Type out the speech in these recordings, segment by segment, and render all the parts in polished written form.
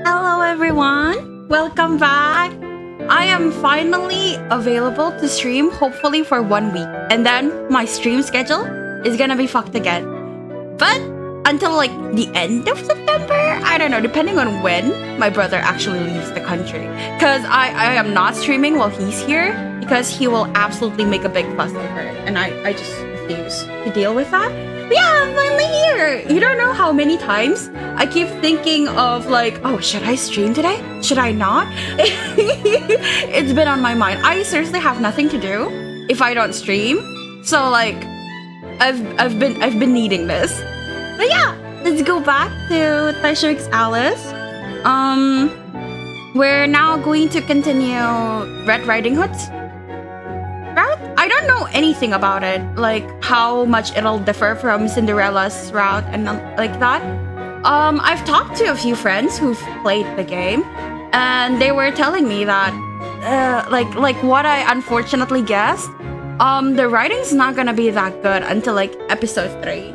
Hello everyone! Welcome back! I am finally available to stream, hopefully for 1 week. And then my stream schedule is gonna be fucked again. But until like the end of September, I don't know, depending on when my brother actually leaves the country. Because I am not streaming while he's here because he will absolutely make a big fuss over it. And I just refuse to deal with that. But yeah, I'm finally here. You don't know how many times I keep thinking of like, oh, should I stream today? Should I not? It's been on my mind. I seriously have nothing to do if I don't stream. So like, I've been needing this. But yeah, let's go back to Taisho X Alice. We're now going to continue Red Riding Hood's route. I don't know anything about it, like how much it'll differ from Cinderella's route and like that. I've talked to a few friends who've played the game, and they were telling me that, like what I unfortunately guessed, the writing's not gonna be that good until like episode 3.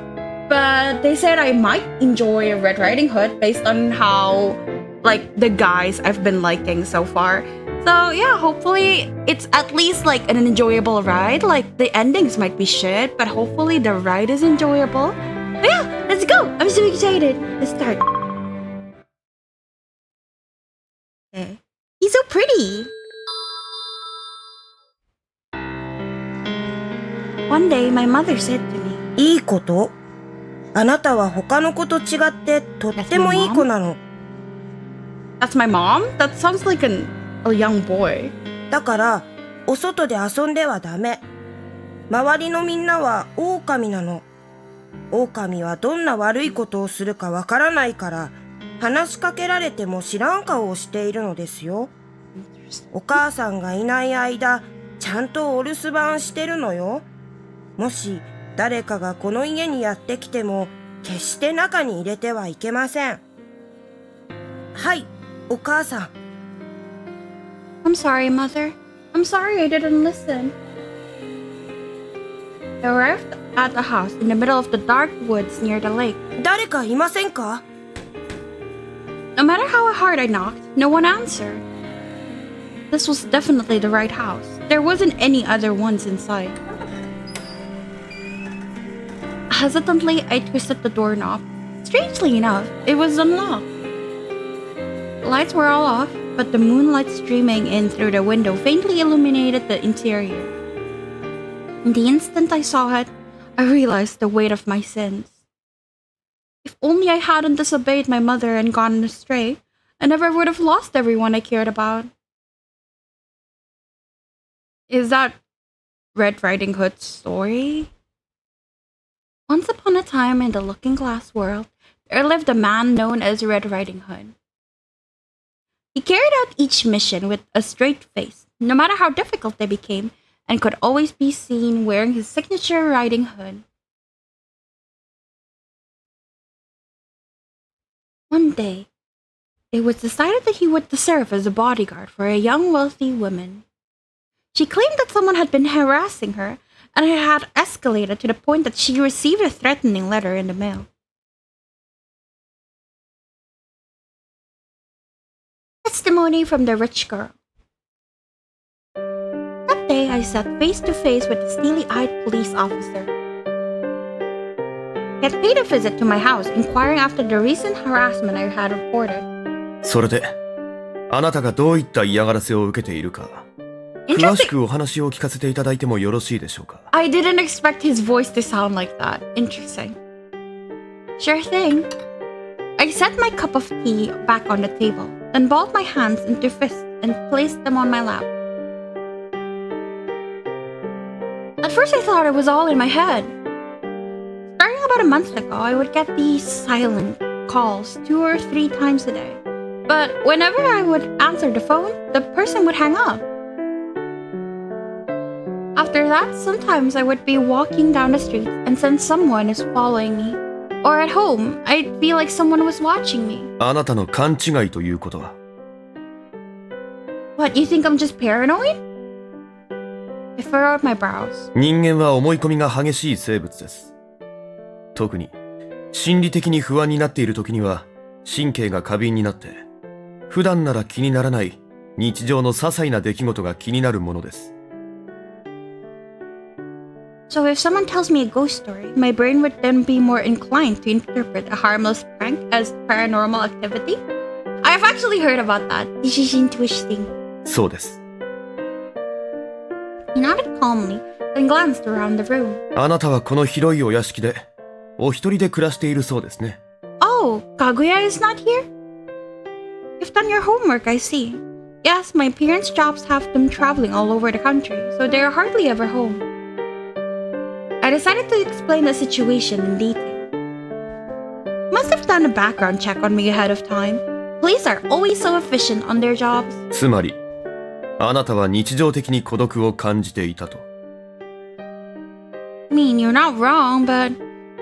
But they said I might enjoy Red Riding Hood based on how, like, the guys I've been liking so far. So yeah, hopefully it's at least like an enjoyable ride. Like the endings might be shit, but hopefully the ride is enjoyable. But yeah, let's go! I'm so excited. Let's start. Okay. He's so pretty. One day my mother said to me, いいこと。あなたは他の子と違ってとってもいい子なの。That's my mom? That sounds like a young boy. だから、お外で遊んではダメ。周りのみんなは狼なの。狼はどんな悪いことをするかわからないから、話しかけられても知らん顔をしているのですよ。お母さんがいない間、ちゃんとお留守番してるのよ。もし、誰かがこの家にやってきても、決して中に入れてはいけません。はい、お母さん。I'm sorry, mother. I'm sorry I didn't listen. I arrived at the house in the middle of the dark woods near the lake. 誰かいませんか? No matter how hard I knocked, no one answered. This was definitely the right house. There wasn't any other ones inside. Hesitantly, I twisted the doorknob. Strangely enough, it was unlocked. The lights were all off, but the moonlight streaming in through the window faintly illuminated the interior. In the instant I saw it, I realized the weight of my sins. If only I hadn't disobeyed my mother and gone astray, I never would have lost everyone I cared about. Is that Red Riding Hood's story? Once upon a time in the Looking Glass world, there lived a man known as Red Riding Hood. He carried out each mission with a straight face, no matter how difficult they became, and could always be seen wearing his signature riding hood. One day, it was decided that he would serve as a bodyguard for a young wealthy woman. She claimed that someone had been harassing her, and it had escalated to the point that she received a threatening letter in the mail. Testimony from the rich girl. That day, I sat face to face with a steely-eyed police officer. He had paid a visit to my house, inquiring after the recent harassment I had reported. それで、あなたがどういった嫌がらせを受けているか、詳しくお話を聞かせていただいてもよろしいでしょうか。I didn't expect his voice to sound like that. Interesting. Sure thing. I set my cup of tea back on the table, then balled my hands into fists and placed them on my lap. At first I thought it was all in my head. Starting about a month ago, I would get these silent calls 2 or 3 times a day. But whenever I would answer the phone, the person would hang up. After that, sometimes I would be walking down the street and sense someone is following me. Or at home, I'd feel like someone was watching me. あなたの勘違いということは。What, you think I'm just paranoid? I furrowed my brows. 人間は思い込みが激しい生物です。特に心理的に不安になっている時には神経が過敏になって普段なら気にならない日常の些細な出来事が気になるものです。So if someone tells me a ghost story, my brain would then be more inclined to interpret a harmless prank as paranormal activity? I've actually heard about that. This is interesting. そうです。He nodded calmly, then glanced around the room. あなたはこの広いお屋敷で、お一人で暮らしているそうですね。Oh, Kaguya is not here? You've done your homework, I see. Yes, my parents' jobs have them traveling all over the country, so they are hardly ever home. I decided to explain the situation in detail. Must have done a background check on me ahead of time. Police are always so efficient on their jobs. つまり、あなたは日常的に孤独を感じていたと。I mean, you're not wrong, but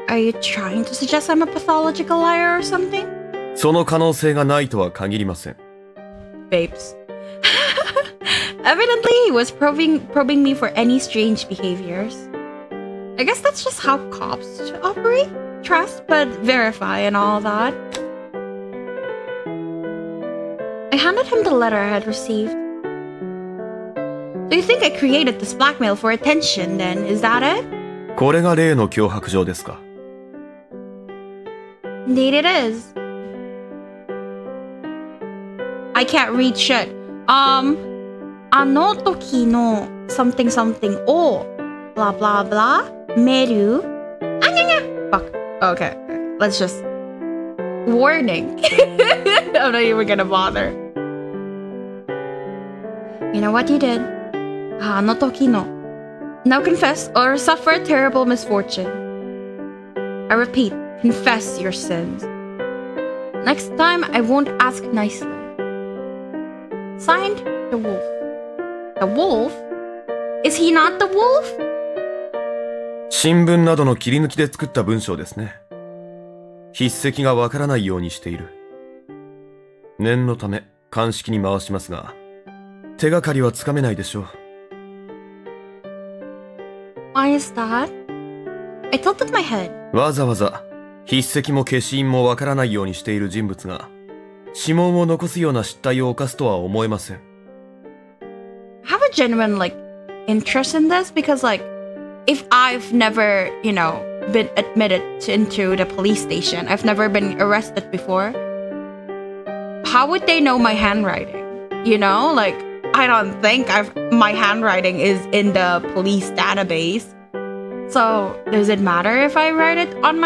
are you trying to suggest I'm a pathological liar or something? その可能性がないとは限りません。Babes. Evidently, he was probing me for any strange behaviors. I guess that's just how cops operate. Trust, but verify and all that. I handed him the letter I had received. So you think I created this blackmail for attention then, is that it? これが例の脅迫状ですか。Indeed it is. I can't read shit. あの時の something something を blah blah blah メール Fuck. Okay. Let's just warning. I'm not even gonna bother. You know what you did? あの時の Now confess or suffer a terrible misfortune. I repeat, confess your sins. Next time I won't ask nicely. Signed, the wolf. The wolf? Is he not the wolf? 新聞などの切り抜きで作った文章ですね。筆跡がわからないようにしている。念のため鑑識に回しますが、手がかりはつかめないでしょう。Why is that? I tilted my head. わざわざ筆跡も消印もわからないようにしている人物が指紋を残すような失態を犯すとは思えません。I have a genuine interest in this because if I've never, been admitted into the police station, I've never been arrested before, how would they know my handwriting? I don't think my handwriting is in the police database. So does it matter if I write it on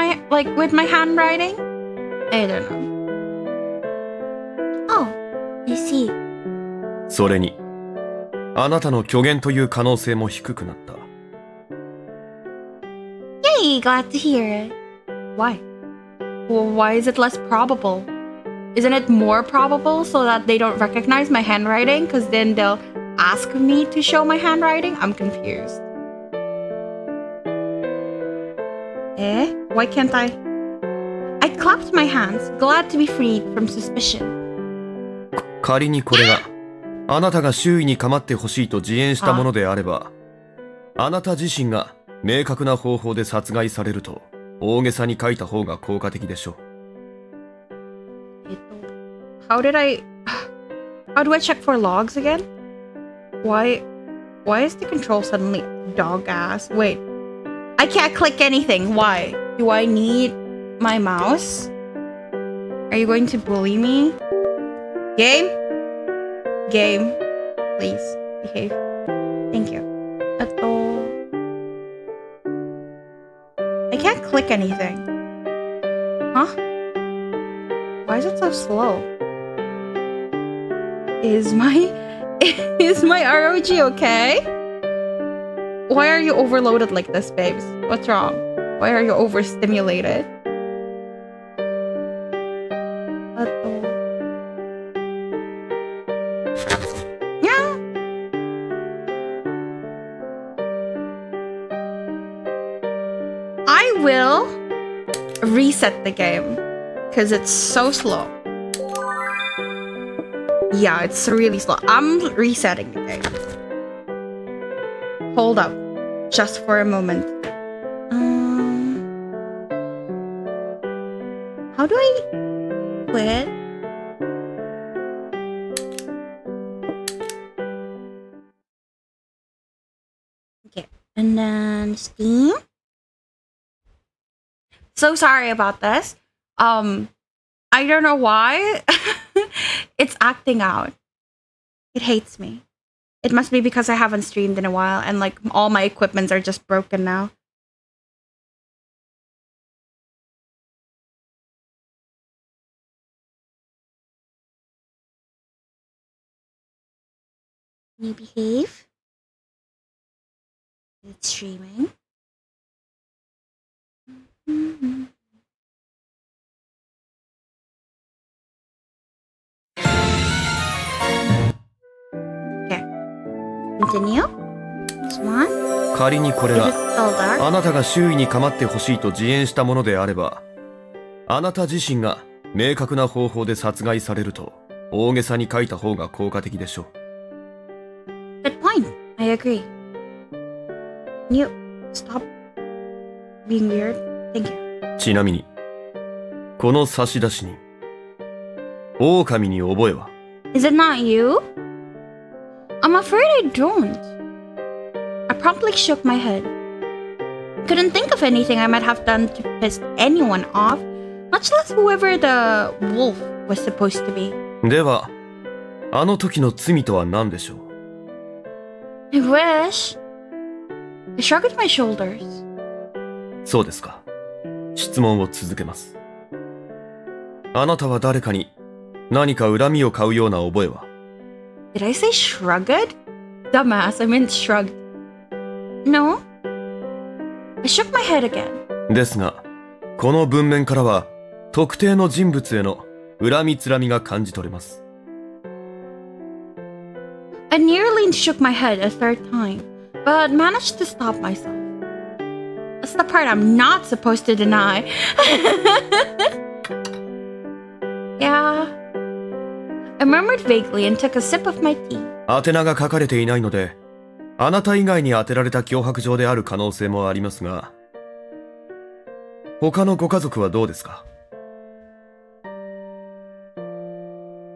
with my handwriting? I don't know. Oh, I see. それに、あなたの虚言という可能性も低くなった。Yay, glad to hear it. Why? Well, why is it less probable? Isn't it more probable so that they don't recognize my handwriting? Because then they'll ask me to show my handwriting? I'm confused. Why can't I? I clapped my hands, glad to be freed from suspicion. 仮にこれがあなたが周囲に構ってほしいと自演したものであれば、あなた自身が明確な方法で殺害されると大げさに書いた方が効果的でしょう。How do I check for logs again? Why is the control suddenly dog ass? Wait, I can't click anything. Why? Do I need my mouse? Are you going to bully me? Game, please behave. Thank you. That's all. I can't click anything. Huh? Why is it so slow? Is my ROG okay? Why are you overloaded like this, babes? What's wrong? Why are you overstimulated? Yeah. I will reset the game because it's so slow. Yeah, it's really slow. I'm resetting the game. Hold up. Just for a moment. How do I quit? And then Steam. So sorry about this. I don't know why. It's acting out. It hates me. It must be because I haven't streamed in a while and like all my equipments are just broken now. Can you behave? It's streaming. Okay. Continue. This one. 仮にこれ Is it が still dark? あなたが周囲に構ってほしいと自演したものであれば、あなた自身が明確な方法で殺害されると大げさに書いた方が効果的でしょう。Good point. I agree. Can you stop being weird? Thank you. ちなみに、この差出人、狼に覚えは？ Is it not you? I'm afraid I don't. I promptly shook my head. Couldn't think of anything I might have done to piss anyone off, much less whoever the wolf was supposed to be. では、あの時の罪とは何でしょう？ I wish. I shrugged my shoulders. そうですか。質問を続けます。あなたは誰かに何か恨みを買うような覚えは？ Did I say shrugged? Dumbass, I meant shrugged. No. I shook my head again. ですが、この文面からは特定の人物への恨みつらみが感じ取れます。I nearly shook my head a third time, but managed to stop myself. That's the part I'm not supposed to deny. Yeah. I murmured vaguely and took a sip of my tea. 宛名が書かれていないので、あなた以外に当てられた脅迫状である可能性もありますが、他のご家族はどうですか？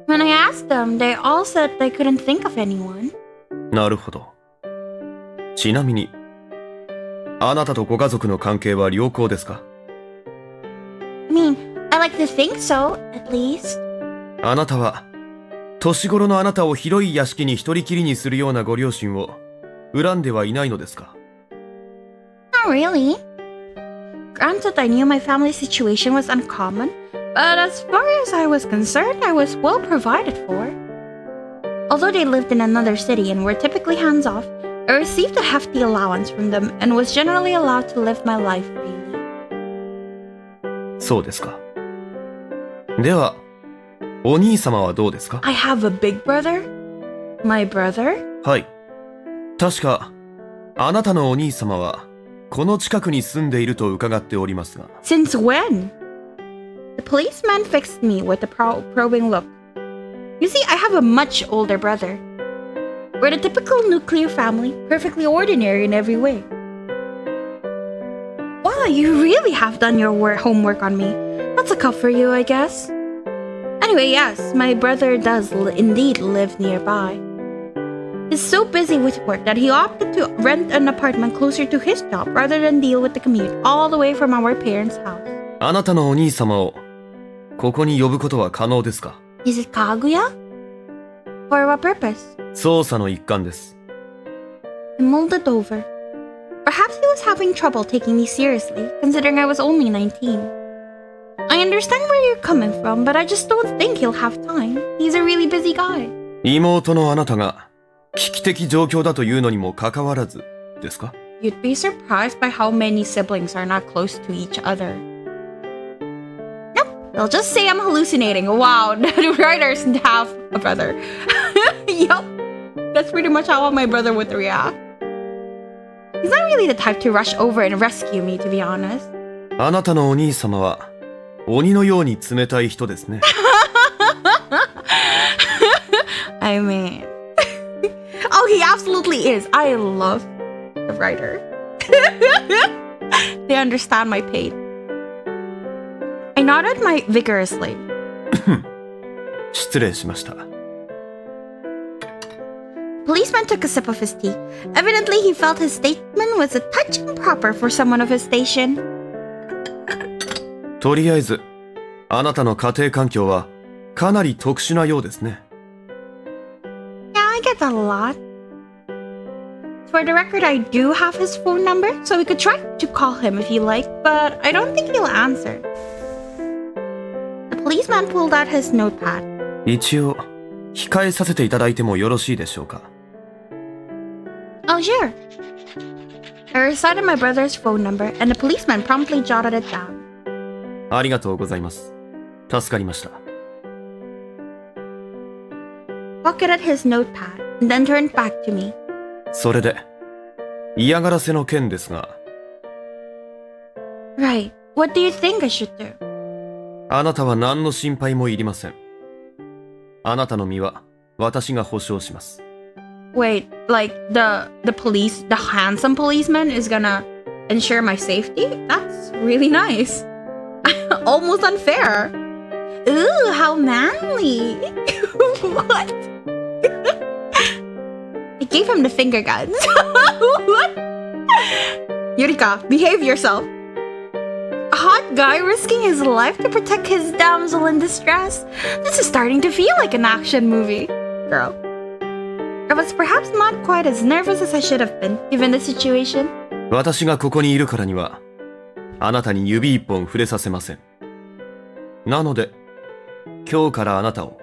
When I asked them, they all said they couldn't think of anyone. なるほど。ちなみに、あなたとご家族の関係は良好ですか？ I mean, I like to think so, at least. あなたは、年頃のあなたを広い屋敷に一人きりにするようなご両親を恨んではいないのですか？ Not really. Granted, I knew my family situation was uncommon, but as far as I was concerned, I was well provided for. Although they lived in another city and were typically hands-off, I received a hefty allowance from them and was generally allowed to live my life freely. そうですか。では、お兄様はどうですか？ I have a big brother? My brother? はい。確か、あなたのお兄様は、この近くに住んでいると伺っておりますが。Since when? The policeman fixed me with a probing look. You see, I have a much older brother. We're the typical nuclear family, perfectly ordinary in every way. Wow, you really have done your homework on me. That's a cup for you, I guess. Anyway, yes, my brother does indeed live nearby. He's so busy with work that he opted to rent an apartment closer to his job rather than deal with the commute all the way from our parents' house. あなたのお兄様を、ここに呼ぶことは可能ですか？ Is it Kaguya? For what purpose? 捜査の一環です。I mulled it over. Perhaps he was having trouble taking me seriously, considering I was only 19. I understand where you're coming from, but I just don't think he'll have time. He's a really busy guy. 妹のあなたが、危機的状況だというのにもかかわらず、ですか？ You'd be surprised by how many siblings are not close to each other. Nope, they'll just say I'm hallucinating. Wow, the writers have a brother. Yup, that's pretty much how my brother would react. He's not really the type to rush over and rescue me, to be honest. あなたのお兄様は、鬼のように冷たい人ですね。I mean... Oh, he absolutely is. I love the writer. They understand my pain. I nodded vigorously. 失礼しました。policeman took a sip of his tea. Evidently, he felt his statement was a touch improper for someone of his station. とりあえず、あなたの家庭環境はかなり特殊なようですね。Yeah, I get that a lot. For the record, I do have his phone number, so we could try to call him if you like, but I don't think he'll answer. The policeman pulled out his notepad. 一応、控えさせていただいてもよろしいでしょうか。Oh, sure. I recited my brother's phone number, and the policeman promptly jotted it down. ありがとうございます。助かりました。Pocketed his notepad, and then turned back to me. それで、嫌がらせの件ですが。Right. What do you think I should do? あなたは何の心配もいりません。あなたの身は私が保証します。Wait, like the handsome policeman is gonna ensure my safety? That's really nice. Almost unfair. Ooh, how manly. What? I gave him the finger guns. What? Yurika, behave yourself. A hot guy risking his life to protect his damsel in distress? This is starting to feel like an action movie. Girl. I was perhaps not quite as nervous as I should have been, given the situation. 私がここにいるからには、あなたに指一本触れさせません。なので、今日からあなたを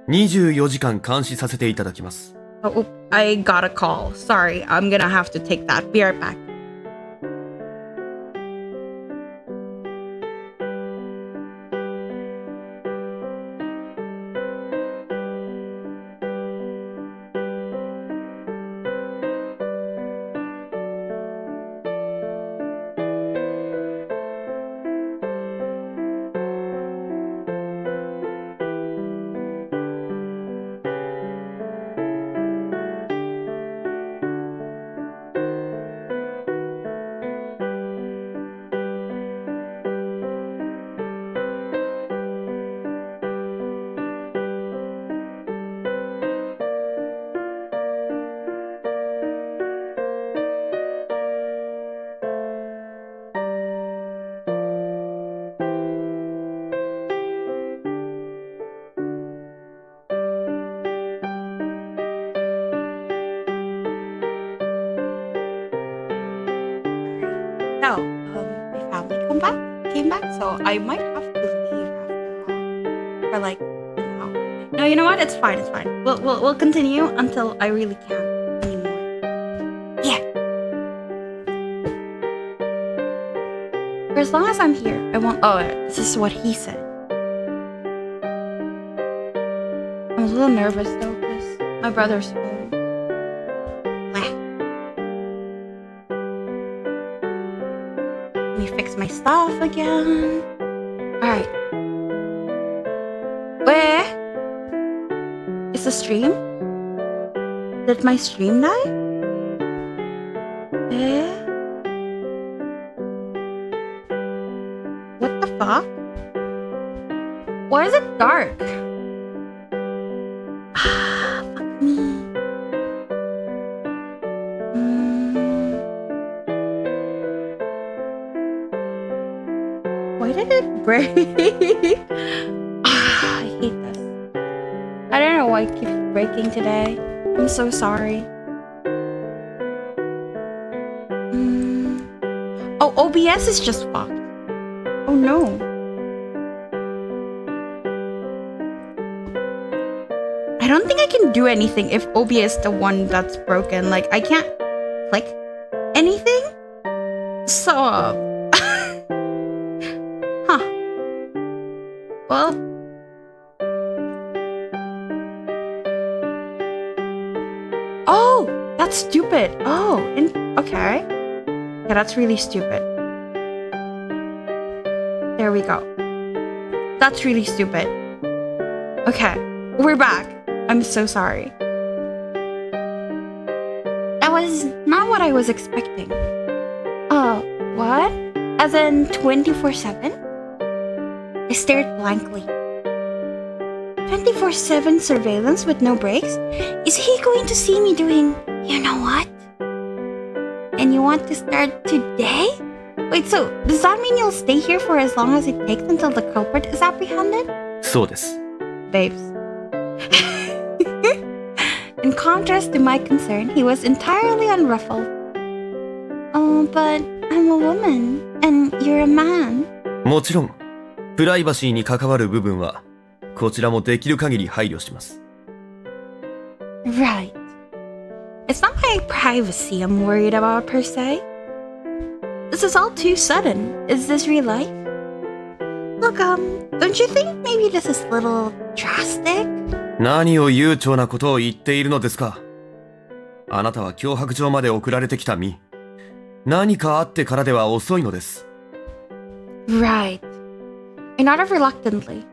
24時間監視させていただきます。Oh, I got a call. Sorry, I'm gonna have to take that. Be right back. So, my family came back, so I might have to leave after all. For like an hour. No, you know what? It's fine, it's fine. We'll continue until I really can't anymore. Yeah. For as long as I'm here, I won't. Oh, this is what he said. I'm a little nervous though, because my brother's home. Let me fix my stuff again. Alright. Where is the stream? Did my stream die? What the fuck? Why is it dark? Fuck me. Why did it break? I hate this. I don't know why it keeps breaking today. I'm so sorry. Oh, OBS is just fucked. Oh no. I don't think I can do anything if OBS is the one that's broken. Like, I can't click anything. So, huh. Well. Oh, that's stupid. Oh, okay. Yeah, that's really stupid. There we go. That's really stupid. Okay, we're back. I'm so sorry. That was not what I was expecting. What? As in 24/7? I stared blankly. 24/7 surveillance with no breaks? Is he going to see me doing, you know what? And you want to start today? Wait, so does that mean you'll stay here for as long as it takes until the culprit is apprehended? そうです。 Babes. In contrast to my concern, he was entirely unruffled. Oh, but I'm a woman, and you're a man. もちろん、プライバシーに関わる部分は、こちらもできる限り配慮します。Right. It's not my privacy I'm worried about per se. This is all too sudden. Is this real life? Look, don't you think maybe this is a little drastic? 何を悠長なことを言っているのですか。あなたは脅迫状まで送られてきた身。何かあってからでは遅いのです。Right. I nodded reluctantly.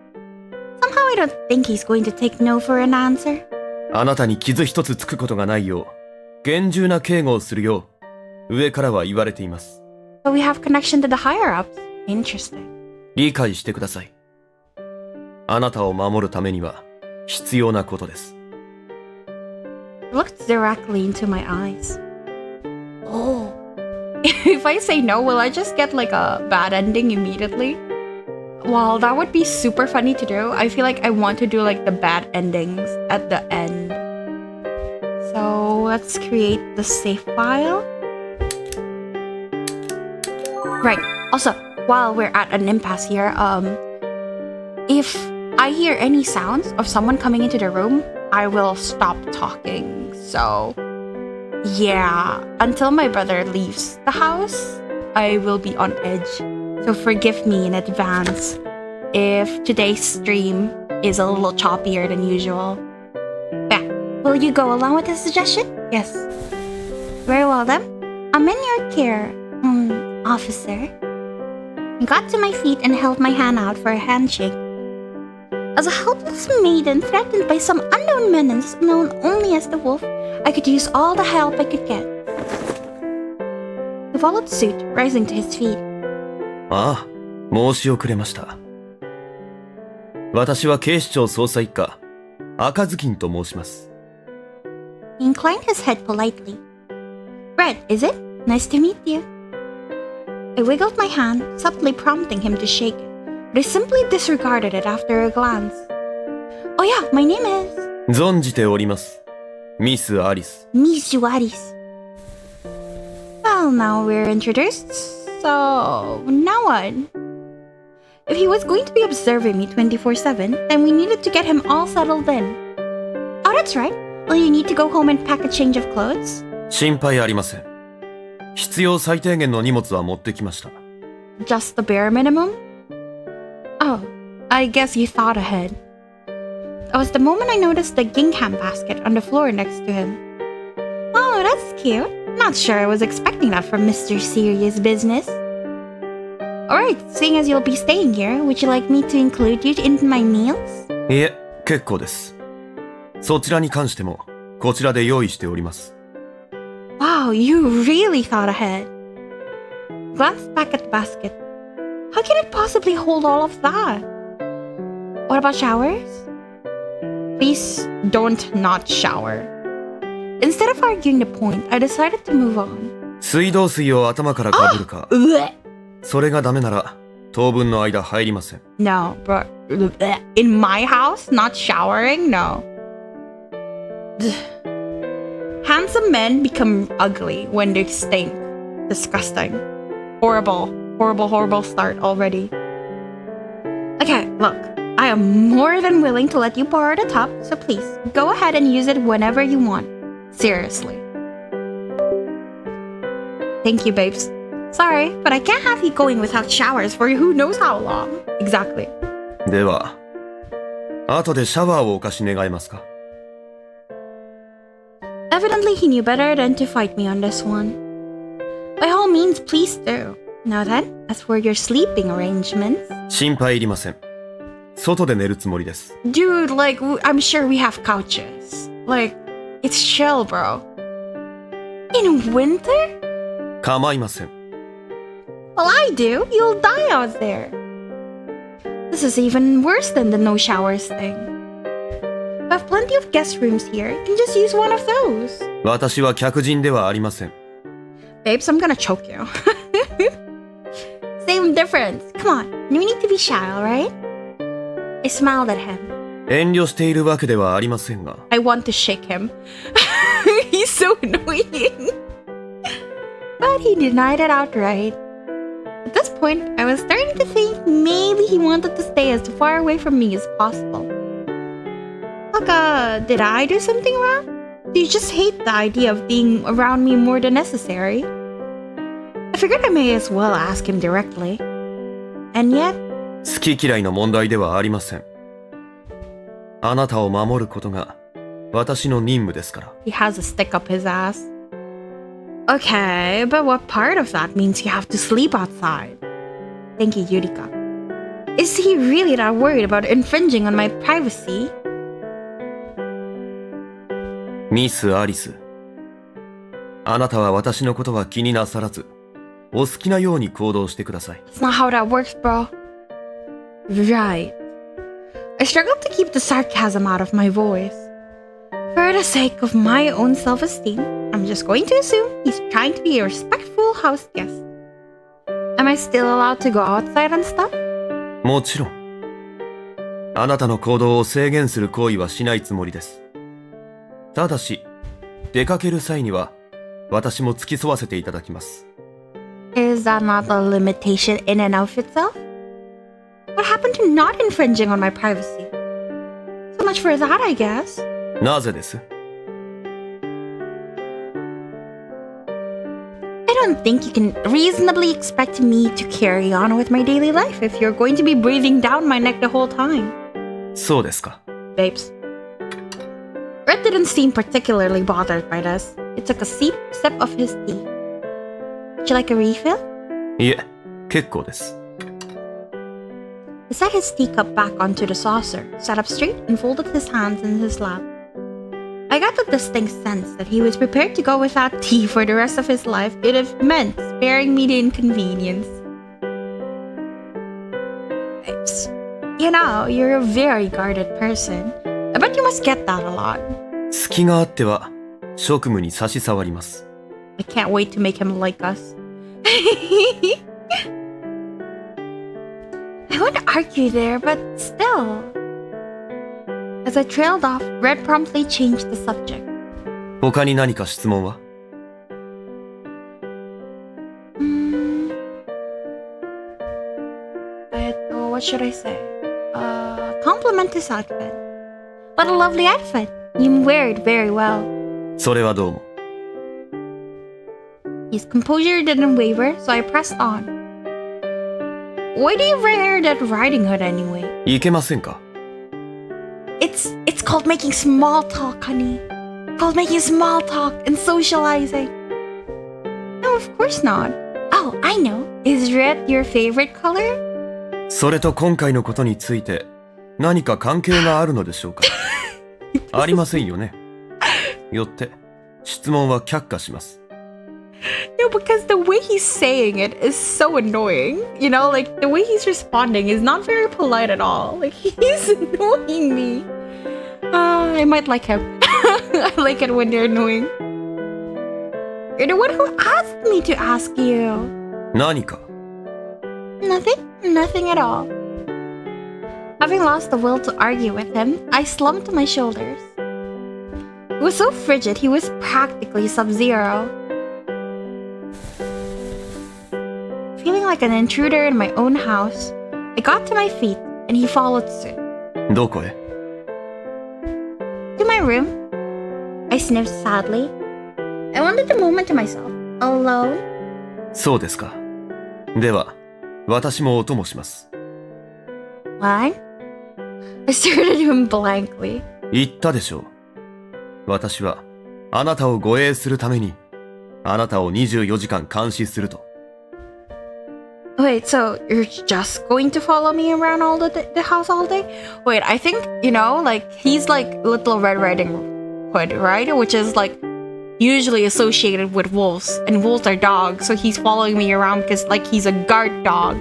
Somehow I don't think he's going to take no for an answer. あなたに傷一つつくことがないよう、厳重な警護をするよう、上からは言われています。But we have connection to the higher-ups. Interesting. 理解してください。あなたを守るためには必要なことです。He looked directly into my eyes. Oh. If I say no, will I just get like a bad ending immediately? Well, that would be super funny to do. I feel like I want to do like the bad endings at the end. So let's create the save file. Right. Also, while we're at an impasse here, if I hear any sounds of someone coming into the room, I will stop talking. So yeah, until my brother leaves the house, I will be on edge. So forgive me in advance if today's stream is a little choppier than usual. Yeah, will you go along with this suggestion? Yes. Very well then. I'm in your care, officer. I got to my feet and held my hand out for a handshake. As a helpless maiden threatened by some unknown menace known only as the wolf, I could use all the help I could get. He followed suit, rising to his feet. ああ、申し遅れました。私は警視庁捜査一課、赤ずきんと申します。He inclined his head politely. Red, is it? Nice to meet you. I wiggled my hand, subtly prompting him to shake it, but he simply disregarded it after a glance. Oh yeah, my name is... 存じております。ミス・アリス。Miss Alice. Well, now we're introduced. So, now what? If he was going to be observing me 24/7, then we needed to get him all settled in. Oh, that's right. Will you need to go home and pack a change of clothes? 心配ありません。必要最低限の荷物は持ってきました。Just the bare minimum? Oh, I guess you thought ahead. That was the moment I noticed the gingham basket on the floor next to him. Oh, that's cute. Not sure I was expecting that from Mr. Serious Business. Alright, seeing as you'll be staying here, would you like me to include you in my meals? いえ、結構です。そちらに関しても、こちらで用意しております。Wow, you really thought ahead. Glanced back at the basket. How can it possibly hold all of that? What about showers? Please don't not shower. Instead of arguing the point, I decided to move on. 水道水を頭からかぶるか。Blech. それがダメなら、当分の間入りません。No, bro. In my house, not showering? No. Handsome men become ugly when they stink. Disgusting. Horrible. Horrible, horrible start already. Okay, look. I am more than willing to let you borrow the top, so please, go ahead and use it whenever you want. Seriously. Thank you, babes. Sorry, but I can't have you going without showers for who knows how long. Exactly. では、後でシャワーをお貸し願えますか? Evidently, he knew better than to fight me on this one. By all means, please do. Now then, as for your sleeping arrangements... 心配いりません。外で寝るつもりです。Dude, like, I'm sure we have couches. Like, it's chill, bro. In winter? 構いません。Well, I do. You'll die out there. This is even worse than the no showers thing. have plenty of guest rooms here. You can just use one of those. 私は客人ではありません。 Babes, I'm gonna choke you. Same difference. Come on. You need to be shy, alright? I smiled at him. 遠慮しているわけではありませんが。I want to shake him. He's so annoying. But he denied it outright. At this point, I was starting to think maybe he wanted to stay as far away from me as possible. Look, did I do something wrong? Do you just hate the idea of being around me more than necessary? I figured I may as well ask him directly. And yet... 好き嫌いの問題ではありません。あなたを守ることが私の任務ですから。He has a stick up his ass. Okay, but what part of that means you have to sleep outside? Thank you, Yurika. Is he really that worried about infringing on my privacy? ミス・アリス。あなたは私のことは気になさらず、お好きなように行動してください。That's not how that works, bro. Right. I struggled to keep the sarcasm out of my voice. For the sake of my own self-esteem, I'm just going to assume he's trying to be a respectful house guest. Am I still allowed to go outside and stuff? もちろん。あなたの行動を制限する行為はしないつもりです。ただし、出かける際には、私も付き添わせていただきます。Is that not a limitation in and of itself? What happened to not infringing on my privacy? So much for that, I guess. なぜです？ I don't think you can reasonably expect me to carry on with my daily life if you're going to be breathing down my neck the whole time. そうですか。Babes. Red didn't seem particularly bothered by this. He took a sip of his tea. Would you like a refill? いえ、結構です。He set his teacup back onto the saucer, sat up straight, and folded his hands in his lap. I got the distinct sense that he was prepared to go without tea for the rest of his life if it meant sparing me the inconvenience. Babes, you know, you're a very guarded person. I bet you must get that a lot. 隙があっては、職務に差し障ります。I can't wait to make him like us. I wouldn't argue there, but still. As I trailed off, Red promptly changed the subject. 他に何か質問は？ What should I say? Compliment his outfit. What a lovely outfit. You wear it very well. それはどうも。His composure didn't waver, so I pressed on. Why do you wear that riding hood anyway? いけませんか？ It's called making small talk, honey. It's called making small talk and socializing. No, of course not. Oh, I know. Is red your favorite color? それと今回のことについて何か関係があるのでしょうか？ありませんよね。よって質問は却下します。No, because the way he's saying it is so annoying. You know, like the way he's responding is not very polite at all. Like he's annoying me. I might like him. I like it when they're annoying. You're the one who asked me to ask you. 何か？ Nothing at all. Having lost the will to argue with him, I slumped my shoulders. He was so frigid, he was practically sub-zero. Feeling like an intruder in my own house, I got to my feet and he followed suit. どこへ？ To my room. I sniffed sadly. I wanted a moment to myself, alone. そうですか。では、私もお供します。What? I stared at him blankly. 言ったでしょう。私は、あなたを護衛するために、あなたを24時間監視すると。Wait, so you're just going to follow me around the house all day? Wait, I think, you know, like, he's like Little Red Riding Hood, right? Which is like usually associated with wolves, and wolves are dogs, so he's following me around because like he's a guard dog.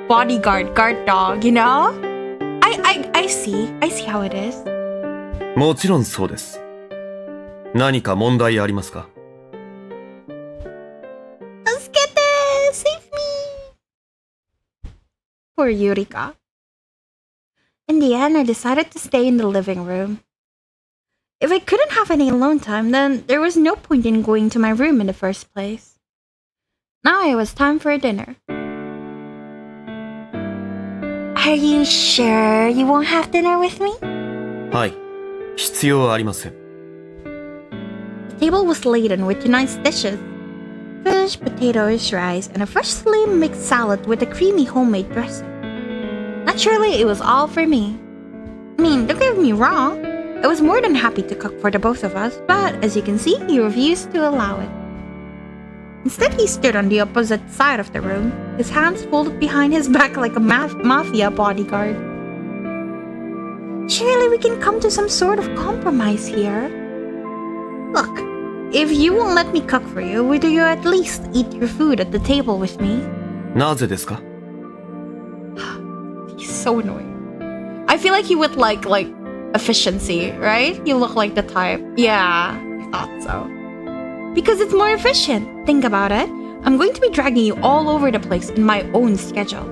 Bodyguard, guard dog, you know? I see how it is. もちろんそうです。何か問題ありますか？ Let's get this! Save me! Poor Yurika. In the end, I decided to stay in the living room. If I couldn't have any alone time, then there was no point in going to my room in the first place. Now it was time for dinner. Are you sure you won't have dinner with me? はい。必要ありません。The table was laden with tonight's dishes. Fish, potatoes, rice, and a freshly mixed salad with a creamy homemade dressing. Naturally, it was all for me. I mean, don't get me wrong. I was more than happy to cook for the both of us, but as you can see, he refused to allow it. Instead, he stood on the opposite side of the room, his hands folded behind his back like a mafia bodyguard. Surely we can come to some sort of compromise here. Look, if you won't let me cook for you, will you at least eat your food at the table with me? なぜですか？ He's so annoying. I feel like he would like efficiency, right? You look like the type. Yeah, I thought so. Because it's more efficient. Think about it. I'm going to be dragging you all over the place in my own schedule.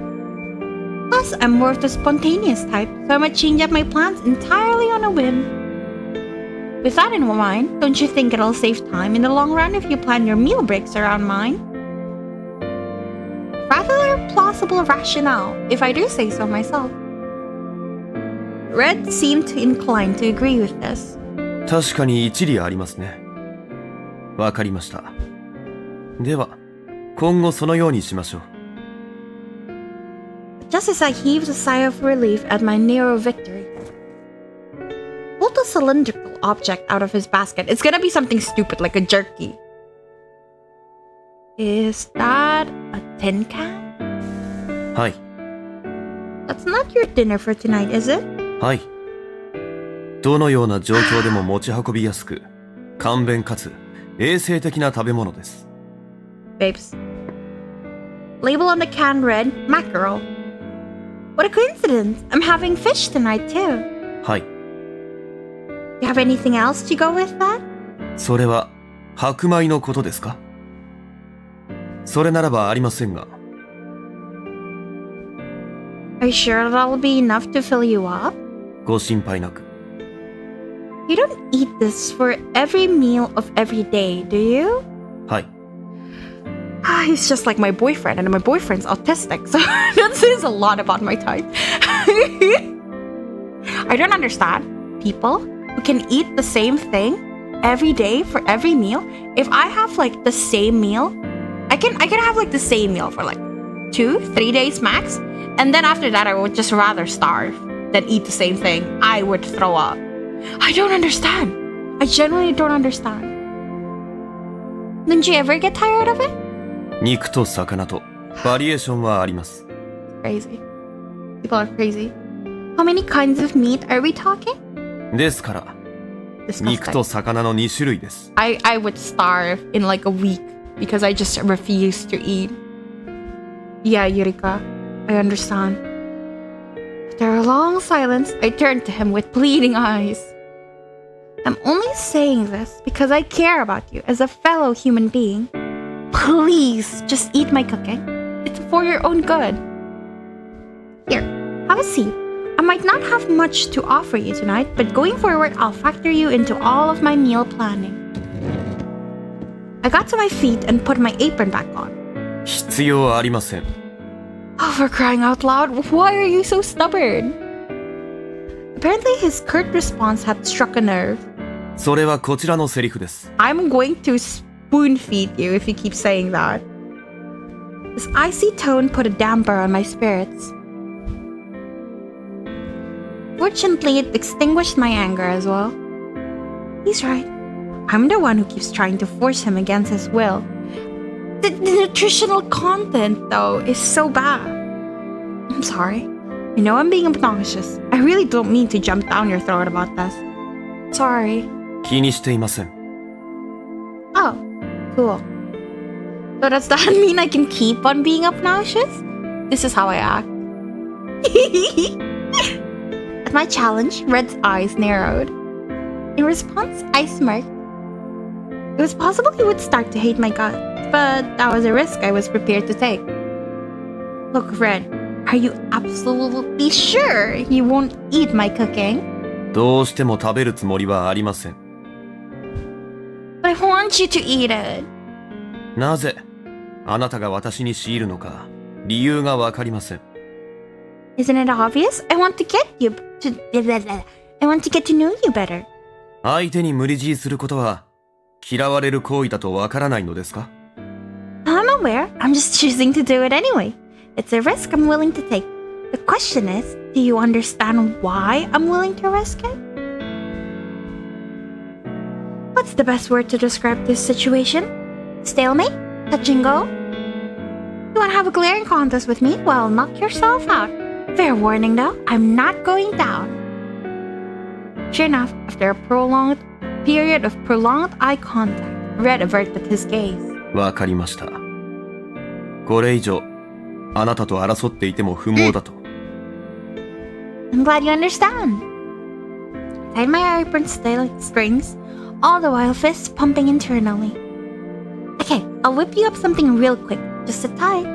Plus, I'm more of the spontaneous type, so I might change up my plans entirely on a whim. With that in mind, don't you think it'll save time in the long run if you plan your meal breaks around mine? Rather plausible rationale, if I do say so myself. Red seemed inclined to agree with this. 確かに一理ありますね。わかりました。では、今後そのようにしましょう。Just as I heaved a sigh of relief at my narrow victory, pulled a cylindrical object out of his basket. It's gonna be something stupid like a jerky. Is that a tin can? はい。 That's not your dinner for tonight, is it? はい。どのような状況でも持ち運びやすく、簡便かつ衛生的な食べ物です。Babes. Label on the can read mackerel. What a coincidence! I'm having fish tonight too. はい。 You have anything else to go with that? それは白米のことですか？それならばありませんが。Are you sure that'll be enough to fill you up? ご心配なく。You don't eat this for every meal of every day, do you? はい。He's just like my boyfriend, and my boyfriend's autistic, so that says a lot about my type. I don't understand people who can eat the same thing every day for every meal. If I have like the same meal, I can have like the same meal for like 2-3 days max, and then after that I would just rather starve than eat the same thing. I would throw up. I don't understand. I genuinely don't understand. Didn't you ever get tired of it? 肉と魚とバリエーションはあります。Crazy. People are crazy. How many kinds of meat are we talking? ですから、肉と魚の2種類です。I would starve in like a week because I just refuse to eat. Yeah, Yurika, I understand. After a long silence, I turned to him with pleading eyes. I'm only saying this because I care about you as a fellow human being. Please, just eat my cooking. It's for your own good. Here, have a seat. I might not have much to offer you tonight, but going forward, I'll factor you into all of my meal planning. I got to my feet and put my apron back on. 必要ありません。 Oh, for crying out loud, why are you so stubborn? Apparently, his curt response had struck a nerve. それはこちらのセリフです。 I'm going to spoon feed you if you keep saying that. His icy tone put a damper on my spirits. Fortunately, it extinguished my anger as well. He's right. I'm the one who keeps trying to force him against his will. The nutritional content, though, is so bad. I'm sorry. I know I'm being obnoxious. I really don't mean to jump down your throat about this. Sorry. 気にしていません。 Oh, cool. So does that mean I can keep on being obnoxious? This is how I act. At my challenge, Red's eyes narrowed. In response, I smirked. It was possible he would start to hate my guts, but that was a risk I was prepared to take. Look, Red, are you absolutely sure you won't eat my cooking? どうしても食べるつもりはありません。 But I want you to eat it. なぜあなたが私に強いるのか理由がわかりません。 Isn't it obvious? I want to get to know you better. 相手に無理強いすることは嫌われる行為だとわからないのですか？ I'm aware. I'm just choosing to do it anyway. It's a risk I'm willing to take. The question is, do you understand why I'm willing to risk it? What's the best word to describe this situation? Stalemate? Touch and go? You want to have a glaring contest with me? Well, knock yourself out. Fair warning though, I'm not going down. Sure enough, after a period of prolonged eye contact, Red averted his gaze. わかりました。これ以上あなたと争っていても不毛だと。I'm glad you understand. I tied my apron strings, all the while fists pumping internally. Okay, I'll whip you up something real quick. Just sit tight.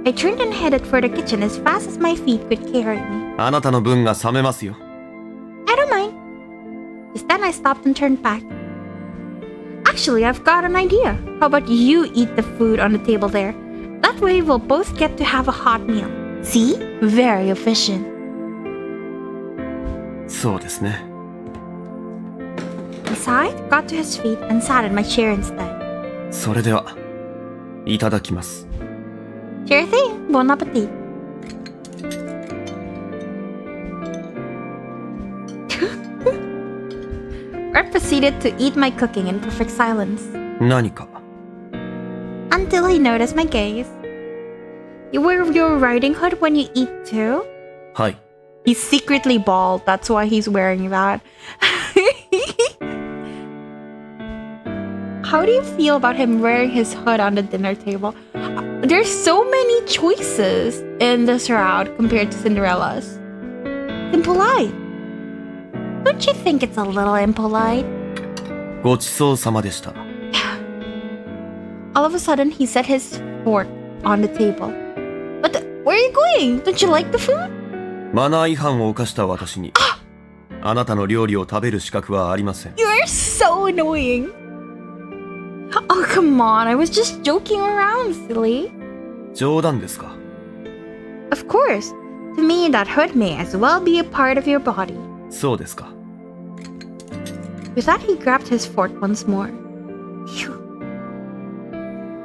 I turned and headed for the kitchen as fast as my feet could carry me. あなたの分が冷めますよ。I don't mind. Just then I stopped and turned back. Actually, I've got an idea. How about you eat the food on the table there? That way we'll both get to have a hot meal. See? Very efficient. そうですね。 He sighed, got to his feet, and sat in my chair instead. それではいただきます。 Sure thing. Bon appetit. Red proceeded to eat my cooking in perfect silence. 何か Until he noticed my gaze. You wear your riding hood when you eat too? はい。 He's secretly bald. That's why he's wearing that. How do you feel about him wearing his hood on the dinner table? There's so many choices in this route compared to Cinderella's. Impolite. Don't you think it's a little impolite? ごちそうさまでした。 All of a sudden, he set his fork on the table. But where are you going? Don't you like the food? マナー違反を犯した私にあなたの料理を食べる資格はありません。 You are so annoying. Oh, come on. I was just joking around, silly. 冗談ですか？ Of course. To me, that hood may as well be a part of your body. そうですか。 With that, he grabbed his fork once more. Phew.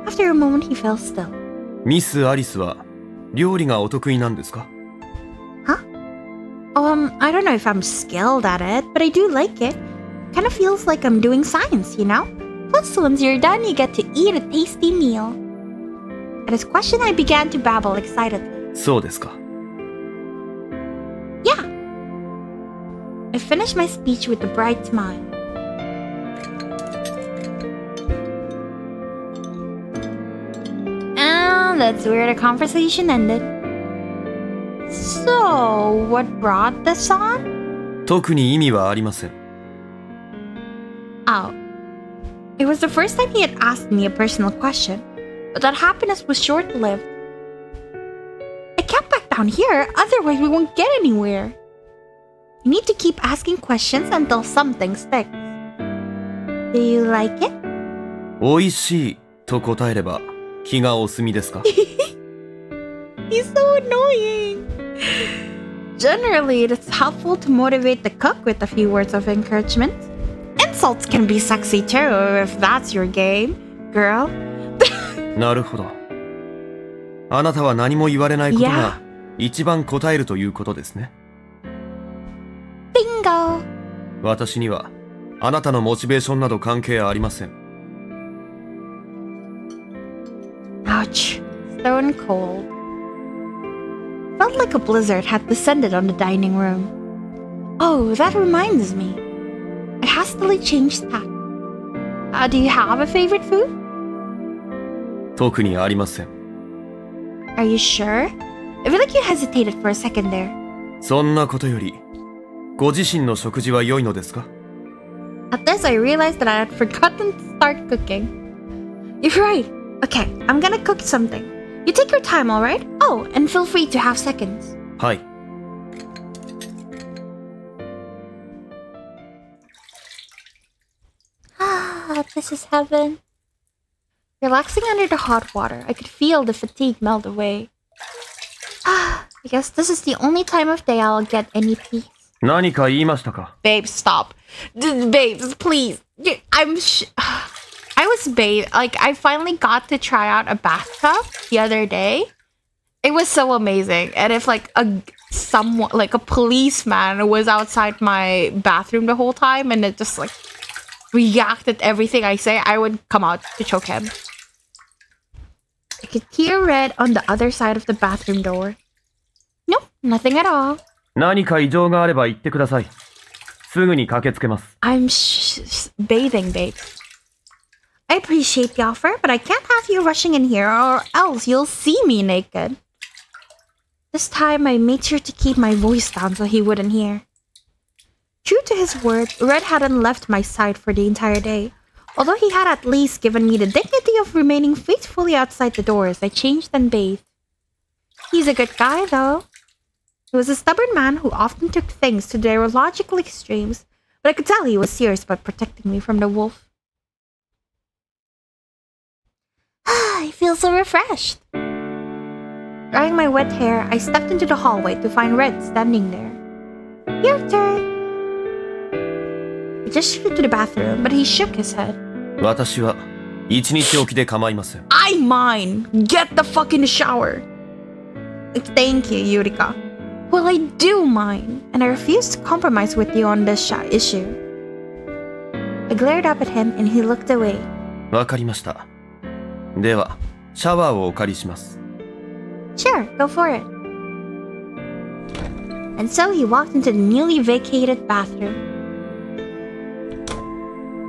After a moment, he fell still. ミス・アリスは料理がお得意なんですか？ Huh? I don't know if I'm skilled at it, but I do like it. Kind of feels like I'm doing science, you know? Plus, once you're done, you get to eat a tasty meal. At his question, I began to babble excitedly. そうですか。 Yeah. I finished my speech with a bright smile. And that's where the conversation ended. So, what brought this on? 特に意味はありません。 Oh. It was the first time he had asked me a personal question, but that happiness was short-lived. I can't back down here, otherwise we won't get anywhere. You need to keep asking questions until something sticks. Do you like it? おいしいと答えれば気がお済みですか？ He's so annoying. Generally, it is helpful to motivate the cook with a few words of encouragement. Insults can be sexy too, if that's your game, girl. なるほど。あなたは何も言われないことが一番答えるということですね。Bingo! 私にはあなたのモチベーションなど関係ありません。 Ouch. Stone cold. Felt like a blizzard had descended on the dining room. Oh, that reminds me. I hastily changed tack. Do you have a favorite food? 特にありません。 Are you sure? I feel like you hesitated for a second there. そんなことよりご自身の食事は良いのですか？ At this, I realized that I had forgotten to start cooking. You're right. Okay, I'm gonna cook something. You take your time, alright? Oh, and feel free to have seconds. はい。Ah, this is heaven. Relaxing under the hot water, I could feel the fatigue melt away. Ah, I guess this is the only time of day I'll get any peace. 何か言いましたか？ Babes, stop. Babes, please. I was bathed. Like, I finally got to try out a bathtub the other day. It was so amazing. And if, like, someone, like a policeman was outside my bathroom the whole time and it just, like, reacted everything I say, I would come out to choke him. I could hear red on the other side of the bathroom door. Nope, nothing at all. 何か異常があれば言ってください。すぐに駆けつけます。I'm bathing, babe. I appreciate the offer, but I can't have you rushing in here or else you'll see me naked. This time I made sure to keep my voice down so he wouldn't hear. True to his word, Red hadn't left my side for the entire day, although he had at least given me the dignity of remaining faithfully outside the door as I changed and bathed. He's a good guy, though. He was a stubborn man who often took things to their logical extremes, but I could tell he was serious about protecting me from the wolf. I feel so refreshed. Drying my wet hair, I stepped into the hallway to find Red standing there. Your turn. I gestured to the bathroom, but he shook his head. 私は一日おきで構いません。I mine. Get the fuck in the shower. Thank you, Yurika. Well, I do mine, and I refuse to compromise with you on this issue. I glared up at him, and he looked away. わかりました。では、シャワーをお借りします。Sure, go for it. And so he walked into the newly vacated bathroom.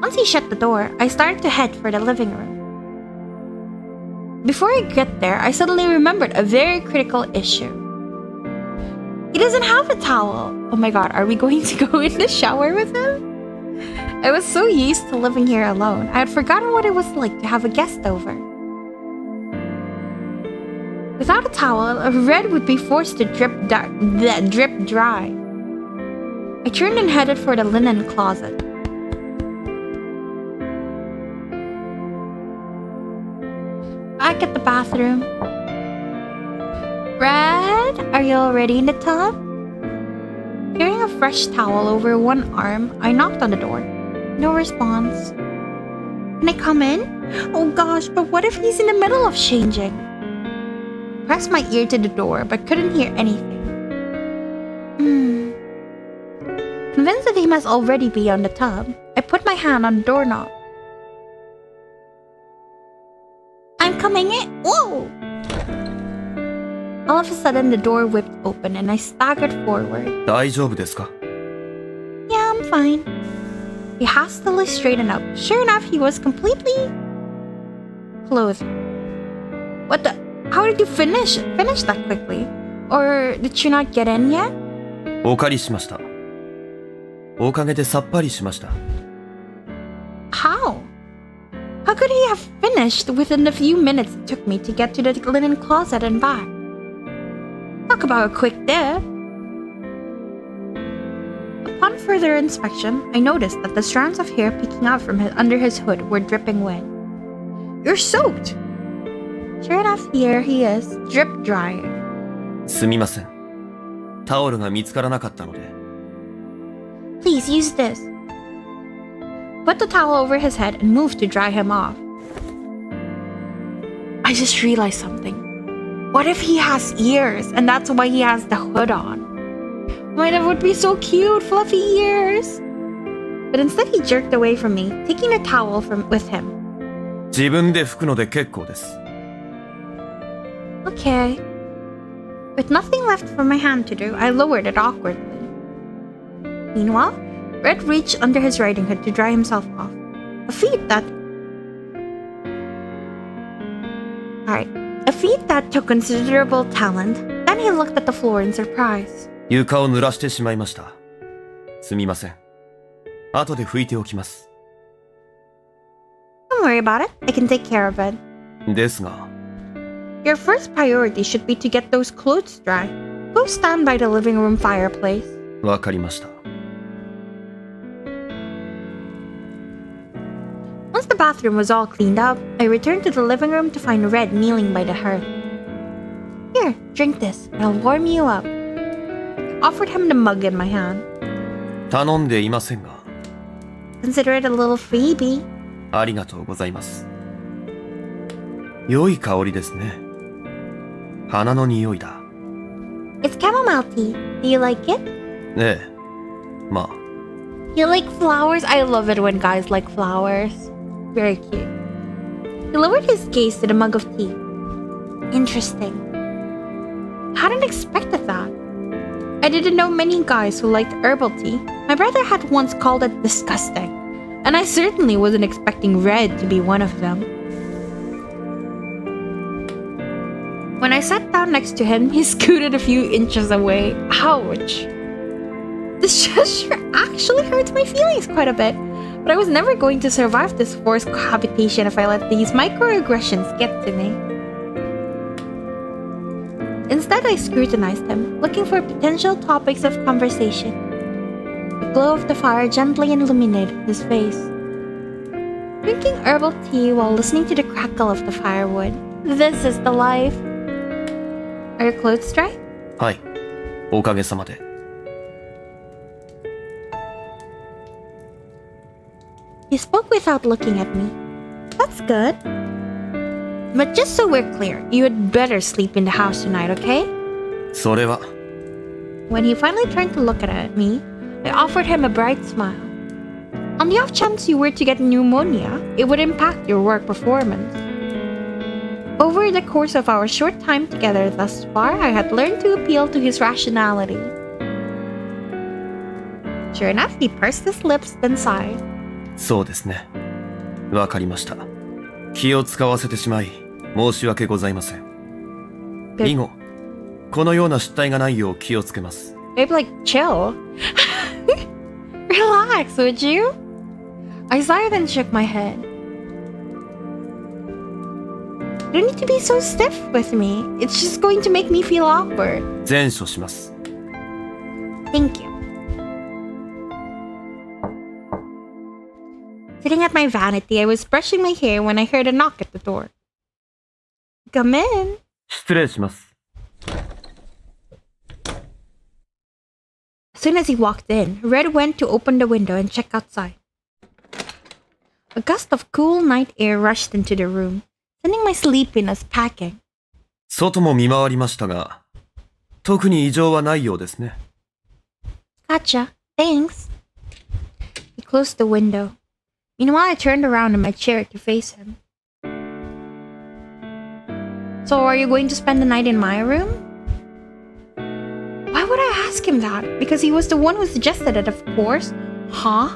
Once he shut the door, I started to head for the living room. Before I get there, I suddenly remembered a very critical issue. He doesn't have a towel. Oh my god, are we going to go in the shower with him? I was so used to living here alone, I had forgotten what it was like to have a guest over. Without a towel, Red would be forced to drip dry. I turned and headed for the linen closet. Back at the bathroom. Red, are you already in the tub? Carrying a fresh towel over one arm, I knocked on the door. No response. Can I come in? Oh gosh, but what if he's in the middle of changing? I pressed my ear to the door, but couldn't hear anything. Convinced that he must already be on the tub, I put my hand on the doorknob. I'm coming in. Whoa! All of a sudden, the door whipped open and I staggered forward. 大丈夫ですか? Yeah, I'm fine. He hastily straightened up. Sure enough, he was completely clothed. What the? How did you finish that quickly? Or did you not get in yet? お借りしました。おかげでさっぱりしました。How? How could he have finished within the few minutes it took me to get to the linen closet and back? Talk about a quick dip. Upon further inspection, I noticed that the strands of hair peeking out from under his hood were dripping wet. You're soaked! Sure enough, here he is, drip drying. すみません。タオルが見つからなかったので。Please use this. Put the towel over his head and moved to dry him off. I just realized something. What if he has ears and that's why he has the hood on? Why, that would be so cute, fluffy ears. But instead he jerked away from me, taking the towel with him. 自分で拭くので結構です。Okay. With nothing left for my hand to do, I lowered it awkwardly. Meanwhile, Red reached under his riding hood to dry himself off. A feat that took considerable talent. Then he looked at the floor in surprise. 床を濡らしてしまいました。すみません。後で拭いておきます。Don't worry about it. I can take care of it. ですが、Your first priority should be to get those clothes dry. Go stand by the living room fireplace. わかりました。Once the bathroom was all cleaned up, I returned to the living room to find Red kneeling by the hearth. Here, drink this. It'll warm you up. I offered him the mug in my hand. 頼んでいませんが。Consider it a little freebie. ありがとうございます。良い香りですね。花の匂いだ。It's chamomile tea. Do you like it? ええ。まあ。You like flowers? I love it when guys like flowers. Very cute. He lowered his gaze to the mug of tea. Interesting. Hadn't expected that. I didn't know many guys who liked herbal tea. My brother had once called it disgusting, and I certainly wasn't expecting Red to be one of them. When I sat down next to him, he scooted a few inches away. Ouch. This gesture actually hurts my feelings quite a bit, but I was never going to survive this forced cohabitation if I let these microaggressions get to me. Instead, I scrutinized him, looking for potential topics of conversation. The glow of the fire gently illuminated his face. Drinking herbal tea while listening to the crackle of the firewood. This is the life. Are your clothes dry? はい。おかげさまで。He spoke without looking at me. That's good. But just so we're clear, you had better sleep in the house tonight, okay? それは。When he finally turned to look at me, I offered him a bright smile. On the off chance you were to get pneumonia, it would impact your work performance. Over the course of our short time together thus far, I had learned to appeal to his rationality. Sure enough, he pursed his lips, then sighed. そうですね。わかりました。気を使わせてしまい、申し訳ございません。以後、このような失態がないよう気をつけます。Babe, like, chill. Relax, would you? I sighed and shook my head. You don't need to be so stiff with me. It's just going to make me feel awkward. 善処します。Thank you. Sitting at my vanity, I was brushing my hair when I heard a knock at the door. Come in. 失礼します。As soon as he walked in, Red went to open the window and check outside. A gust of cool night air rushed into the room, sending my sleepiness packing. 外も見回りましたが、特に異常はないようですね。Gotcha. Thanks. He closed the window. Meanwhile, I turned around in my chair to face him. So, are you going to spend the night in my room? Why would I ask him that? Because he was the one who suggested it, of course. Huh?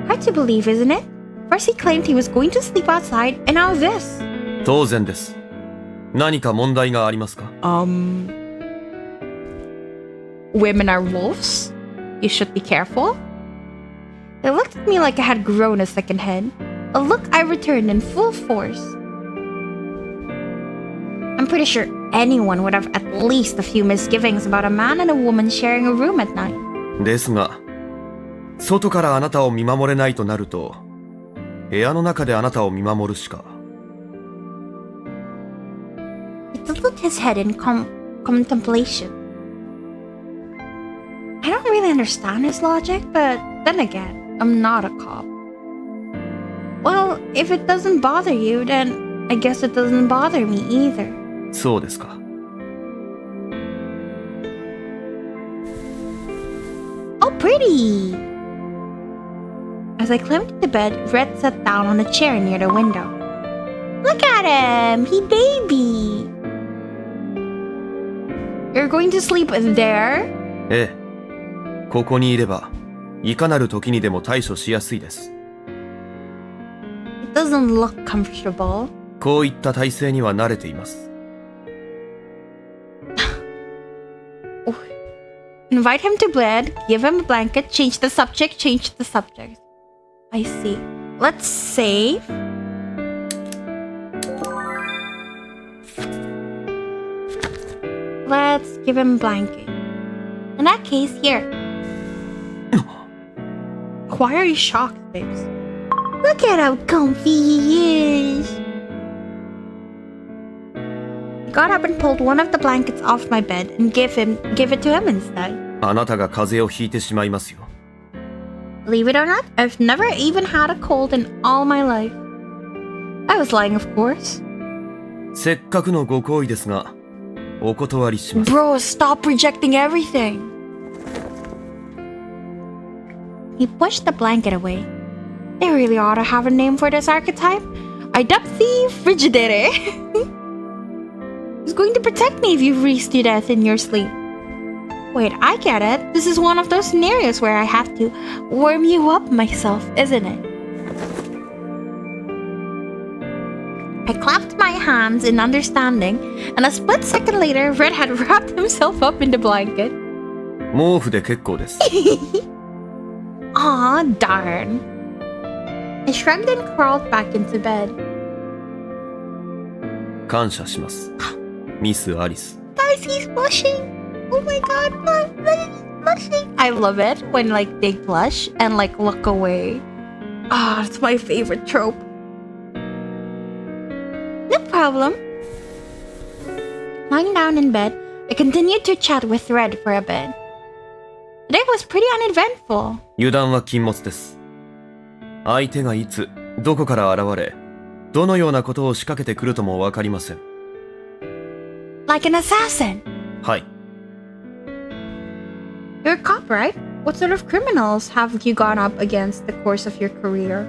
Hard to believe, isn't it? First he claimed he was going to sleep outside, and now this. 当然です。何か問題がありますか？ Women are wolves? You should be careful. They looked at me like I had grown a second head, a look I returned in full force. I'm pretty sure anyone would have at least a few misgivings about a man and a woman sharing a room at night. ですが、外からあなたを見守れないとなると、部屋の中であなたを見守るしか。He tilted his head in contemplation. I don't really understand his logic, but then again, I'm not a cop. Well, if it doesn't bother you, then I guess it doesn't bother me either. そうですか。Oh, pretty! As I climbed to the bed, Red sat down on a chair near the window. Look at him! He baby! You're going to sleep there? ええ。ここにいれば、いかなる時にでも対処しやすいです。It doesn't look comfortable. こういった体勢には慣れています。Invite him to bed, give him a blanket, change the subject. I see. Let's save. Let's give him a blanket. In that case, here. Why are you shocked, babes? Look at how comfy he is. I got up and pulled one of the blankets off my bed and give it to him instead. あなたが風邪をひいてしまいますよ。 Believe it or not, I've never even had a cold in all my life. I was lying, of course. せっかくのご好意ですが、お断りします。 Bro, stop rejecting everything. He pushed the blanket away. They really ought to have a name for this archetype. I dubbed the Frigidere. Who's going to protect me if you freeze to death in your sleep? Wait, I get it. This is one of those scenarios where I have to warm you up myself, isn't it? I clapped my hands in understanding, and a split second later, Red had wrapped himself up in the blanket. 毛布で結構です。 Aw, darn. I shrugged and crawled back into bed. 感謝します。ミス・アリス。 Guys, he's blushing. Oh my god, he's blushing. I love it when like they blush and like look away. Ah, it's my favorite trope. No problem. Lying down in bed, I continued to chat with Red for a bit. Today was pretty uneventful. 油断は禁物です。相手がいつ、どこから現れ、どのようなことを仕掛けてくるともわかりません。 Like an assassin. はい。 You're a cop, right? What sort of criminals have you gone up against the course of your career?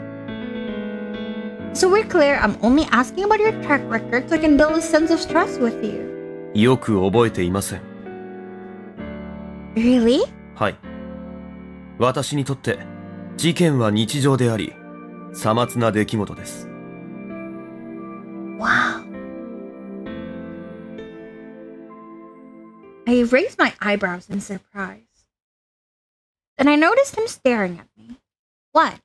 So we're clear, I'm only asking about your track record so I can build a sense of trust with you. よく覚えていません。 Really? はい。私にとって事件は日常であり、さまつな出来事です。 Wow. I raised my eyebrows in surprise. Then I noticed him staring at me. What?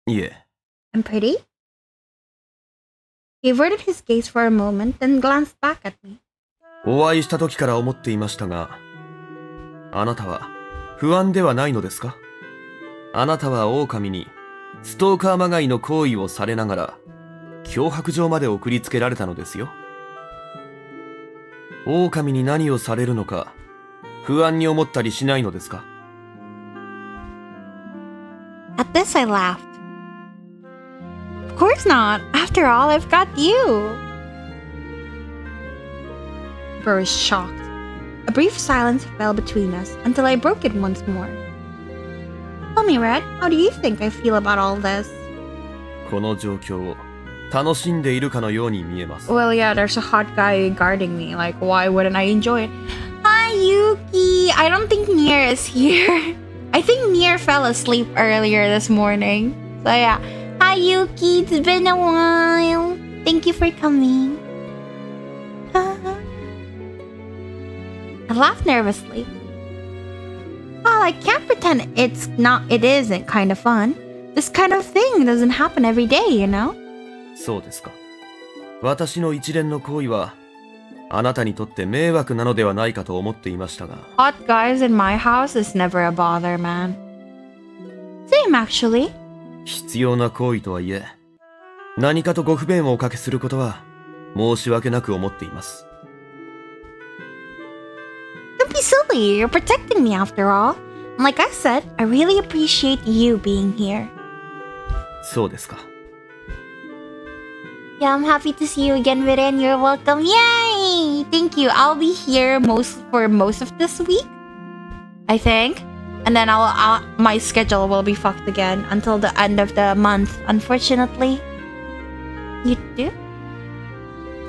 いえ、 I'm pretty? He averted his gaze for a moment, then glanced back at me. お会いした時から思っていましたが、あなたは不安ではないのですか？あなたは狼にストーカーまがいの行為をされながら脅迫状まで送りつけられたのですよ。狼に何をされるのか不安に思ったりしないのですか？ At this, I laughed. Of course not. After all, I've got you. Bro was shocked. A brief silence fell between us until I broke it once more. Tell me, Red, how do you think I feel about all this? この状況を楽しんでいるかのように見えます。 Well, yeah, there's a hot guy guarding me. Like, why wouldn't I enjoy it? Hi, Yuki. I don't think Nier is here. I think Nier fell asleep earlier this morning. So yeah. Hi, Yuki. It's been a while. Thank you for coming. I laughed nervously. Well, I can't pretend it isn't kind of fun. This kind of thing doesn't happen every day, you know? そうですか。私の一連の行為はあなたにとって迷惑なのではないかと思っていましたが。 Hot guys in my house is never a bother, man. Same, actually. 必要な行為とはいえ、何かとご不便をおかけすることは申し訳なく思っています。 Don't be silly. You're protecting me after all. And like I said, I really appreciate you being here. そうですか。 Yeah, I'm happy to see you again, Viren. You're welcome. Yay! Thank you. I'll be here for most of this week, I think. And then my schedule will be fucked again until the end of the month, unfortunately. You do?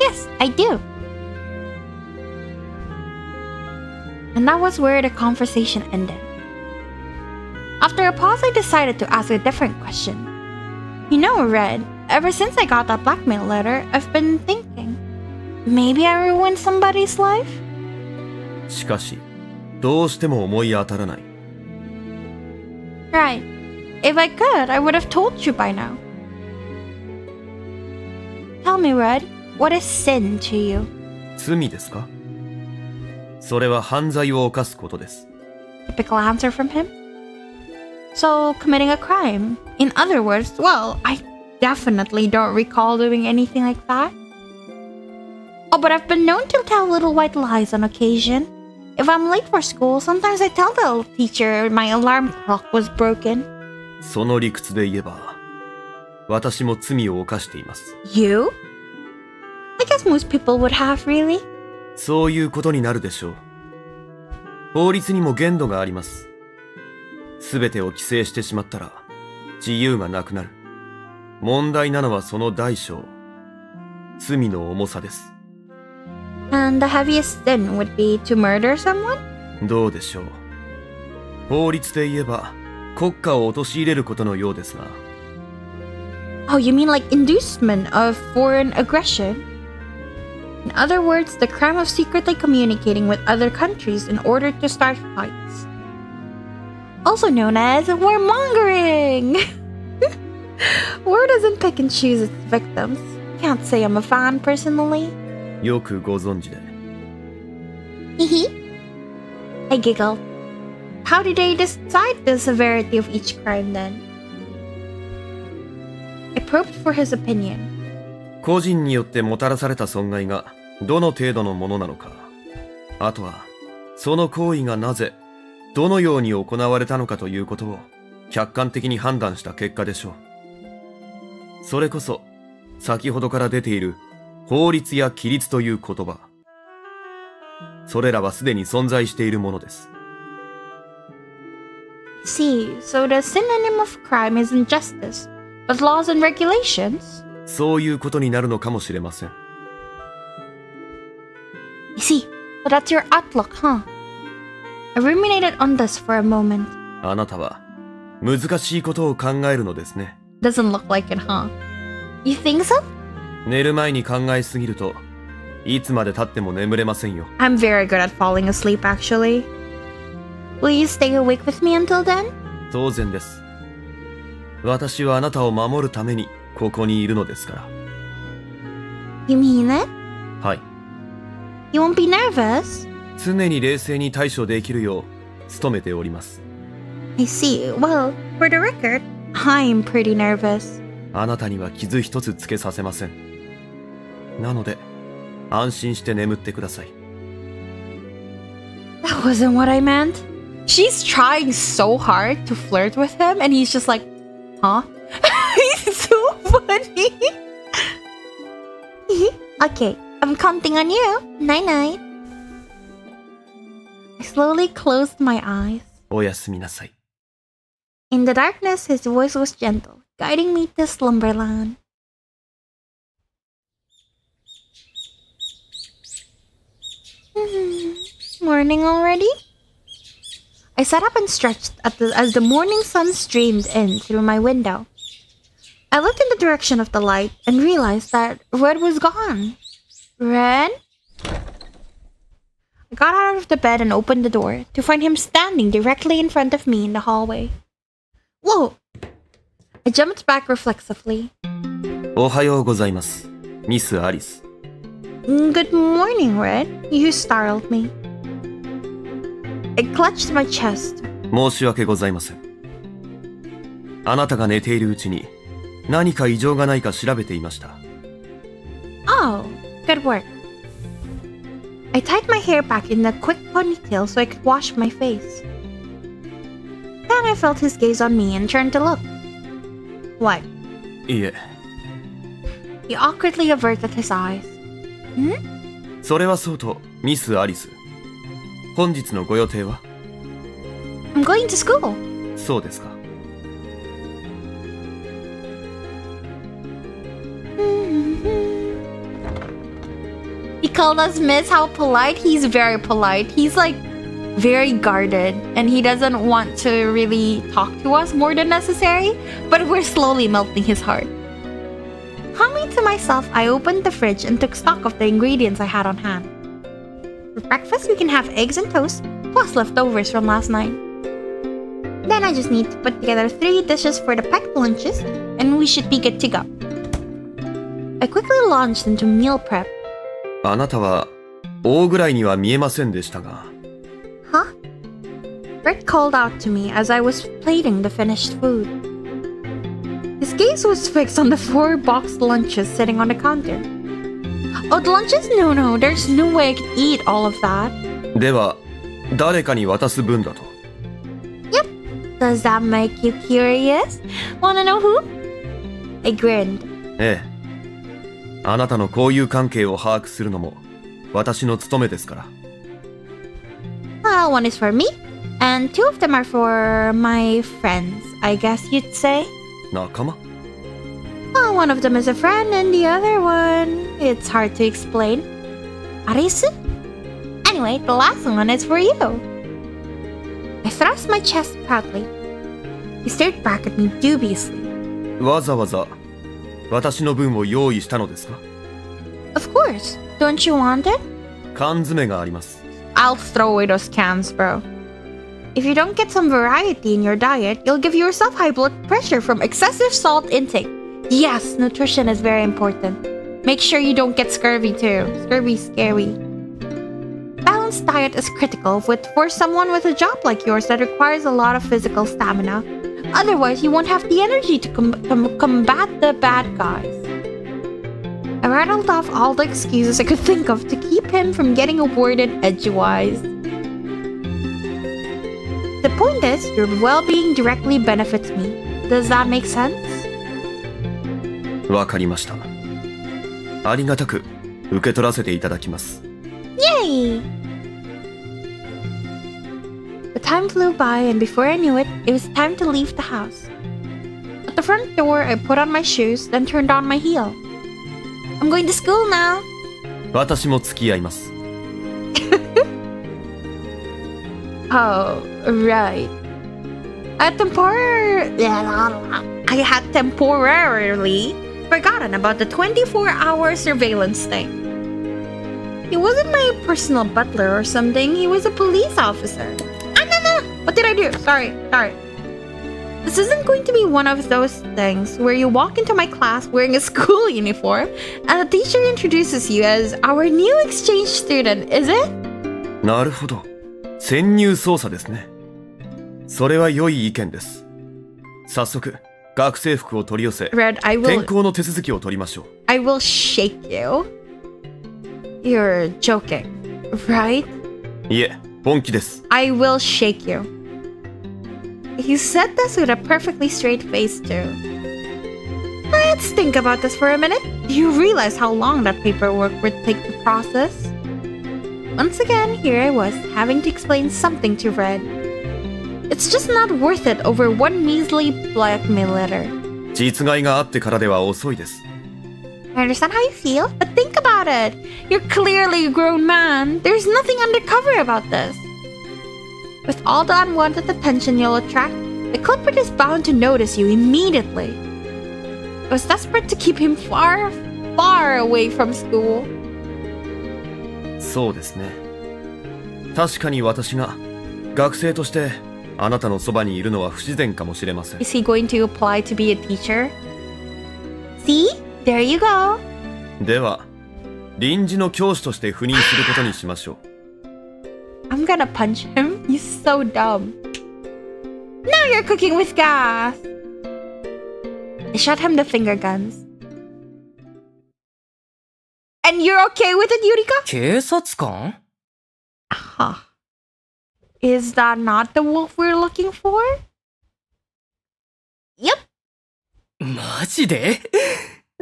Yes, I do. And that was where the conversation ended. After a pause, I decided to ask a different question. You know, Red, ever since I got that blackmail letter, I've been thinking, maybe I ruined somebody's life? しかし、どうしても思い当たらない。 Right. If I could, I would have told you by now. Tell me, Red, what is sin to you? 罪ですか？それは犯罪を犯すことです。 Typical answer from him. So, committing a crime. In other words, well, I definitely don't recall doing anything like that. Oh, but I've been known to tell little white lies on occasion. If I'm late for school, sometimes I tell the teacher my alarm clock was broken. その理屈で言えば、私も罪を犯しています。 You? I guess most people would have, really. そういうことになるでしょう。法律にも限度があります。すべてを規制してしまったら、自由がなくなる。問題なのはその大小。罪の重さです。 And the heaviest sin would be to murder someone? どうでしょう。法律で言えば、国家を陥れることのようですが。 Oh, you mean like inducement of foreign aggression? In other words, the crime of secretly communicating with other countries in order to start fights. Also known as warmongering! War doesn't pick and choose its victims. Can't say I'm a fan personally. よくご存知で。 Hehe. I giggled. How did they decide the severity of each crime then? I probed for his opinion. 個人によってもたらされた損害がどの程度のものなのか、あとはその行為がなぜどのように行われたのかということを客観的に判断した結果でしょう。それこそ先ほどから出ている法律や規律という言葉、それらはすでに存在しているものです。 See, so the synonym of crime isn't justice, but laws and regulations? そういうことになるのかもしれません。 I see, so that's your outlook, huh? I ruminated on this for a moment. あなたは難しいことを考えるのですね。 Doesn't look like it, huh? You think so? 寝る前に考えすぎるといつまで経っても眠れませんよ。 I'm very good at falling asleep, actually. Will you stay awake with me until then? 当然です。私はあなたを守るためにここにいるのですから。 You mean it? はい。 You won't be nervous? 常に冷静に対処できるよう努めております。 I see. Well, for the record, I'm pretty nervous. あなたには傷一つつけさせません。なので安心して眠ってください。 That wasn't what I meant. She's trying so hard to flirt with him, and he's just like, huh? He's so funny. Okay, I'm counting on you. Night-night. I slowly closed my eyes. おやすみなさい。 In the darkness, his voice was gentle, guiding me to slumberland. Morning already? I sat up and stretched as the morning sun streamed in through my window. I looked in the direction of the light and realized that Red was gone. Red? I got out of the bed and opened the door to find him standing directly in front of me in the hallway. Whoa! I jumped back reflexively. おはようございます、ミス・アリス。 Good morning, Red. You startled me. I clutched my chest. 申し訳ございません。あなたが寝ているうちに何か異常がないか調べていました。 Oh, good work. I tied my hair back in a quick ponytail so I could wash my face. Then I felt his gaze on me and turned to look. What? いえ、 He awkwardly averted his eyes. それはそうと、ミス・アリス。本日のご予定は？ I'm going to school. そうですか。 He called us miss. How polite. He's very polite. He's like very guarded and he doesn't want to really talk to us more than necessary, but we're slowly melting his heart. Humming to myself, I opened the fridge and took stock of the ingredients I had on hand. For breakfast, we can have eggs and toast, plus leftovers from last night. Then I just need to put together 3 dishes for the packed lunches, and we should be good to go. I quickly launched into meal prep. あなたは大ぐらいには見えませんでしたが。Huh? Brett called out to me as I was plating the finished food. His gaze was fixed on the 4 boxed lunches sitting on the counter. Oh, the lunches? No, there's no way I could eat all of that. では、誰かに渡す分だと。Yep. Does that make you curious? Wanna know who? I grinned. ええ。あなたの交友関係を把握するのも私の務めですから。Well, one is for me, and 2 of them are for my friends, I guess you'd say. 仲間？ Well, one of them is a friend, and the other one, it's hard to explain. Arisu? Anyway, the last one is for you. I thrust my chest proudly. He stared back at me dubiously. わざわざ私の分を用意したのですか？ Of course. Don't you want it? 缶詰があります。I'll throw away those cans, bro. If you don't get some variety in your diet, you'll give yourself high blood pressure from excessive salt intake. Yes, nutrition is very important. Make sure you don't get scurvy too. Scurvy's scary. Balanced diet is critical for someone with a job like yours that requires a lot of physical stamina. Otherwise, you won't have the energy to combat the bad guys. I rattled off all the excuses I could think of to keep him from getting awarded edgewise. The point is, your well-being directly benefits me. Does that make sense? わかりました。ありがたく受け取らせていただきます。Yay! The time flew by, and before I knew it, it was time to leave the house. At the front door, I put on my shoes, then turned on my heel. I'm going to school now. 私も付き合います。Oh, right. I had temporarily forgotten about the 24-hour surveillance thing. He wasn't my personal butler or something. He was a police officer. No. What did I do? Sorry. This isn't going to be one of those things where you walk into my class wearing a school uniform and the teacher introduces you as our new exchange student, is it? なるほど。潜入捜査ですね。それは良い意見です。早速、学生服を取り寄せ、 Red, 転校の手続きを取りましょう。I will shake you. You're joking, right? いえ、本気です。I will shake you. He said this with a perfectly straight face, too. Let's think about this for a minute. Do you realize how long that paperwork would take to process? Once again, here I was, having to explain something to Red. It's just not worth it over one measly blackmail letter. 実害があってからでは遅いです。I understand how you feel, but think about it. You're clearly a grown man. There's nothing undercover about this. With all the unwanted attention you'll attract, the culprit is bound to notice you immediately. I was desperate to keep him far, far away from school. そうですね。確かに私が学生としてあなたのそばにいるのは不自然かもしれません。 Is he going to apply to be a teacher? See? There you go. では、臨時の教師として赴任することにしましょう。I'm gonna punch him. He's so dumb. Now you're cooking with gas. I shot him the finger guns. And you're okay with it, Yurika? 警察官？ Huh. Is that not the wolf we're looking for? Yep. マジで？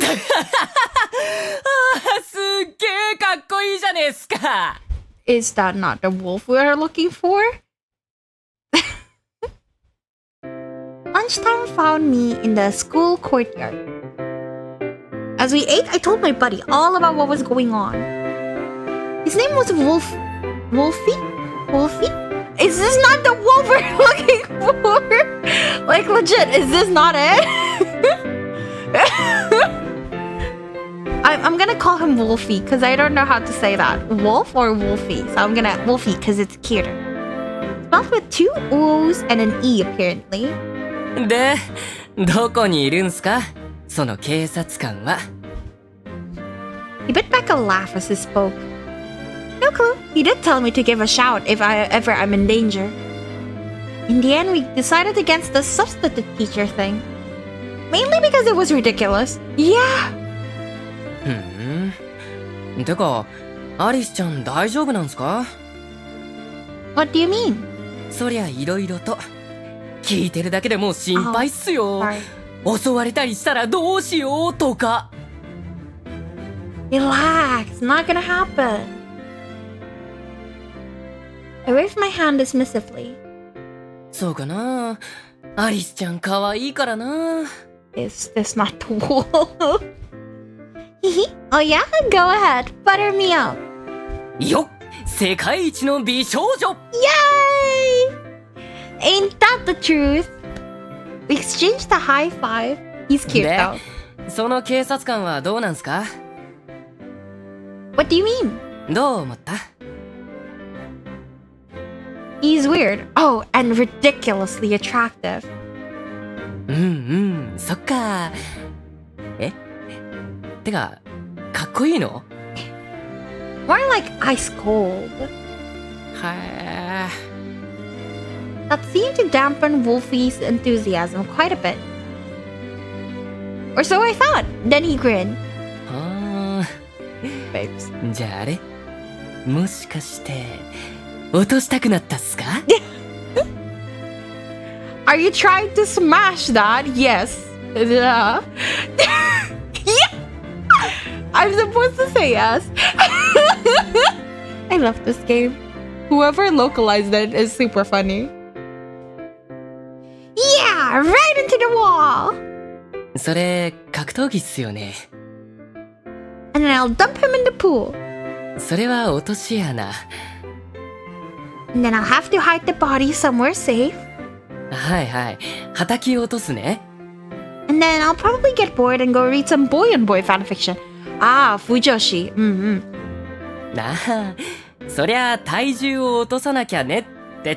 あーすっげーかっこいいじゃねえっすか。Is that not the wolf we're looking for? Lunchtime found me in the school courtyard. As we ate, I told my buddy all about what was going on. His name was Wolfie? Is this not the wolf we're looking for? Like, legit, is this not it? I'm gonna call him Wolfie because I don't know how to say that. Wolf or Wolfie? So I'm gonna Wolfie because it's cuter. spelled with two O's and an E apparently. で、どこにいるんすかその警察官は。He bit back a laugh as he spoke. No clue. He did tell me to give a shout if ever I'm in danger. In the end, we decided against the substitute teacher thing. Mainly because it was ridiculous. Yeah. ふん。てか、アリスちゃん大丈夫なんすか What do you mean? そりゃいろいろと。聞いてるだけでもう心配っすよ。Sorry. 襲われたりしたらどうしようとか。Relax. Not gonna happen. I waved my hand dismissively. そうかな。アリスちゃん可愛いからな。Is this not the wall? Oh yeah? Go ahead. Butter me up. よっ世界一の美少女 Yay! Ain't that the truth? We exchanged a high five. He's cute で though. その警察官はどうなんすか What do you mean? どう思った He's weird. Oh, and ridiculously attractive. うんうんそっかえてかかっこいいの More like ice cold. は That seemed to dampen Wolfie's enthusiasm quite a bit. Or so I thought. Then he grinned. あ Babes. じゃああれもしかして落としたくなったっすか Are you trying to smash that? Yes. Yeah. Yeah. I'm supposed to say yes. I love this game. Whoever localized it is super funny. Yeah, right into the wall. それ格闘技っすよね And then I'll dump him in the pool. それは落とし穴 And then I'll have to hide the body somewhere safe. はいはい叩き落とすね And then I'll probably get bored and go read some boy on boy fanfiction. Ah, Fujoshi. Mm-hmm. なあそりゃ体重を落とさなきゃねって違う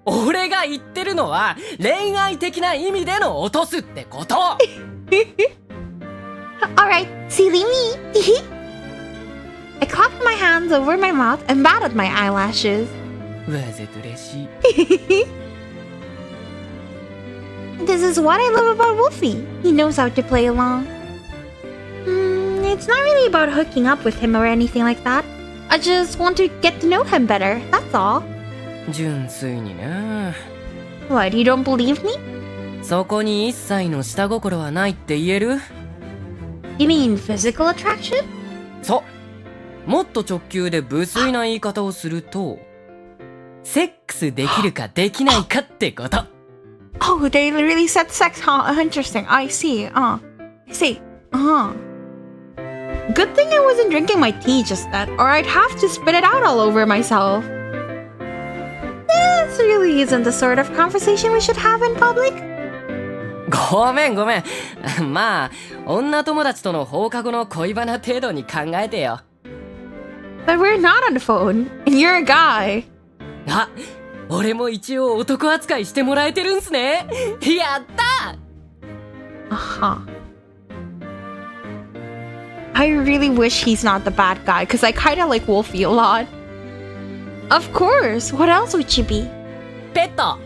俺が言ってるのは恋愛的な意味での落とすってこと Alright, silly me. I clapped my hands over my mouth and batted my eyelashes. わざとらしい This is what I love about Wolfie. He knows how to play along. It's not really about hooking up with him or anything like that. I just want to get to know him better, that's all. 純粋にな What, you don't believe me? そこに一切の下心はないって言える You mean physical attraction? そうもっと直球で無粋な言い方をするとセックスできるかできないかってこと Oh, they really said sex, huh? Interesting. I see. I see. Good thing I wasn't drinking my tea just then, or I'd have to spit it out all over myself. This really isn't the sort of conversation we should have in public. ごめんごめんまあ女友達との放課後の恋バナ程度に考えてよ But we're not on the phone, and you're a guy. あ俺も一応男扱いしてもらえてるんすねやった Uh-huh. I really wish he's not the bad guy, because I kind of like Wolfie a lot. Of course. What else would she be? ペット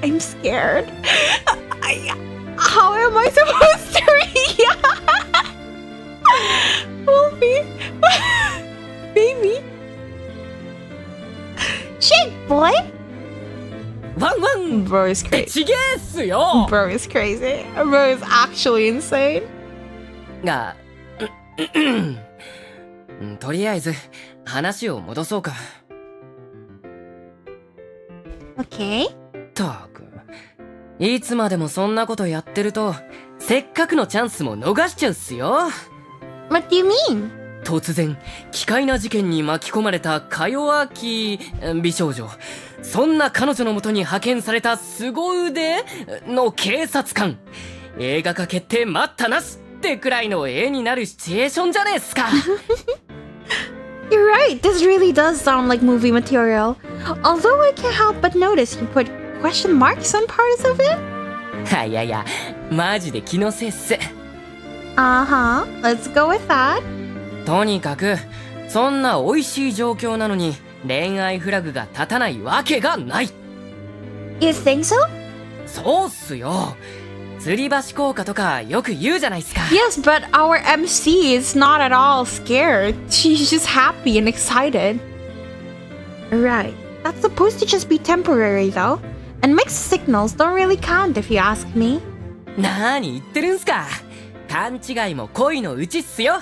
I'm scared. How am I supposed to react? Wolfie. Baby. Shit, boy. ワンワン Bro is って crazy. ちげえっすよ Bro is crazy. Bro is actually insane. がとりあえず話を戻そうか Okay. ったくいつまでもそんなことやってるとせっかくのチャンスも逃しちゃうっすよ What do you mean? 突然奇怪な事件に巻き込まれたか弱き美少女そんな彼女のもとに派遣された凄腕の警察官映画化決定待ったなしっってくらいの絵になるシチュエーションじゃねえっすか。You're right, this really does sound like movie material. Although I can't help but notice you put question marks on parts of it. いやいや、マジで気のせいっす。Uh-huh, let's go with that. とにかく、そんな美味しい状況なのに恋愛フラグが立たないわけがない。You think so? そうっすよ。吊り橋効果とかよく言うじゃないっすか。Yes, but our MC is not at all scared. She's just happy and excited. Right. That's supposed to just be temporary, though. And mixed signals don't really count if you ask me. なーに言ってるんすか。勘違いも恋のうちっすよ。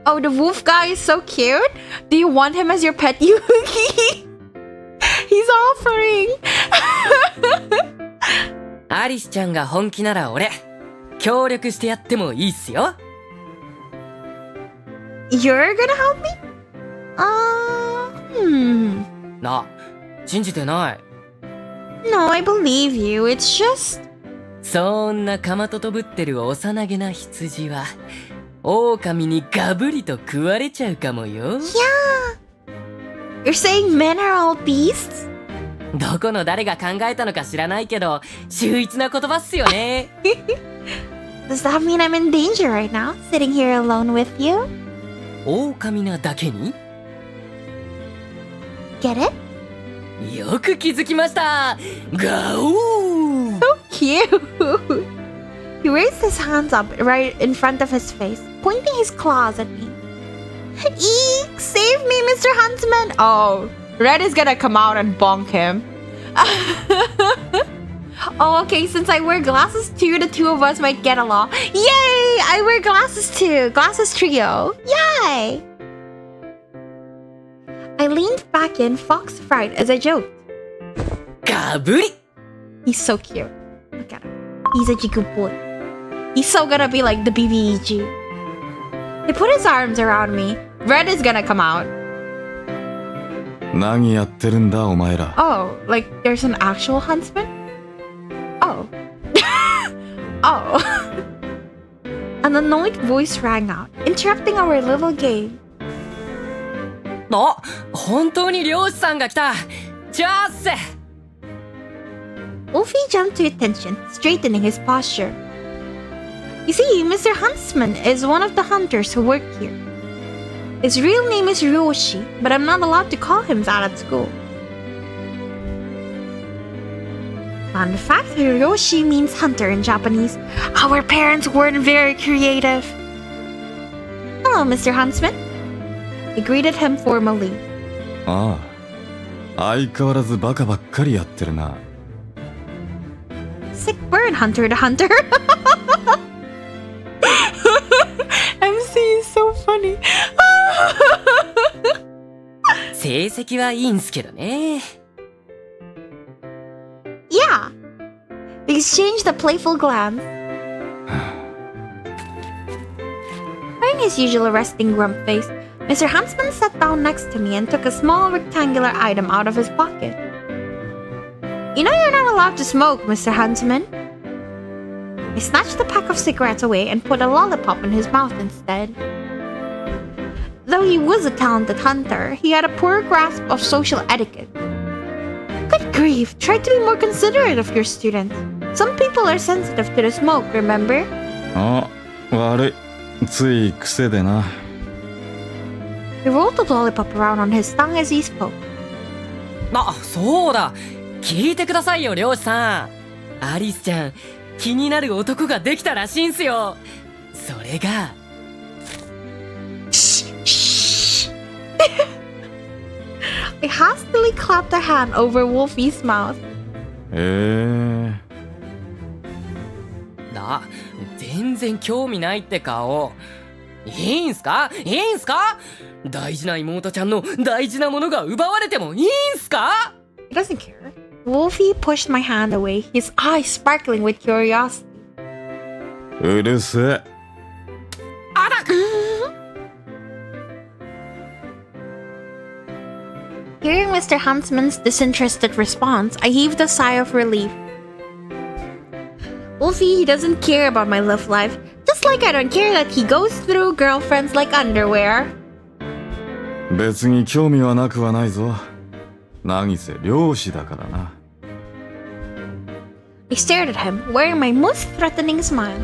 Oh, the wolf guy is so cute. Do you want him as your pet Yuki? He's offering. アリスちゃんが本気なら俺、協力してやってもいいっすよ。You're gonna help me? Hmm. な、信じてない。No, I believe you. It's just... そんなかまととぶってる幼げな羊は、狼にガブリと食われちゃうかもよ。You're saying men are all beasts? どこの誰が考えたのか知らないけど、秀逸な言葉っすよね。Does that mean I'm in danger right now, sitting here alone with you? 狼なだけに Get it? よく気づきました。ガオー So cute! He raised his hands up right in front of his face, pointing his claws at me. Eek! Save me, Mr. Huntsman! Oh, Red is gonna come out and bonk him. Oh, okay, since I wear glasses too, the two of us might get along. Yay! I wear glasses too! Glasses trio! Yay! I leaned back in fox-fright as I joked. ガブリ He's so cute. Look at him. He's a good boy. He's so gonna be like the BBEG. He put his arms around me. Red is gonna come out. 何やってるんだお前ら。 Oh, like there's an actual huntsman? Oh. Oh. An annoyed voice rang out, interrupting our little game. あ、本当に漁師さんが来た。チャーッセ Wolfie jumped to attention, straightening his posture. You see, Mr. Huntsman is one of the hunters who work here. His real name is Ryoshi, but I'm not allowed to call him that at school. Fun fact, Ryoshi means hunter in Japanese. Our parents weren't very creative. Hello, Mr. Huntsman. I greeted him formally. ああ、相変わらずバカばっかりやってるな。 Sick bird, Hunter the Hunter. MC is so funny. 成績はいいんすけどね。Yeah. They exchanged a playful glance. Wearing his usual resting grump face, Mr. Huntsman sat down next to me and took a small rectangular item out of his pocket. You know you're not allowed to smoke, Mr. Huntsman. I snatched the pack of cigarettes away and put a lollipop in his mouth instead. Though he was a talented hunter, he had a poor grasp of social etiquette. Good grief, try to be more considerate of your students. Some people are sensitive to the smoke, remember? あ、悪い。つい癖でな。 He rolled the lollipop around on his tongue as he spoke. あ、そうだ。聞いてくださいよ、漁師さん。アリスちゃん、気になる男ができたらしいんすよ。それが。Shh, shh. I hastily clapped a hand over Wolfie's mouth. な、全然興味ないって顔。いいんすか大事な妹ちゃんの大事なものが奪われてもいいんすか He doesn't care. Wolfie pushed my hand away, his eyes sparkling with curiosity. うるせえ。あら Hearing Mr. Huntsman's disinterested response, I heaved a sigh of relief. Wolfie, he doesn't care about my love life, just like I don't care that he goes through girlfriends like underwear. 別に興味はなくはないぞ。何せ漁師だからな。I stared at him, wearing my most threatening smile.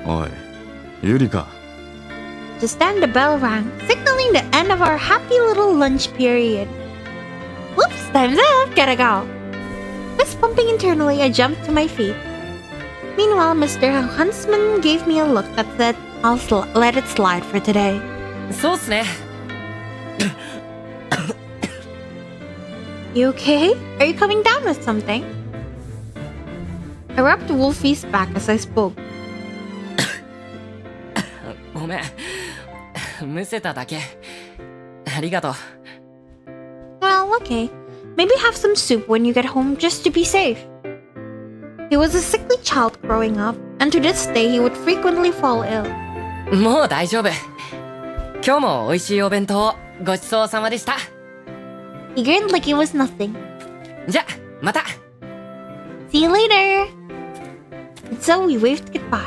おい、ユリカ。 Just then the bell rang, signaling the end of our happy little lunch period. Whoops, time's up, gotta go. Fist pumping internally, I jumped to my feet. Meanwhile, Mr. Huntsman gave me a look that said, I'll let it slide for today. そうっすね。 You okay? Are you coming down with something? I rubbed Wolfie's back as I spoke. ごめん。むせただけ。ありがとう。 Well, okay. Maybe have some soup when you get home just to be safe. He was a sickly child growing up, and to this day he would frequently fall ill. もう大丈夫。今日も美味しいお弁当ごちそうさまでした。 He grinned like it was nothing. じゃ、また。 See you later! And so we waved goodbye.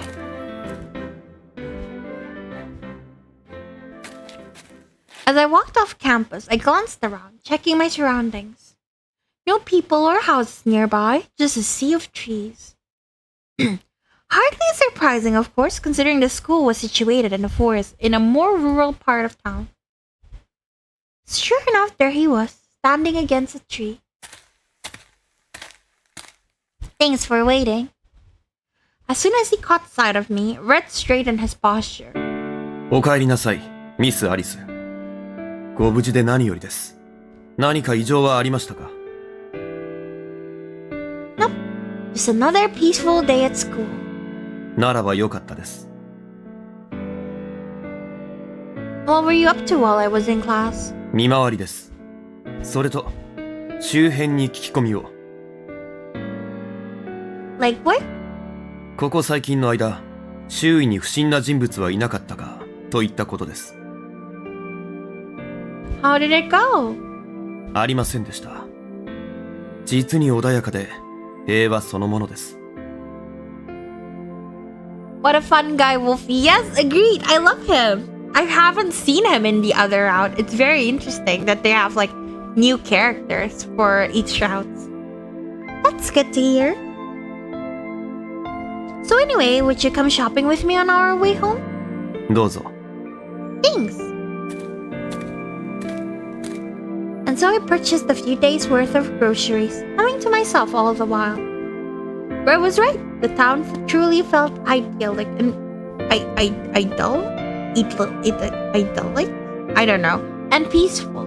As I walked off campus, I glanced around, checking my surroundings. No people or houses nearby, just a sea of trees. Hardly surprising, of course, considering the school was situated in a forest in a more rural part of town. Sure enough, there he was, standing against a tree. Thanks for waiting. As soon as he caught sight of me, Red straightened his posture. お帰りなさい、ミス・アリス。ご無事で何よりです。何か異常はありましたか？ Nope, just another peaceful day at school. ならば良かったです。 What were you up to while I was in class? 見回りです。それと、周辺に聞き込みを。 Like what? ここ最近の間、周囲に不審な人物はいなかったか、といったことです。 How did it go? ありませんでした。実に穏やかで、平和そのものです。 What a fun guy, Wolfie. Yes, agreed. I love him. I haven't seen him in the other route. It's very interesting that they have like new characters for each route. That's good to hear. So anyway, would you come shopping with me on our way home? どうぞ。 Thanks. And so I purchased a few days worth of groceries, humming to myself all the while. Where I was right, the town truly felt idyllic and idyllic? I don't know, and peaceful.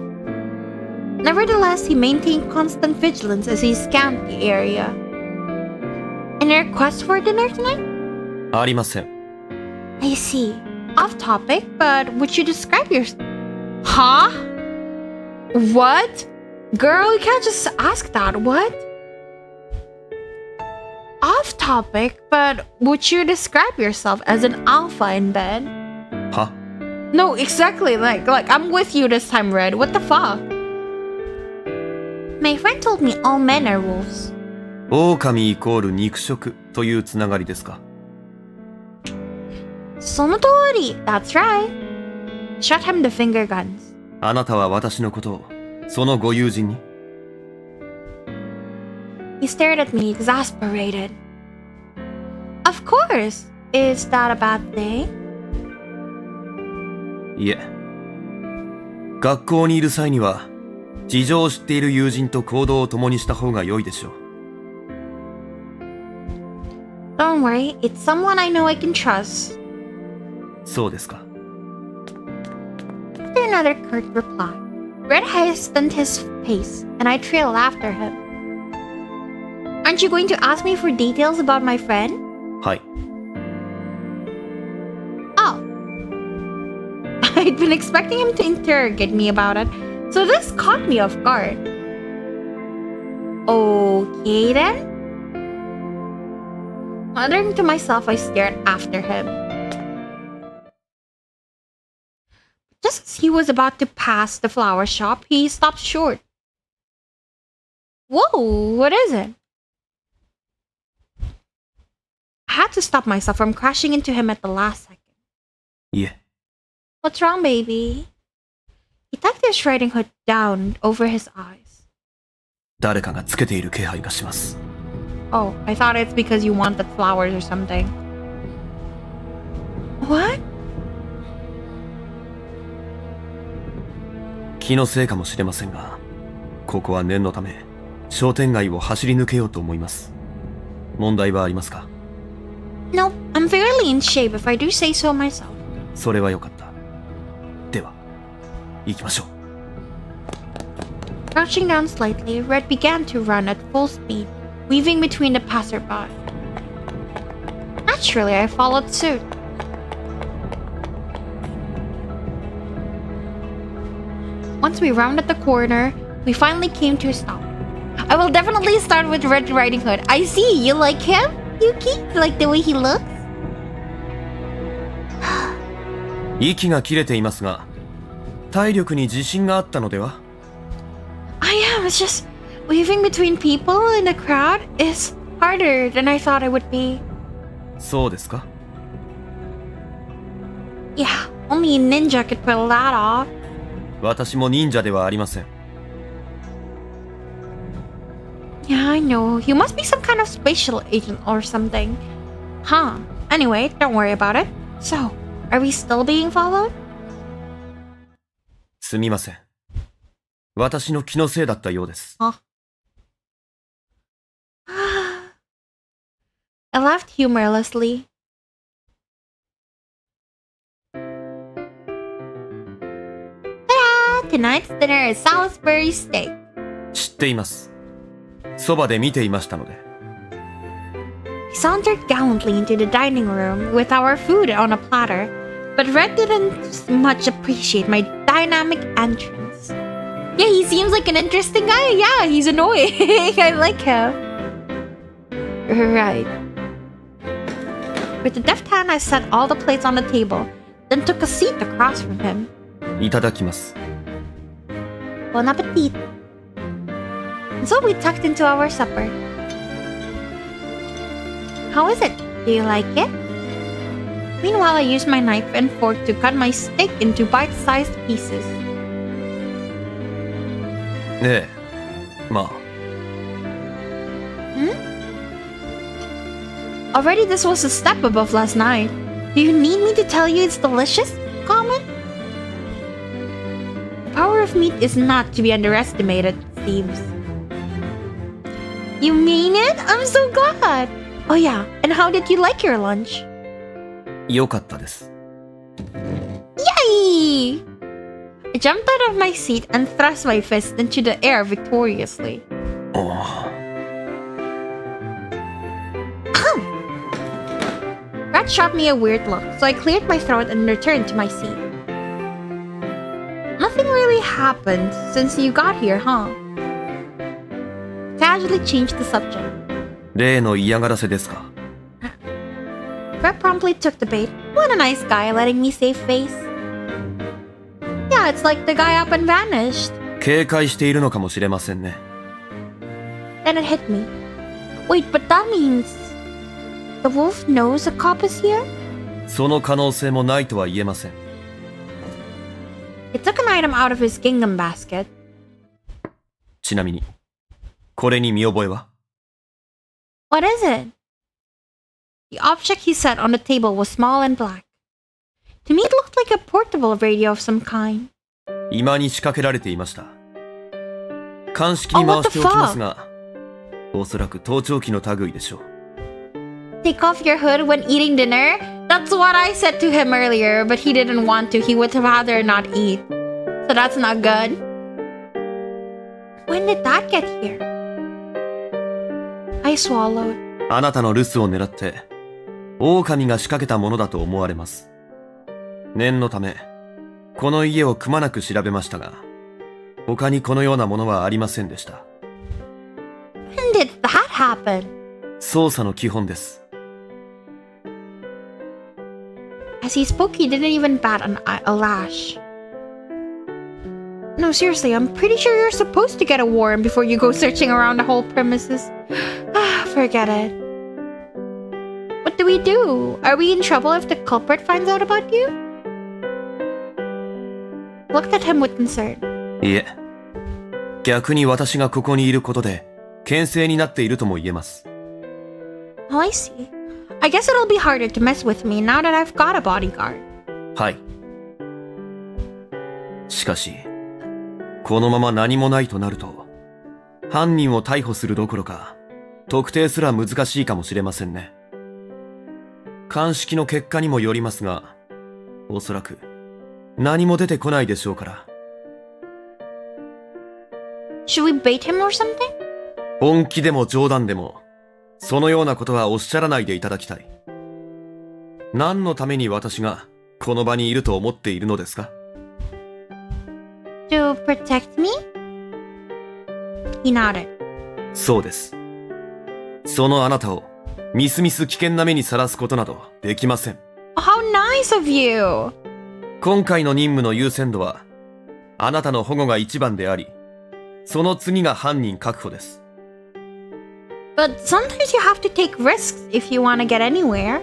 Nevertheless, he maintained constant vigilance as he scanned the area. Any request for dinner tonight? ありません。 I see. Off topic, but would you describe your... Huh? What? Girl, you can't just ask that. What? Off topic, but would you describe yourself as an alpha in bed? は？ No, exactly. Like I'm with you this time, Red. What the fuck? My friend told me all men are wolves. 狼イコール肉食というつながりですか？ Sonotori, that's right. Shot him the finger guns. あなたは私のことを、そのご友人に？ He stared at me, exasperated. Of course. Is that a bad thing? いえ。学校にいる際には、事情を知っている友人と行動を共にした方が良いでしょう。 Don't worry, it's someone I know I can trust. そうですか。 After another curt reply, Red hastened his pace, and I trailed after him. Aren't you going to ask me for details about my friend? はい。 Oh. I'd been expecting him to interrogate me about it, so this caught me off guard. Okay then? Muttering to myself, I stared after him. Just as he was about to pass the flower shop, he stopped short. Whoa, what is it? I had to stop myself from crashing into him at the last second. いえ、 What's wrong, baby? He tucked his riding hood down over his eyes. 誰かがつけている気配がします。 Oh, I thought it's because you wanted flowers or something. What? 気のせいかもしれませんが、ここは念のため商店街を走り抜けようと思います。問題はありますか？ No, I'm fairly in shape if I do say so myself. それはよかった。では、行きましょう。 Crouching down slightly, Red began to run at full speed, weaving between the passerby. Naturally, I followed suit. Once we rounded the corner, we finally came to a stop. I will definitely start with Red Riding Hood. I see, you like him, Yuki? You like the way he looks? 息が切れていますが、体力に自信があったのでは？ I am, it's just weaving between people in the crowd is harder than I thought it would be. そうですか？ Yeah, only a ninja could pull that off. 私も忍者ではありません。 Yeah, I know. You must be some kind of spatial agent or something. Huh. Anyway, don't worry about it. So, are we still being followed? すみません。私の気のせいだったようです。 Huh? I laughed humorlessly. Ta-da! Tonight's dinner is Salisbury steak. 知っています。そばで見ていましたので。 We sauntered gallantly into the dining room with our food on a platter, but Red didn't much appreciate my dynamic entrance. Yeah, he seems like an interesting guy. Yeah, he's annoying. I like him. Right. With a deft hand, I set all the plates on the table, then took a seat across from him. いただきます。 Bon appetit. And so we tucked into our supper. How is it? Do you like it? Meanwhile, I used my knife and fork to cut my steak into bite-sized pieces. ええ、まあ。 Already this was a step above last night. Do you need me to tell you it's delicious? Common? The power of meat is not to be underestimated, it seems. You mean it? I'm so glad! Oh yeah, and how did you like your lunch? よかったです。 Yay! I jumped out of my seat and thrust my fist into the air victoriously. おお。 Rat shot me a weird look, so I cleared my throat and returned to my seat. Nothing really happened since you got here, huh? Casually changed the subject. 例の嫌がらせですか？ Rat promptly took the bait. What a nice guy, letting me save face. Yeah, it's like the guy up and vanished. 警戒しているのかもしれませんね。 Then it hit me. Wait, but that means... The wolf knows a cop is here? その可能性もないとは言えません。 He took an item out of his gingham basket. ちなみに、これに見覚えは？ What is it? The object he set on the table was small and black. To me, it looked like a portable radio of some kind. 居間に仕掛けられていました。鑑識に回しておきますが、おそらく盗聴器の類でしょう。 Take off your hood when eating dinner? That's what I said to him earlier, but he didn't want to. He would rather not eat. So that's not good. When did that get here? I swallowed. あなたの留守を狙って、狼が仕掛けたものだと思われます。念のため、この家をくまなく調べましたが、他にこのようなものはありませんでした。When did that happen? 捜査の基本です。 As he spoke, he didn't even bat a lash. No, seriously, I'm pretty sure you're supposed to get a warrant before you go searching around the whole premises. Forget it. What do we do? Are we in trouble if the culprit finds out about you? looked at him with concern. いえ、逆に私がここにいることで、牽制になっているとも言えます。Oh, I see. I guess it'll be harder to mess with me now that I've got a bodyguard. はい。しかし、このまま何もないとなると、犯人を逮捕するどころか、特定すら難しいかもしれませんね。鑑識の結果にもよりますが、おそらく何も出てこないでしょうから。Should we bait him or something? 本気でも冗談でも、そのようなことはおっしゃらないでいただきたい。何のために私がこの場にいると思っているのですか？ To protect me? He nodded. そうです。そのあなたをみすみす危険な目にさらすことなどできません。How nice of you! 今回の任務の優先度は、あなたの保護が一番であり、その次が犯人確保です。But sometimes you have to take risks if you want to get anywhere.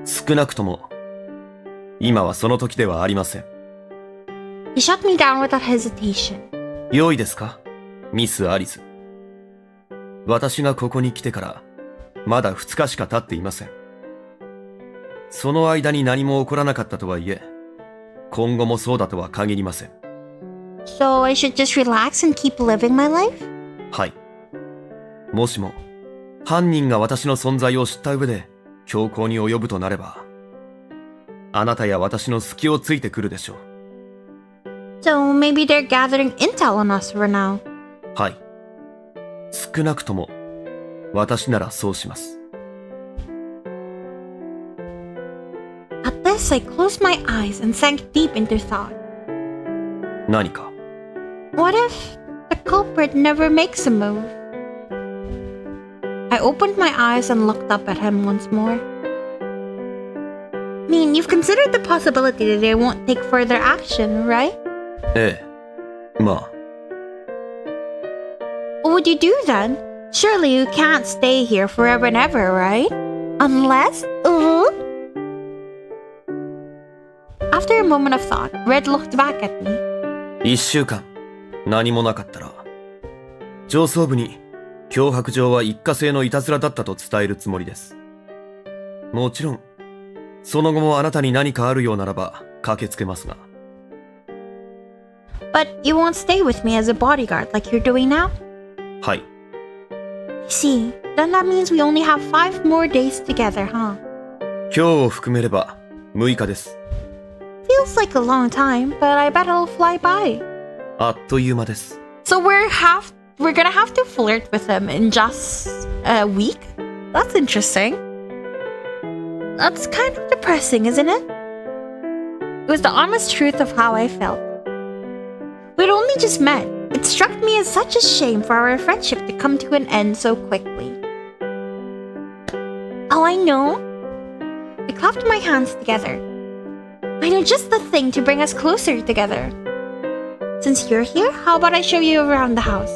少なくとも、今はその時ではありません。He shut me down without hesitation. 良いですか、ミス・アリス。私がここに来てから、まだ2日しか経っていません。その間に何も起こらなかったとはいえ、今後もそうだとは限りません。So I should just relax and keep living my life? はい。もしも、犯人が私の存在を知った上で、強行に及ぶとなれば、あなたや私の隙をついてくるでしょう。So maybe they're gathering intel on us for now. はい。少なくとも、私ならそうします。At this, I closed my eyes and sank deep into thought. 何か。What if the culprit never makes a move? I opened my eyes and looked up at him once more. I mean, you've considered the possibility that they won't take further action, right? ええ。まあ。What would you do then? Surely you can't stay here forever and ever, right? Unless... After a moment of thought, Red looked back at me. 1週間、何もなかったら、上層部に脅迫状は一過性のいたずらだったと伝えるつもりです。もちろん、その後もあなたに何かあるようならば駆けつけますが。But you won't stay with me as a bodyguard like you're doing now? はい。I see. Then that means we only have 5 more days together, huh? 今日を含めれば6日です。Feels like a long time, but I bet it'll fly by. あっという間です。So we're gonna have to flirt with him in just a week? That's interesting. That's kind of depressing, isn't it? It was the honest truth of how I felt. We'd only just met. It struck me as such a shame for our friendship to come to an end so quickly. Oh, I know. I clapped my hands together. I know just the thing to bring us closer together. Since you're here, how about I show you around the house?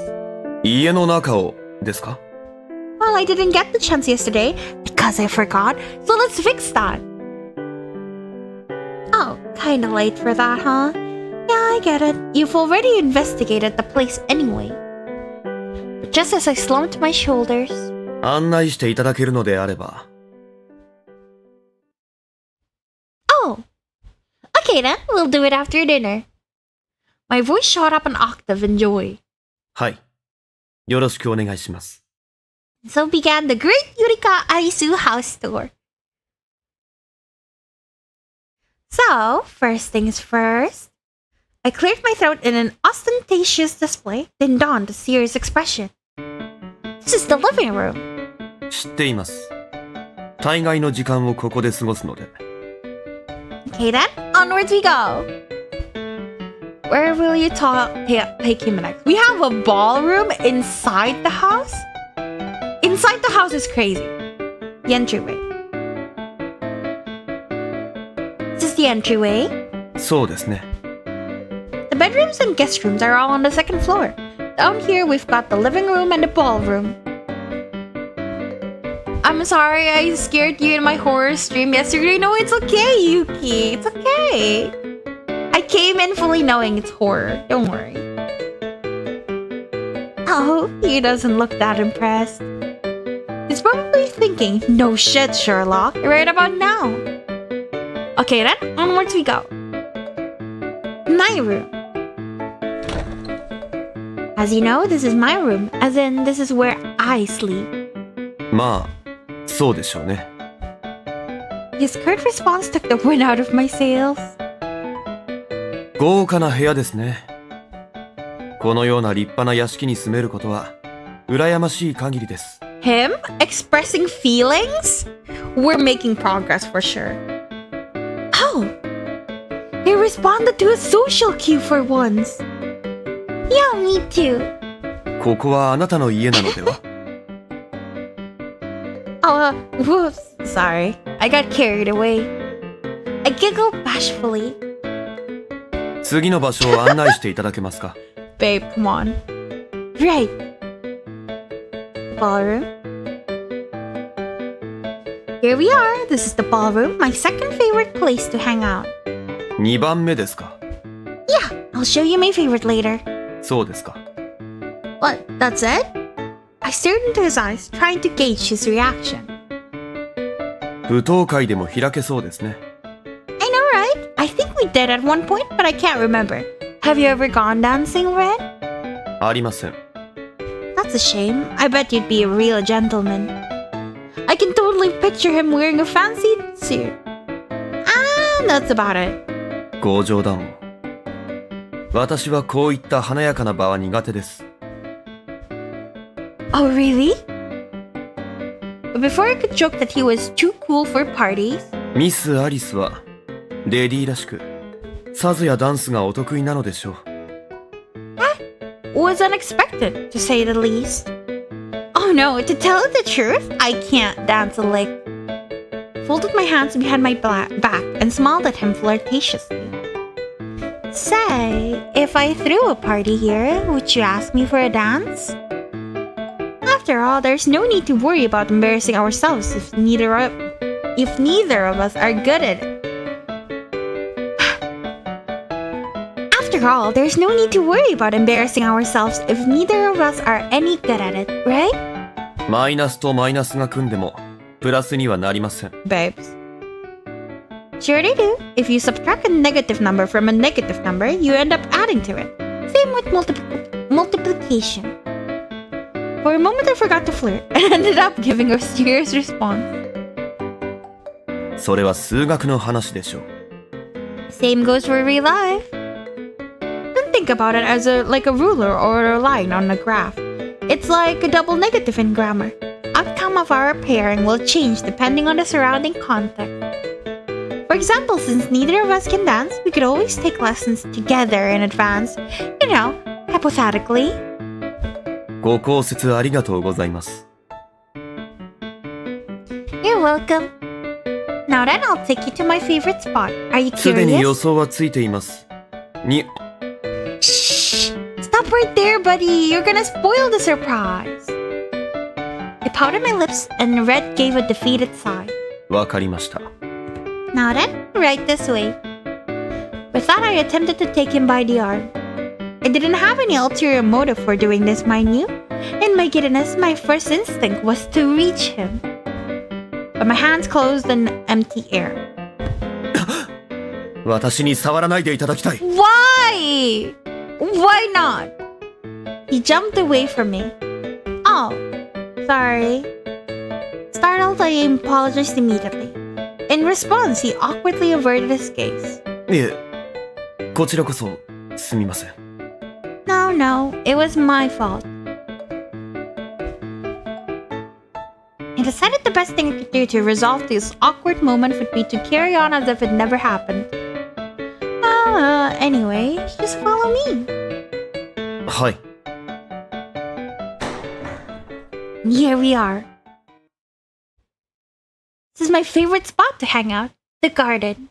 家の中をですか？ Well, I didn't get the chance yesterday because I forgot, so let's fix that. Oh, kinda late for that, huh? Yeah, I get it. You've already investigated the place anyway. But just as I slumped my shoulders... 案内していただけるのであれば。Oh! Okay then, we'll do it after dinner. My voice shot up an octave in joy. はい。よろしくお願いします。So began the great Yurika Arisu house tour. So, first things first, I cleared my throat in an ostentatious display, then donned a serious expression. This is the living room. 知っています。大概の時間をここで過ごすので。Okay then, onwards we go. Where will you take him next? We have a ballroom inside the house? Inside the house is crazy. The entryway. This is the entryway. そうですね。The bedrooms and guest rooms are all on the second floor. Down here, we've got the living room and the ballroom. I'm sorry I scared you in my horror stream yesterday. No, it's okay, Yuki. It's okay. I came in fully knowing it's horror. Don't worry. Oh, he doesn't look that impressed. He's probably thinking, no shit, Sherlock, right about now. Okay, then onwards we go. My room. As you know, this is my room, as in this is where I sleep. まあ、そうでしょうね。 His curt response took the wind out of my sails. 豪華な部屋ですね。このような立派な屋敷に住めることは、羨ましい限りです。 Him expressing feelings? We're making progress for sure. Oh! He responded to a social cue for once. Yeah, me too. ここはあなたの家なのでは？ Oh, whoops. Sorry. I got carried away. I giggled bashfully. 次の場所を案内していただけますか？ Babe, come on. Right. Ballroom. Here we are. This is the ballroom, my second favorite place to hang out. 2番目ですか？ Yeah, I'll show you my favorite later. そうですか。 What? That's it? I stared into his eyes, trying to gauge his reaction. 舞踏会でも開けそうですね。 I know, right? I think we did at one point, but I can't remember. Have you ever gone dancing, Red? ありません。 That's a shame. I bet you'd be a real gentleman. I can totally picture him wearing a fancy suit. And that's about it. ご冗談を。私はこういった華やかな場は苦手です。 Oh, really? But before I could joke that he was too cool for parties, ミス・アリスはレディーらしくサズやダンスがお得意なのでしょう。 was unexpected, to say the least. Oh no, to tell you the truth, I can't dance a lick. Folded my hands behind my back and smiled at him flirtatiously. Say, if I threw a party here, would you ask me for a dance? After all, there's no need to worry about embarrassing ourselves if neither of us are good at it. After all, there's no need to worry about embarrassing ourselves if neither of us are any good at it, right? マイナスとマイナスが組んでもプラスにはなりません。 Babes. Sure they do. If you subtract a negative number from a negative number, you end up adding to it. Same with multiplication. For a moment I forgot to flirt and ended up giving a serious response. それは数学の話でしょう。 Same goes for real life. Don't think about it as like a ruler or a line on a graph. It's like a double negative in grammar. Outcome of our pairing will change depending on the surrounding context. For example, since neither of us can dance, we could always take lessons together in advance. You know, hypothetically. ご講説ありがとうございます。 You're welcome. Now then, I'll take you to my favorite spot. Are you すでに予 curious? 想はついています。Shh! Stop right there, buddy. You're gonna spoil the surprise. I pouted my lips and Red gave a defeated sigh. わかりました。 Now then, right this way. With that, I attempted to take him by the arm. I didn't have any ulterior motive for doing this, mind you. In my giddiness, my first instinct was to reach him. But my hands closed in empty air. 私に触らないでいただきたい。 Why? Why not? He jumped away from me. Oh, sorry. Startled, I apologized immediately. In response, he awkwardly averted his gaze. いえ、こちらこそすみません。 No, no, it was my fault. I decided the best thing I could do to resolve this awkward moment would be to carry on as if it never happened. Anyway, just follow me. はい。 Here we are. This is my favorite spot to hang out, the garden.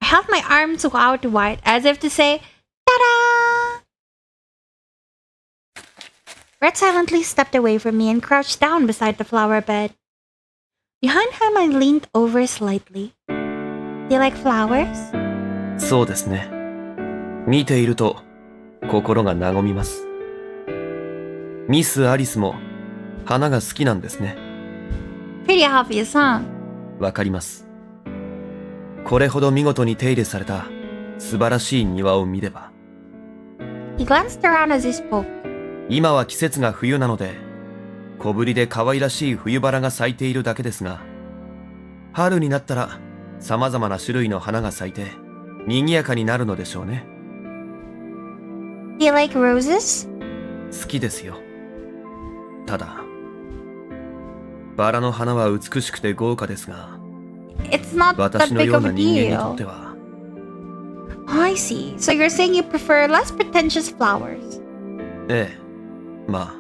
I held my arms out wide as if to say, ta-da! Red silently stepped away from me and crouched down beside the flower bed. Behind him, I leaned over slightly. Do you like flowers? そうですね。見ていると心が和みます。ミス・アリスも花が好きなんですね。Pretty obvious, huh? わかります。これほど見事に手入れされた素晴らしい庭を見れば。He glanced around as he spoke. 今は季節が冬なので、小ぶりで可愛らしい冬バラが咲いているだけですが、春になったら様々な種類の花が咲いて賑やかになるのでしょうね。Do you like roses? 好きですよ。ただ、バラの花は美しくて豪華ですが、 It's not that 私の big よう of な a 人間にと deal. っては、 I see. So you're saying you prefer less pretentious flowers. ええ、まあ、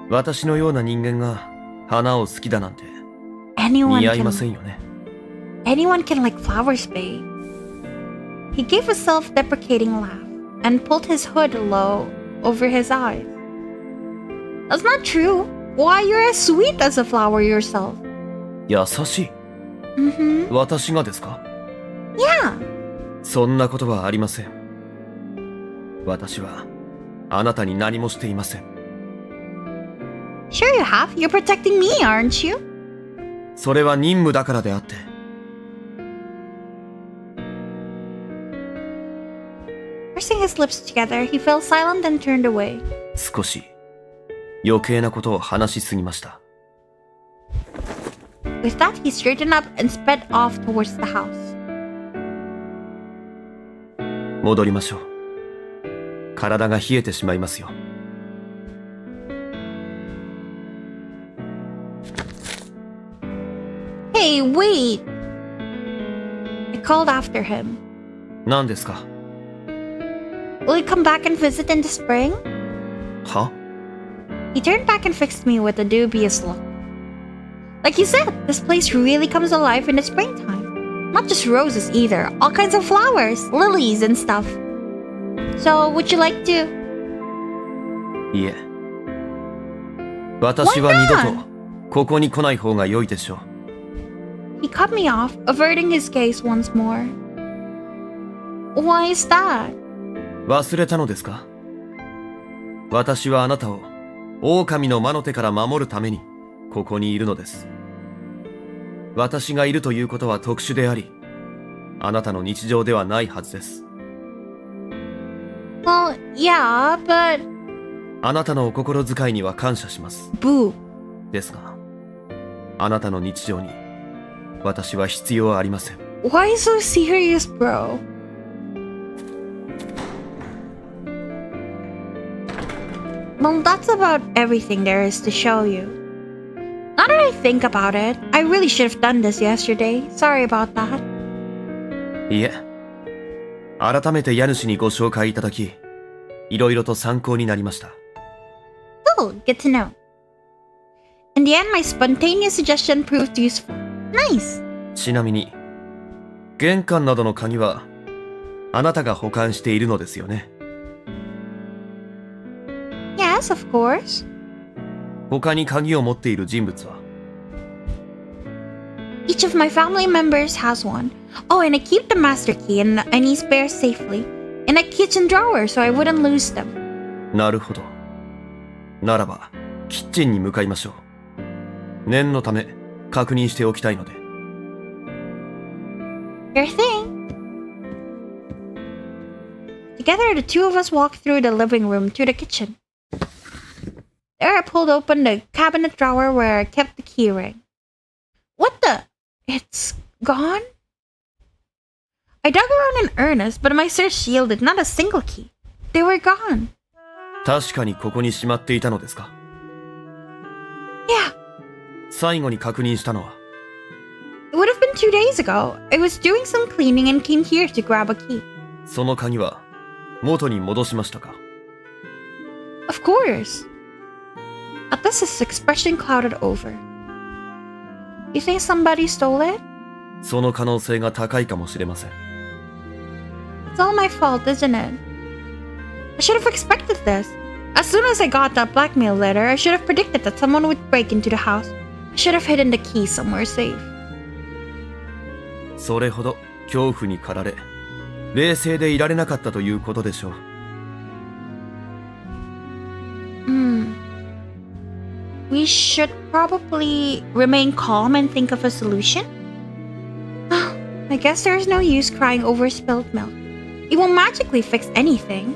私のような人間が花を好きだなんて Anyone 似合いませ can, んよね。 anyone can like flowers, babe. He gave a self-deprecating laugh and pulled his hood low over his eyes. That's not true. Why, you're as sweet as a flower yourself. 優しい。 Mm-hmm. 私がですか？ Yeah. そんなことはありません。私はあなたに何もしていません。 Sure you have. You're protecting me, aren't you? それは任務だからであって。 Pursing his lips together, he fell silent and turned away. 少し余計なことを話しすぎました。 With that, he straightened up and sped off towards the house. 戻りましょう。体が冷えてしまいますよ。 Hey, wait! I called after him. 何ですか？ Will you come back and visit in the spring? は？ He turned back and fixed me with a dubious look. Like you said, this place really comes alive in the springtime. Not just roses either, all kinds of flowers, lilies and stuff. So, would you like to? いえ。私は二度とここに来ない方が良いでしょう。 He cut me off, averting his gaze once more. Why is that? 忘れたのですか？私はあなたを狼の魔の手から守るためにここにいるのです。私がいるということは特殊であり、あなたの日常ではないはずです。 Well, yeah, but... あなたのお心遣いには感謝します。 Boo. ですが、あなたの日常に私は必要ありません。 Why so serious, bro? Well, that's about everything there is to show you. Now that I think about it, I really should have done this yesterday. Sorry about that. いえ、改めて家主にご紹介いただき、いろいろと参考になりました。 Oh, good to know. In the end, my spontaneous suggestion proved useful. Nice. ちなみに、玄関などの鍵はあなたが保管しているのですよね。 Yes, of course. 他に鍵を持っている人物は？ Each of my family members has one. Oh, and I keep the master key and any spares safely in a kitchen drawer so I wouldn't lose them. なるほど。ならば、キッチンに向かいましょう。念のため、確認しておきたいので。 Sure thing. Together, the two of us walked through the living room to the kitchen. There, I pulled open the cabinet drawer where I kept the key ring. What the? It's gone? I dug around in earnest, but my search yielded not a single key. They were gone. 確かにここにしまっていたのですか？ Yeah, 最後に確認したのは？ it would have been 2 days ago. I was doing some cleaning and came here to grab a key. その鍵は元に戻しましたか？ Of course. At this, his expression clouded over. You think somebody stole it? その可能性が高いかもしれません。 It's all my fault, isn't it? I should have expected this. As soon as I got that blackmail letter, I should have predicted that someone would break into the house. I should have hidden the key somewhere safe. それほど恐怖に駆られ、冷静でいられなかったということでしょう。We should probably remain calm and think of a solution. I guess there's no use crying over spilled milk. It won't magically fix anything.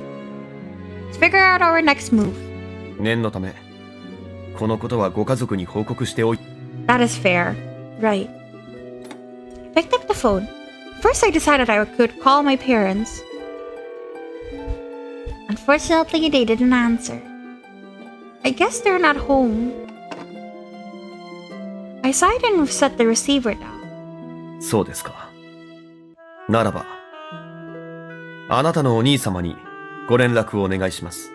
Let's figure out our next move. 念のため、このことはご家族に報告しておい。That is fair. Right. I picked up the phone. First I decided I could call my parents. Unfortunately, they didn't answer. I guess they're not home. I sighed and set the receiver down. そうですか。ならば、あなたのお兄様にご連絡をお願いします。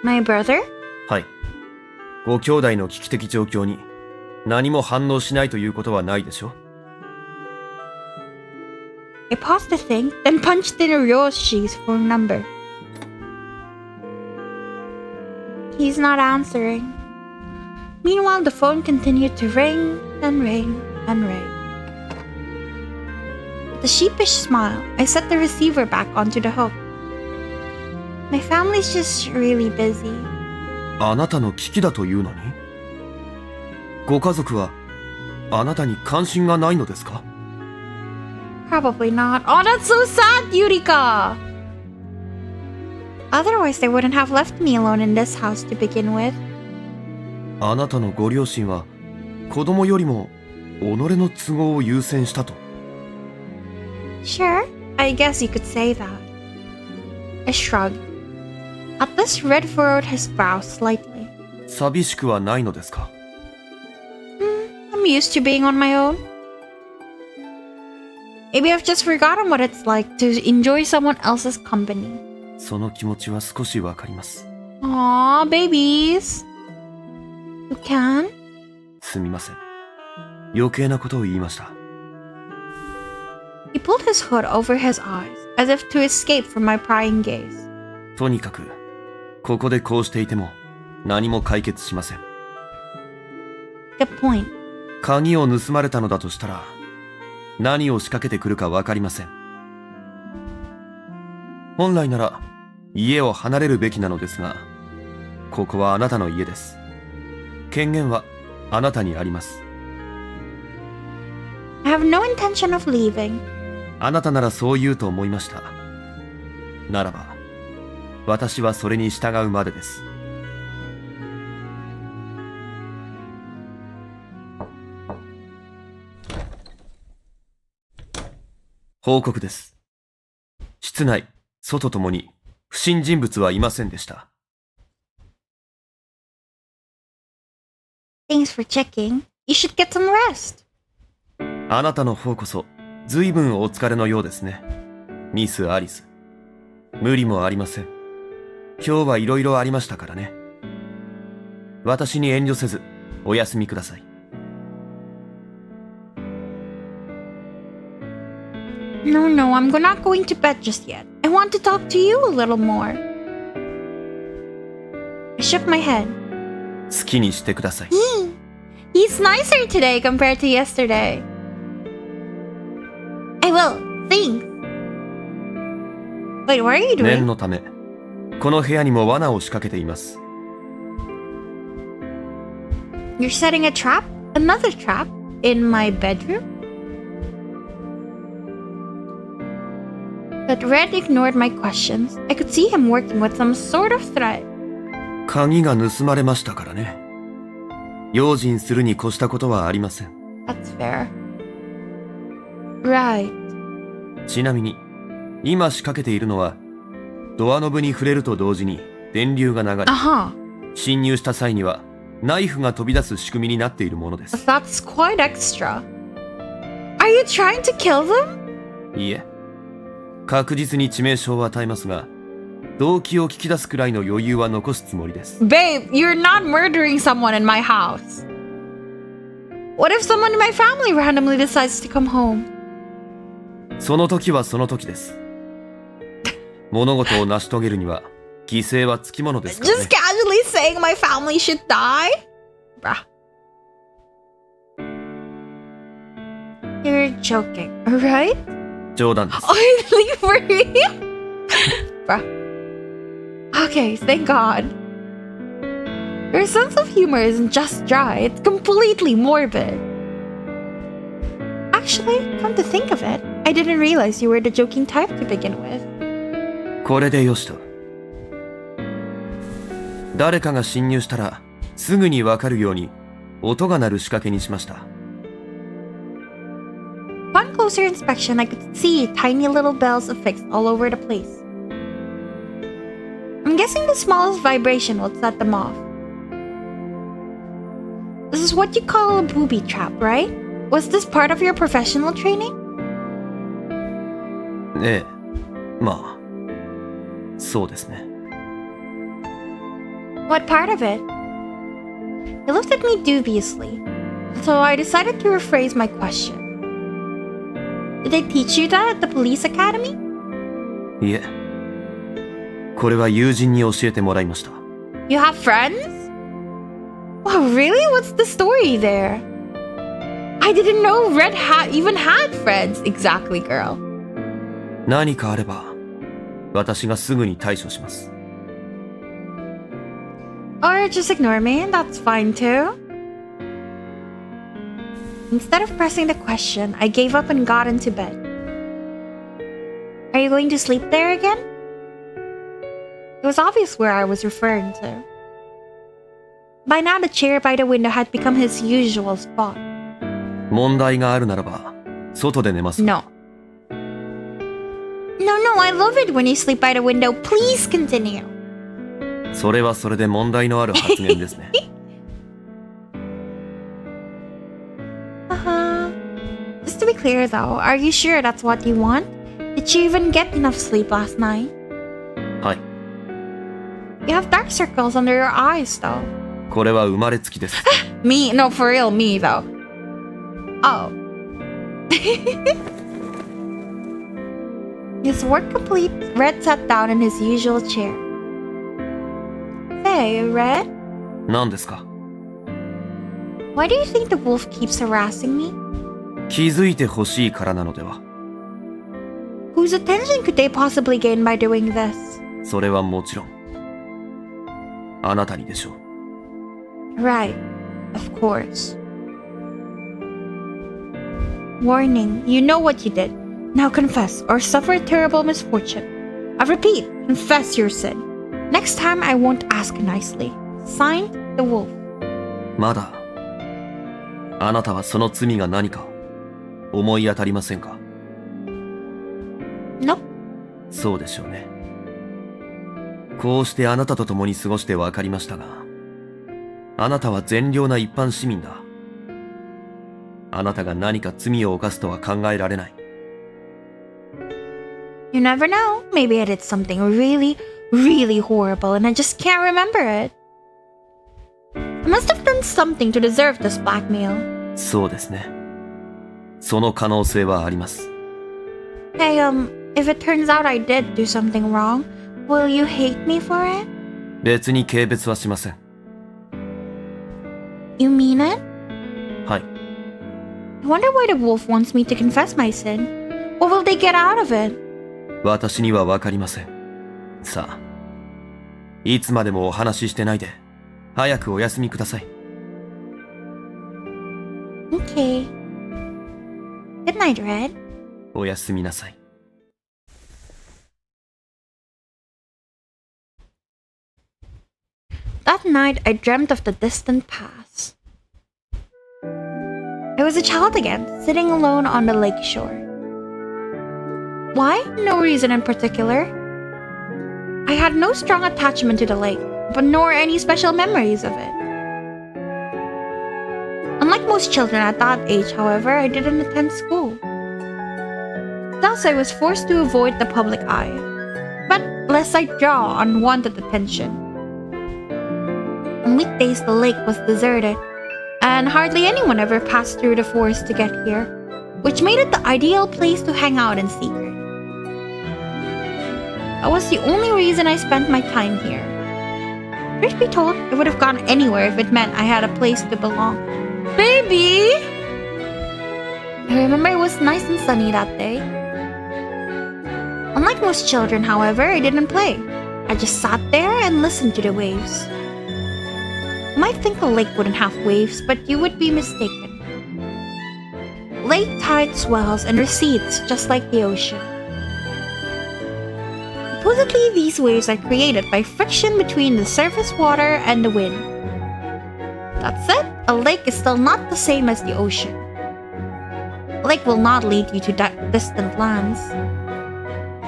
My brother? はい。ご兄弟の危機的状況に何も反応しないということはないでしょ？ I paused to think, then punched in Ryoshi's phone number. He's not answering. Meanwhile, the phone continued to ring and ring and ring. With a sheepish smile, I set the receiver back onto the hook. My family's just really busy. あなたの危機だというのに？ご家族はあなたに関心がないのですか？ Probably not. Oh, that's so sad, Yurika! Otherwise, they wouldn't have left me alone in this house to begin with. あなたのご両親は子供よりも己の都合を優先したと。Sure, I guess you could say that. I shrugged. At this, Red furrowed his brow slightly. 寂しくはないのですか？ I'm used to being on my own. Maybe I've just forgotten what it's like to enjoy someone else's company. その気持ちは少しわかります。 Aww, babies. You can? すみません。余計なことを言いました。 He pulled his hood over his eyes, as if to escape from my prying gaze. とにかく、ここでこうしていても何も解決しません。 Good point. 鍵を盗まれたのだとしたら、何を仕掛けてくるかわかりません。本来なら、家を離れるべきなのですが、ここはあなたの家です。権限はあなたにあります。I have no intention of leaving. あなたならそう言うと思いました。ならば、私はそれに従うまでです。報告です。室内、外ともに不審人物はいませんでした。Thanks for checking. You should get some rest. あなたの方こそ、ずいぶんお疲れのようですね。ミス・アリス。無理もありません。今日はいろいろありましたからね。私に遠慮せず、お休みください。No, I'm not going to bed just yet. I want to talk to you a little more. I shook my head. 好きにしてください。He's nicer today compared to yesterday. I will. Thanks. Wait, what are you 念 doing? のため、この部屋にも罠を仕掛けています。You're setting a trap? Another trap? In my bedroom? But Red ignored my questions. I could see him working with some sort of threat. 鍵が盗まれましたからね。用心するに越したことはありません。That's fair. Right. ちなみに、今仕掛けているのは、ドアノブに触れると同時に電流が流れ、侵入した際にはナイフが飛び出す仕組みになっているものです。That's quite extra. Are you trying to kill them? いいえ、確実に致命傷を与えますが、動機を聞き出すくらいの余裕は残すつもりです。Babe, you're not murdering someone in my house. What if someone in my family randomly decides to come home? その時はその時です。物事を成し遂げるには犠牲はつきものですからね。Just casually saying my family should die? Bruh. You're joking, right? 冗談です。 Oh, for real? Bruh. Okay, thank God. Your sense of humor isn't just dry, it's completely morbid. Actually, come to think of it, I didn't realize you were the joking type to begin with. これでよしと。誰かが侵入したらすぐにわかるように音が鳴る仕掛けにしました。Upon closer inspection, I could see tiny little bells affixed all over the place. I'm guessing the smallest vibration will set them off. This is what you call a booby trap, right? Was this part of your professional training? ええ、まあ、そうですね。What part of it? He looked at me dubiously, so I decided to rephrase my question. Did they teach you that at the police academy? いえ、これは友人に教えてもらいました。 You have friends? Oh, really? What's the story there? I didn't know Red Hat even had friends. Exactly, girl. 何かあれば、私がすぐに対処します。 Or just ignore me, that's fine too. Instead of pressing the question, I gave up and got into bed. Are you going to sleep there again? It was obvious where I was referring to. By now, the chair by the window had become his usual spot. 問題があるならば、外で寝ます。 No. No, I love it when you sleep by the window. Please continue. それはそれで問題のある発言ですね。 Just to be clear though, are you sure that's what you want? Did you even get enough sleep last night? はい。 You have dark circles under your eyes though. これは生まれつきです。 Me? No, for real, me though. Oh. His work complete, Red sat down in his usual chair. Hey, Red? 何ですか？ Why do you think the wolf keeps harassing me? 気づいてほしいからなのでは。 Whose attention could they possibly gain by doing this? それはもちろん、あなたにでしょう。 Right, of course. Warning, you know what you did. Now confess or suffer terrible misfortune. I repeat, confess your sin. Next time I won't ask nicely. Signed, the wolf. まだ、あなたはその罪が何か思い当たりませんか？ Nope. そうでしょうね。こうしてあなたと共に過ごして分かりましたが、あなたは善良な一般市民だ。あなたが何か罪を犯すとは考えられない。 You never know. Maybe I did something really, really horrible and I just can't remember it. I must have done something to deserve this blackmail. そうですね。その可能性はあります。 Hey, if it turns out I did do something wrong, will you hate me for it? 別に軽蔑はしません。 You mean it? はい。 I wonder why the wolf wants me to confess my sin. What will they get out of it? 私には分かりません。さあ、いつまでもお話ししてないで、早くお休みください。 Okay. Good night, Red. おやすみなさい。 That night, I dreamt of the distant past. I was a child again, sitting alone on the lake shore. Why? No reason in particular. I had no strong attachment to the lake, but nor any special memories of it. Unlike most children at that age, however, I didn't attend school. Thus, I was forced to avoid the public eye, but lest I draw unwanted attention. On weekdays, the lake was deserted, and hardly anyone ever passed through the forest to get here, which made it the ideal place to hang out in secret. That was the only reason I spent my time here. Truth be told, I would have gone anywhere if it meant I had a place to belong. Baby! I remember it was nice and sunny that day. Unlike most children, however, I didn't play. I just sat there and listened to the waves. You might think a lake wouldn't have waves, but you would be mistaken. Lake tide swells and recedes just like the ocean. Supposedly, these waves are created by friction between the surface water and the wind. That said, a lake is still not the same as the ocean. A lake will not lead you to distant lands.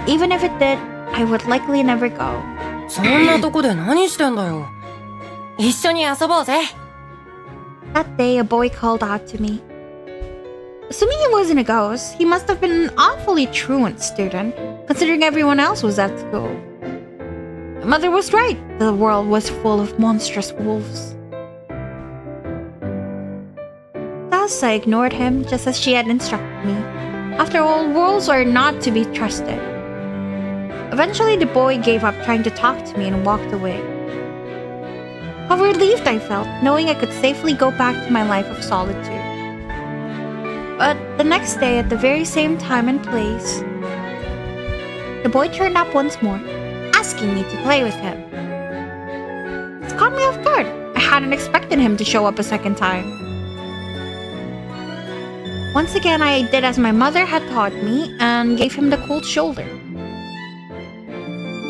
Even if it did, I would likely never go. そんなとこで何してんだよ。一緒に遊ぼうぜ。 That day, a boy called out to me. Assuming he wasn't a ghost, he must have been an awfully truant student, considering everyone else was at school. My mother was right. The world was full of monstrous wolves. Thus, I ignored him, just as she had instructed me. After all, wolves are not to be trusted. Eventually, the boy gave up trying to talk to me and walked away. How relieved I felt, knowing I could safely go back to my life of solitude. But the next day, at the very same time and place, the boy turned up once more, asking me to play with him. It caught me off guard. I hadn't expected him to show up a second time. Once again, I did as my mother had taught me and gave him the cold shoulder.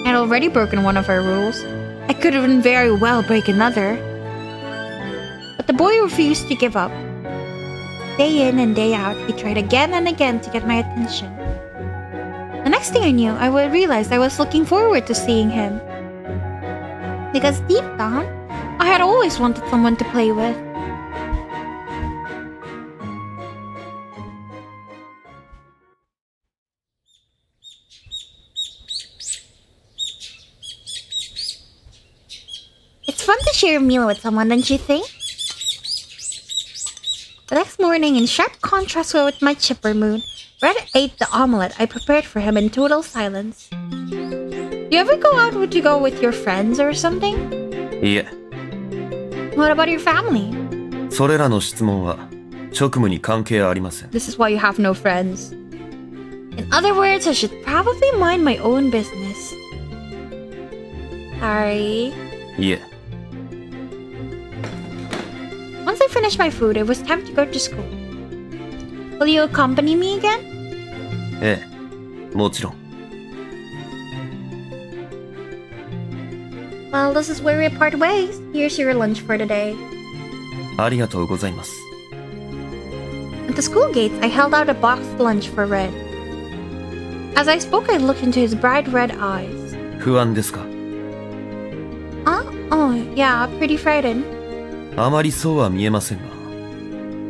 I had already broken one of her rules. I could have very well break another. But the boy refused to give up. Day in and day out, he tried again and again to get my attention. The next thing I knew, I would realize I was looking forward to seeing him. Because deep down, I had always wanted someone to play with. It's fun to share a meal with someone, don't you think? The next morning, in sharp contrast with my chipper mood, Red ate the omelette I prepared for him in total silence. Do you ever go out to go with your friends or something? いえ、 What about your family? それらの質問は職務に関係ありません。 This is why you have no friends. In other words, I should probably mind my own business. Sorry. いえ、 Once I finished my food, it was time to go to school. Will you accompany me again? ええ、もちろん。 Well, this is where we part ways. Here's your lunch for today. ありがとうございます。 At the school gates, I held out a boxed lunch for Red. As I spoke, I looked into his bright red eyes. 不安ですか？ Oh, yeah, pretty frightened. あまりそうは見えませんが。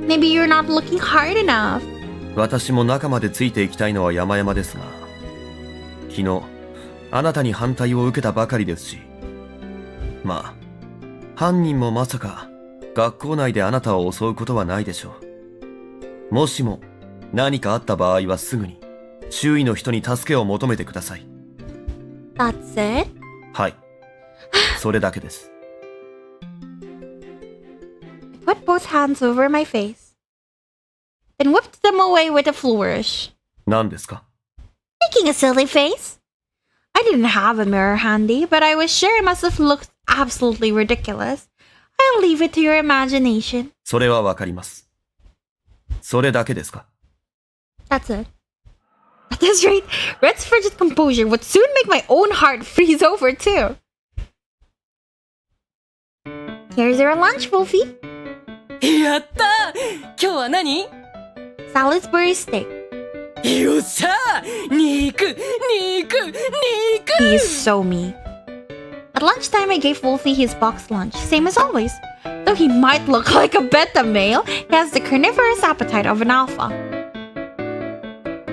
Maybe you're not looking hard enough. 私も中までついていきたいのは山々ですが、昨日あなたに反対を受けたばかりですし、まあ犯人もまさか学校内であなたを襲うことはないでしょう。もしも何かあった場合はすぐに周囲の人に助けを求めてください。 That's it? はい、それだけです。 I put both hands over my face, then whipped them away with a flourish. 何ですか？ Making a silly face. I didn't have a mirror handy, but I was sure it must have looked absolutely ridiculous. I'll leave it to your imagination. それはわかります。それだけですか？ That's it. At this rate, Red's frigid composure would soon make my own heart freeze over too. Here's your lunch, Wolfie. やったー。今日は何？ Salisbury steak. よっしゃー。肉 He is so me. At lunchtime, I gave Wolfie his boxed lunch, same as always. Though he might look like a beta male, he has the carnivorous appetite of an alpha.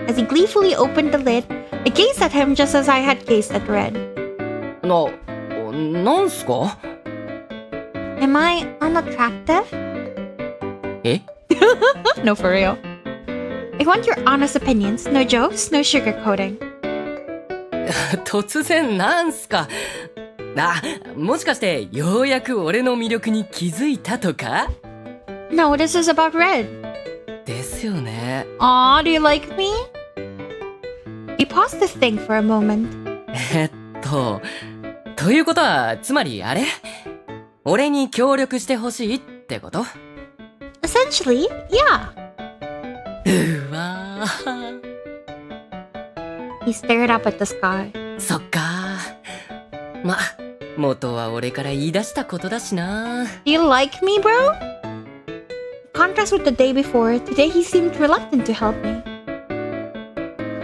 As he gleefully opened the lid, I gazed at him just as I had gazed at Red. なんすか？ Am I unattractive? え？ No, for real. I want your honest opinions. No jokes, no sugarcoating. 突然なんすか？あ、もしかしてようやく俺の魅力に気づいたとか？ No, this is about Red. ですよね。Aw, do you like me? He pause to think for a moment. ということは、つまりあれ？俺に協力してほしいってこと？ Essentially, yeah. うわー。He stared up at the sky. そっかー。ま、元は俺から言い出したことだしな。Do you like me, bro? Contrast with the day before, today he seemed reluctant to help me.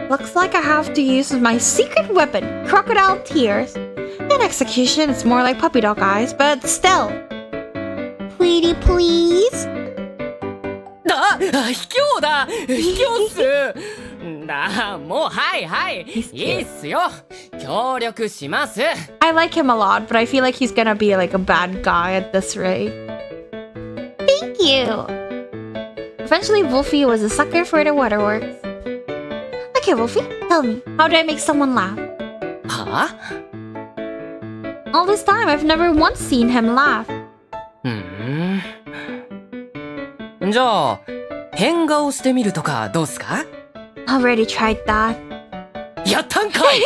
Looks like I have to use my secret weapon, crocodile tears. In execution, it's more like puppy dog eyes, but still. Pretty please? 卑怯だ！卑怯っす！もうはいいいっすよ！協力します！ I like him a lot, but I feel like he's gonna be like a bad guy at this rate. Thank you! Eventually, Wolfie was a sucker for the waterworks. Okay, Wolfie, tell me, how do I make someone laugh? は？ All this time, I've never once seen him laugh. じゃあ、変顔してみるとかどうすか？ Already tried that. やったんかい！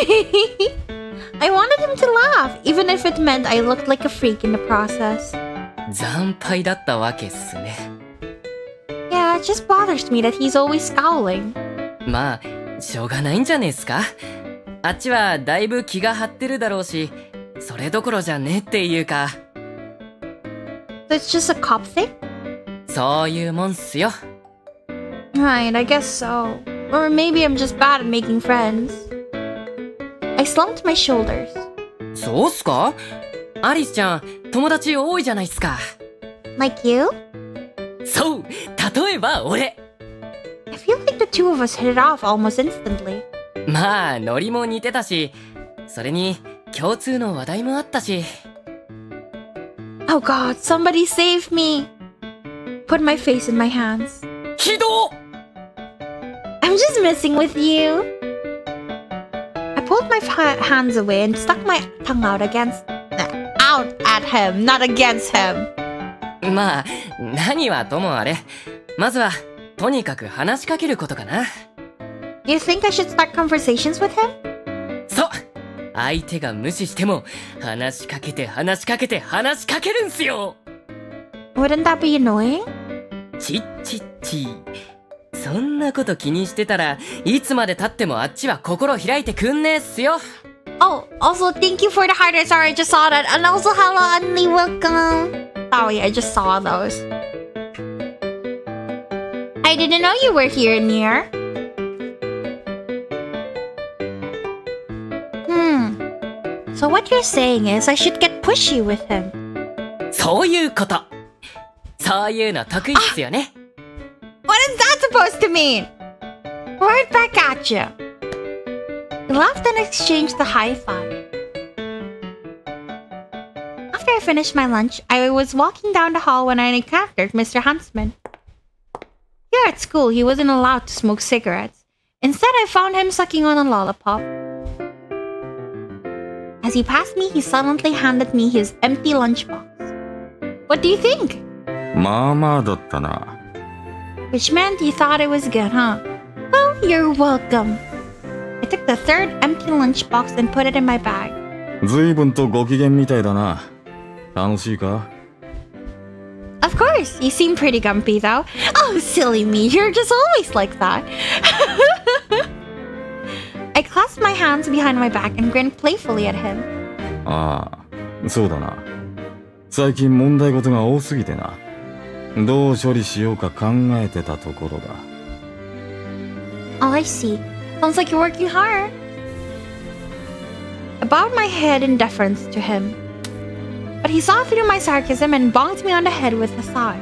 I wanted him to laugh, even if it meant I looked like a freak in the process. 惨敗だったわけっすね。Yeah, it just bothers me that he's always scowling. まあ、しょうがないんじゃねえっすか？あっちはだいぶ気が張ってるだろうし、それどころじゃねえっていうか。So it's just a cop thing? そういうもんっすよ。Right, I guess so. Or maybe I'm just bad at making friends. I slumped my shoulders. そうっすか？アリスちゃん、友達多いじゃないっすか。Like you? そう！例えば俺！ I feel like the two of us hit it off almost instantly. まあ、ノリも似てたし、それに共通の話題もあったし。Oh god, somebody save me! Put my face in my hands. ひどっ！ I'm just messing with you. I pulled my hands away and stuck my tongue out at him, not against him. まあ、何はともあれ。まずは、とにかく話しかけることかな。You think I should start conversations with him? そう！相手が無視しても、話しかけてるんすよ！ Wouldn't that be annoying? ちっ。そんなこと気にしてたらいつまで経ってもあっちは心開いてくんねえっすよ。 Oh, also thank you for the heart. Sorry, I just saw that. And also hello, Anli, welcome. Sorry, I just saw those. I didn't know you were here near. So what you're saying is I should get pushy with him. そういうこと。そういうの得意っすよね。What is that supposed to mean? Right back at you. We laughed and exchanged the high five. After I finished my lunch, I was walking down the hall when I encountered Mr. Huntsman. Here at school, he wasn't allowed to smoke cigarettes. Instead, I found him sucking on a lollipop. As he passed me, he silently handed me his empty lunchbox. What do you think? まあまあだったな。 Which meant you thought it was good, huh? Well, you're welcome. I took the third empty lunchbox and put it in my bag. 随分とご機嫌みたいだな。楽しいか？ Of course, you seem pretty grumpy though. Oh, silly me, you're just always like that. I clasped my hands behind my back and grinned playfully at him. ああ、そうだな。最近問題事が多すぎてな。どう処理しようか考えてたところだ。Oh, I see. Sounds like you're working hard. I bowed my head in deference to him. But he saw through my sarcasm and bonked me on the head with a sigh.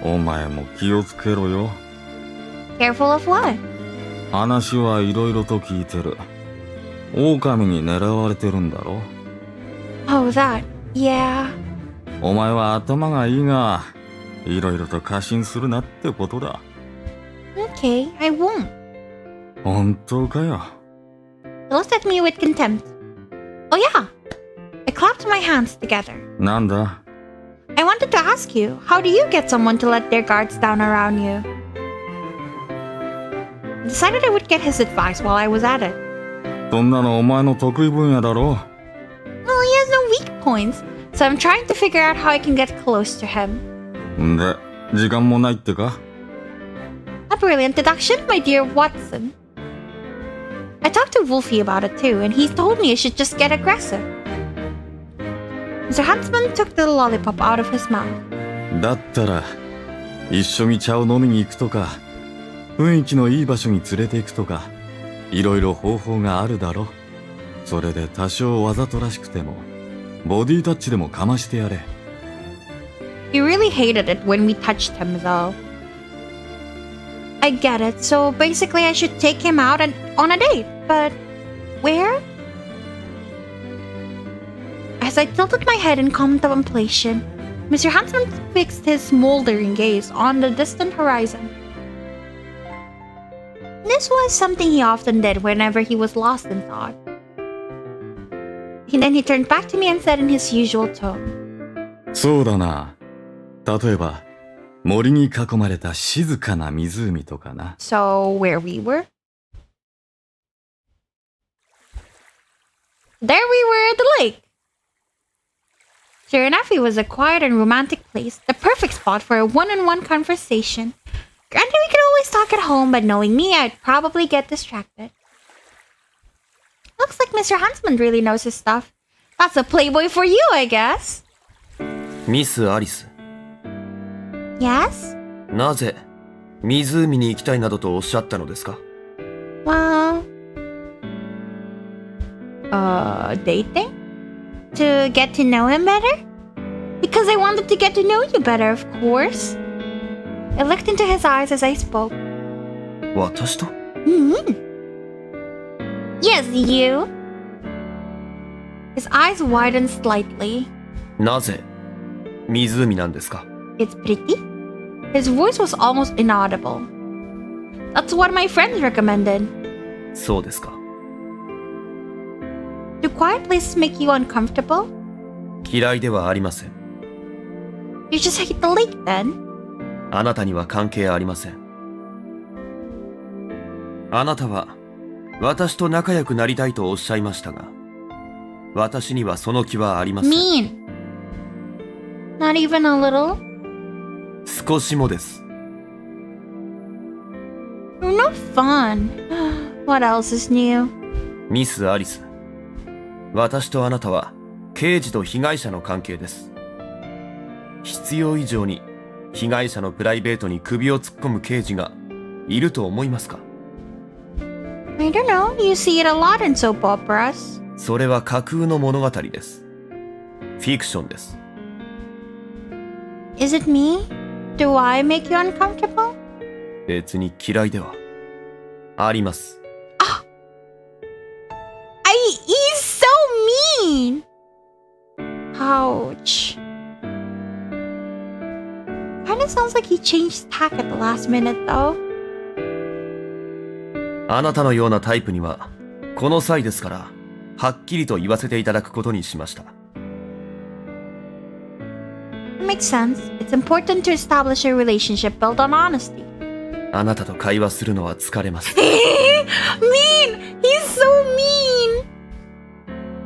お前も気をつけろよ。 Careful of what? 話はいろいろと聞いてる。狼に狙われてるんだろ？ Oh, that. Yeah. お前は頭がいいが、いろいろと過信するなってことだ。 Okay, I won't. 本当かよ。 He looked at me with contempt. Oh yeah. I clapped my hands together. なんだ？ I wanted to ask you, how do you get someone to let their guards down around you? I decided I would get his advice while I was at it. そんなのお前の得意分野だろ。 Well, he has no weak points, so I'm trying to figure out how I can get close to him. んで、時間もないってか？ A brilliant deduction, my dear Watson. I talked to Wolfie about it too, and he told me I should just get aggressive. Mr. Huntsman took the lollipop out of his mouth. だったら、一緒に茶を飲みに行くとか、雰囲気のいい場所に連れて行くとか、いろいろ方法があるだろ。それで多少わざとらしくても、ボディタッチでもかましてやれ。He really hated it when we touched him, though. I get it, so basically I should take him out and on a date, but where? As I tilted my head in contemplation, Mr. Huntsman fixed his smoldering gaze on the distant horizon. This was something he often did whenever he was lost in thought. And then he turned back to me and said in his usual tone, そうだな。例えば、森に囲まれた静かな湖とかな。So, where we were? There we were at the lake. Sure enough, it was a quiet and romantic place, the perfect spot for a one-on-one conversation. Granted, we could always talk at home, but knowing me, I'd probably get distracted. Looks like Mr. Huntsman really knows his stuff. That's a playboy for you, I guess. ミス・アリス、 Yes? なぜ湖に行きたいなどとおっしゃったのですか？ Well... dating? To get to know him better? Because I wanted to get to know you better, of course. I looked into his eyes as I spoke. 私と？ Yes, you. His eyes widened slightly. なぜ湖なんですか？ It's pretty. His voice was almost inaudible. That's what my friends recommended. そうですか。 Do quiet places make you uncomfortable? 嫌いではありません。 You just hate the lake then? あなたには関係ありません。あなたは私と仲良くなりたいとおっしゃいましたが、私にはその気はありません。 Mean. Not even a little? 少しもです。 You're no fun. What else is new? ミス・アリス、私とあなたは刑事と被害者の関係です。必要以上に被害者のプライベートに首を突っ込む刑事がいると思いますか？ I don't know. You see it a lot in soap operas. それは架空の物語です。フィクションです。 Is it me? Do I make you uncomfortable? 別に嫌いではあります。He's so mean! Ouch. Kinda sounds like he changed tack at the last minute though. あなたのようなタイプにはこの際ですからはっきりと言わせていただくことにしました。 Makes sense. It's important to establish a relationship built on honesty. あなたと会話するのは疲れます。 Mean! He's so mean!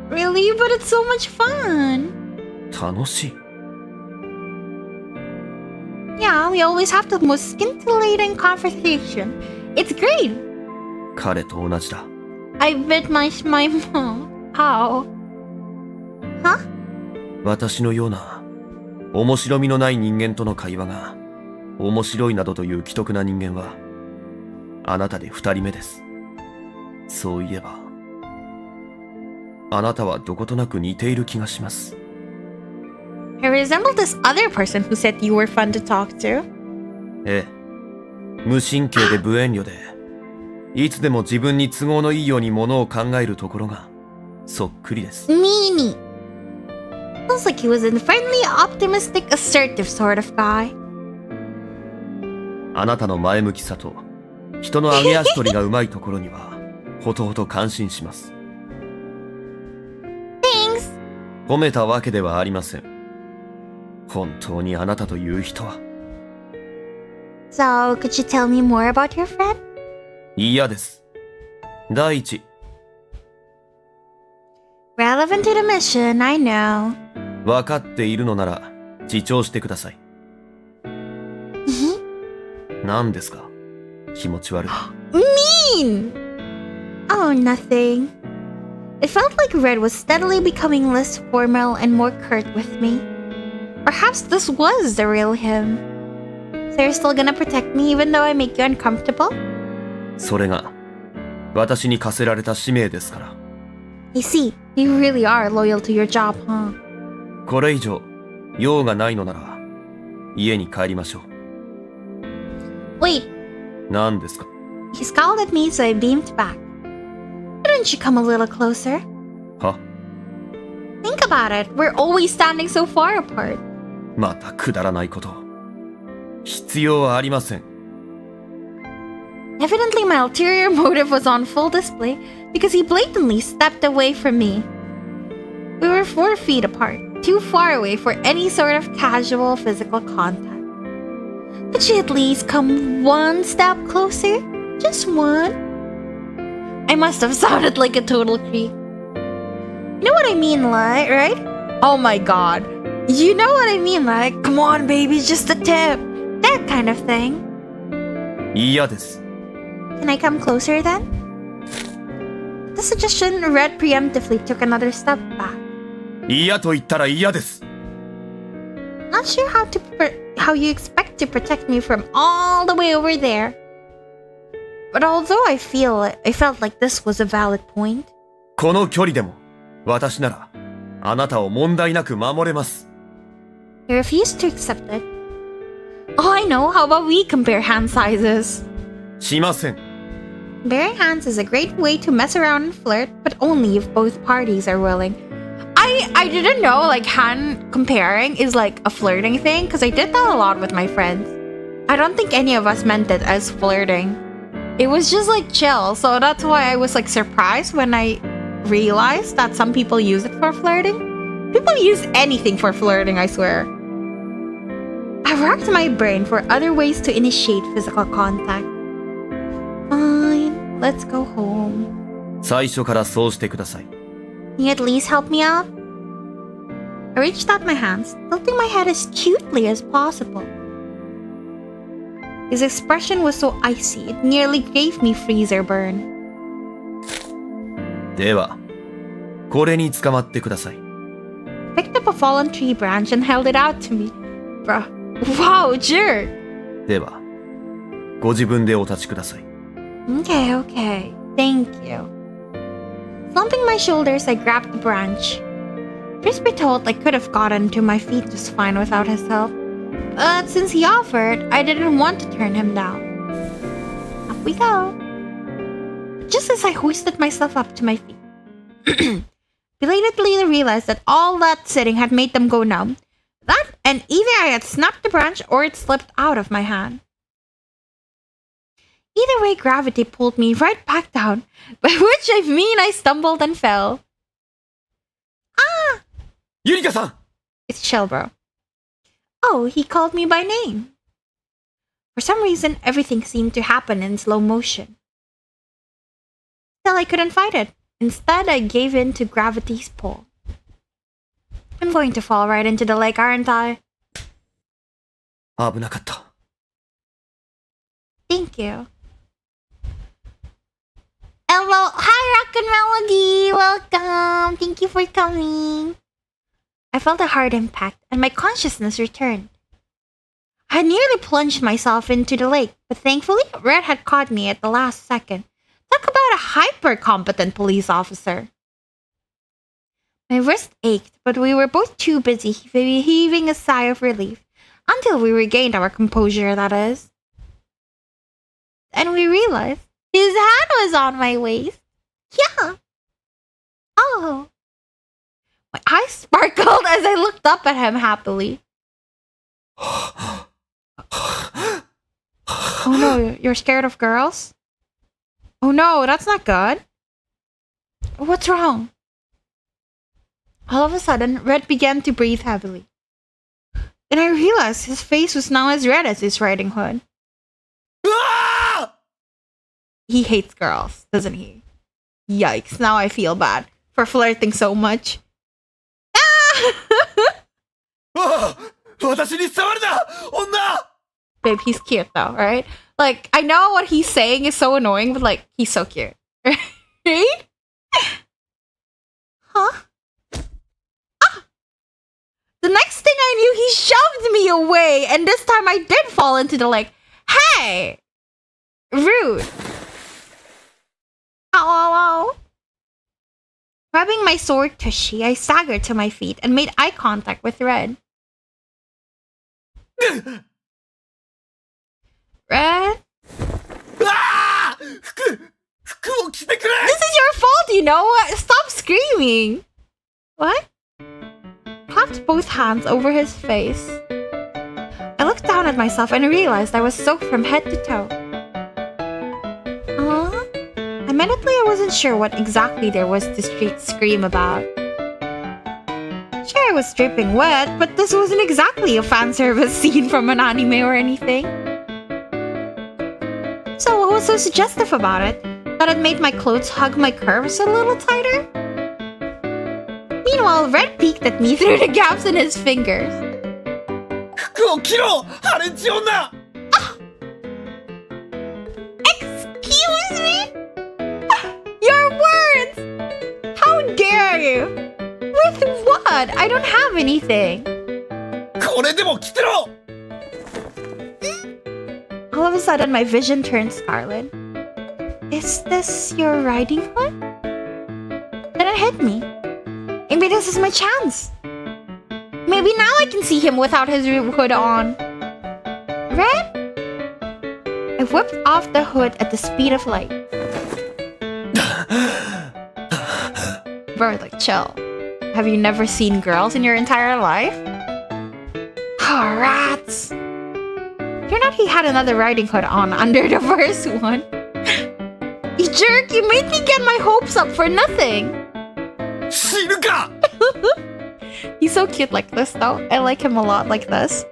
Really? But it's so much fun. 楽しい。 Yeah, we always have the most scintillating conversation. It's great. 彼と同じだ。 I bit my mouth. How? Huh? 私のような面白みのない人間との会話が面白いなどという既得な人間はあなたで二人目です。そういえばあなたはどことなく似ている気がします。 I resemble this other person who said you were fun to talk to. ええ、無神経で無遠慮でいつでも自分に都合のいいようにものを考えるところがそっくりです。 Meanie. Feels like he was a friendly, optimistic, assertive sort of guy. あなたの前向きさと人の上げ足取りがうまいところにはほとほと感心します。 Thanks. 褒めたわけではありません。本当にあなたという人は。 So, could you tell me more about your friend? 嫌です。第一、Relevant to the mission, I know. 分かっているのなら、自重してください。何ですか？気持ち悪い。Mean! Oh, nothing. It felt like Red was steadily becoming less formal and more curt with me. Perhaps this was the real him. So you're still gonna protect me even though I make you uncomfortable? それが、私に課せられた使命ですから。I see. You really are loyal to your job, huh? これ以上、用がないのなら、家に帰りましょう。Wait, 何ですか？ he scowled at me, so I beamed back. Couldn't you come a little closer? は？ Think about it. We're always standing so far apart. またくだらないことを。必要はありません。Evidently, my ulterior motive was on full display because he blatantly stepped away from me. We were 4 feet apart, too far away for any sort of casual physical contact. Could she at least come one step closer? Just one? I must have sounded like a total creep. You know what I mean, like, right? Oh my god. You know what I mean, like, come on, baby, just a tip. That kind of thing. 嫌です。Can I come closer then? The suggestion, Red preemptively took another step back. 嫌と言ったら嫌です。Not sure how you expect to protect me from all the way over there. But although I felt like this was a valid point. この距離でも、私なら、あなたを問題なく守れます。He refused to accept it. Oh, I know. How about we compare hand sizes? しません。Comparing hands is a great way to mess around and flirt, but only if both parties are willing. I didn't know like hand comparing is like a flirting thing because I did that a lot with my friends. I don't think any of us meant it as flirting. It was just like chill, so that's why I was like surprised when I realized that some people use it for flirting. People use anything for flirting, I swear. I racked my brain for other ways to initiate physical contact. Fine, let's go home. 最初からそうしてください。Can you at least help me out? I reached out my hands, tilting my head as cutely as possible. His expression was so icy, it nearly gave me freezer burn. では、これに捕まってください。Picked up a fallen tree branch and held it out to me. Bruh. Wow, jerk! では、ご自分でお立ちください。Okay, okay. Thank you. Slumping my shoulders, I grabbed the branch. Truth be told, I could have gotten to my feet just fine without his help. But since he offered, I didn't want to turn him down. Up we go. Just as I hoisted myself up to my feet, belatedly realized that all that sitting had made them go numb. That, and either I had snapped the branch or it slipped out of my hand. Either way, gravity pulled me right back down, by which I mean I stumbled and fell. Ah! ゆりかさん It's chill, bro. Oh, he called me by name. For some reason, everything seemed to happen in slow motion. Still, I couldn't fight it. Instead, I gave in to gravity's pull. I'm going to fall right into the lake, aren't I? 危なかった。Thank you. Hello, hi Rock and Melody, welcome. Thank you for coming. I felt a hard impact and my consciousness returned. I had nearly plunged myself into the lake, but thankfully, Red had caught me at the last second. Talk about a hyper-competent police officer. My wrist ached, but we were both too busy heaving a sigh of relief until we regained our composure, that is. And we realized his hand was on my waist. Yeah. Oh. My eyes sparkled as I looked up at him happily. Oh no, you're scared of girls? Oh no, that's not good. What's wrong? All of a sudden, Red began to breathe heavily. And I realized his face was now as red as his riding hood. He hates girls, doesn't he? Yikes, now I feel bad. for flirting so much. ああ私に触るな女 Babe, he's cute though, right? Like, I know what he's saying is so annoying, but like, he's so cute. Right? Huh? Ah! The next thing I knew, he shoved me away, and this time I did fall into the like, hey! Rude. Ow, ow, ow. Grabbing my sword tushy, I staggered to my feet and made eye contact with Red. Red? ああ服を着てくれ This is your fault, you know? Stop screaming! What? Clapped both hands over his face. I looked down at myself and realized I was soaked from head to toe. Admittedly, I wasn't sure what exactly there was to scream about. Sure, I was dripping wet, but this wasn't exactly a fan service scene from an anime or anything. So what was so suggestive about it? That it made my clothes hug my curves a little tighter? Meanwhile, Red peeked at me through the gaps in his fingers. 服を着ろハレンチ女 Excuse me? Your words! How dare you? With what? I don't have anything. これでも着てろ All of a sudden, my vision turned scarlet. Is this your riding hood? Then it hit me. Maybe this is my chance. Maybe now I can see him without his hood on. Red? I whipped off the hood at the speed of light. Bro, like, chill. Have you never seen girls in your entire life? Oh, rats. Turned out he had another riding hood on under the first one. You jerk, you made me get my hopes up for nothing. 死ぬか He's so cute like this though. I like him a lot like this.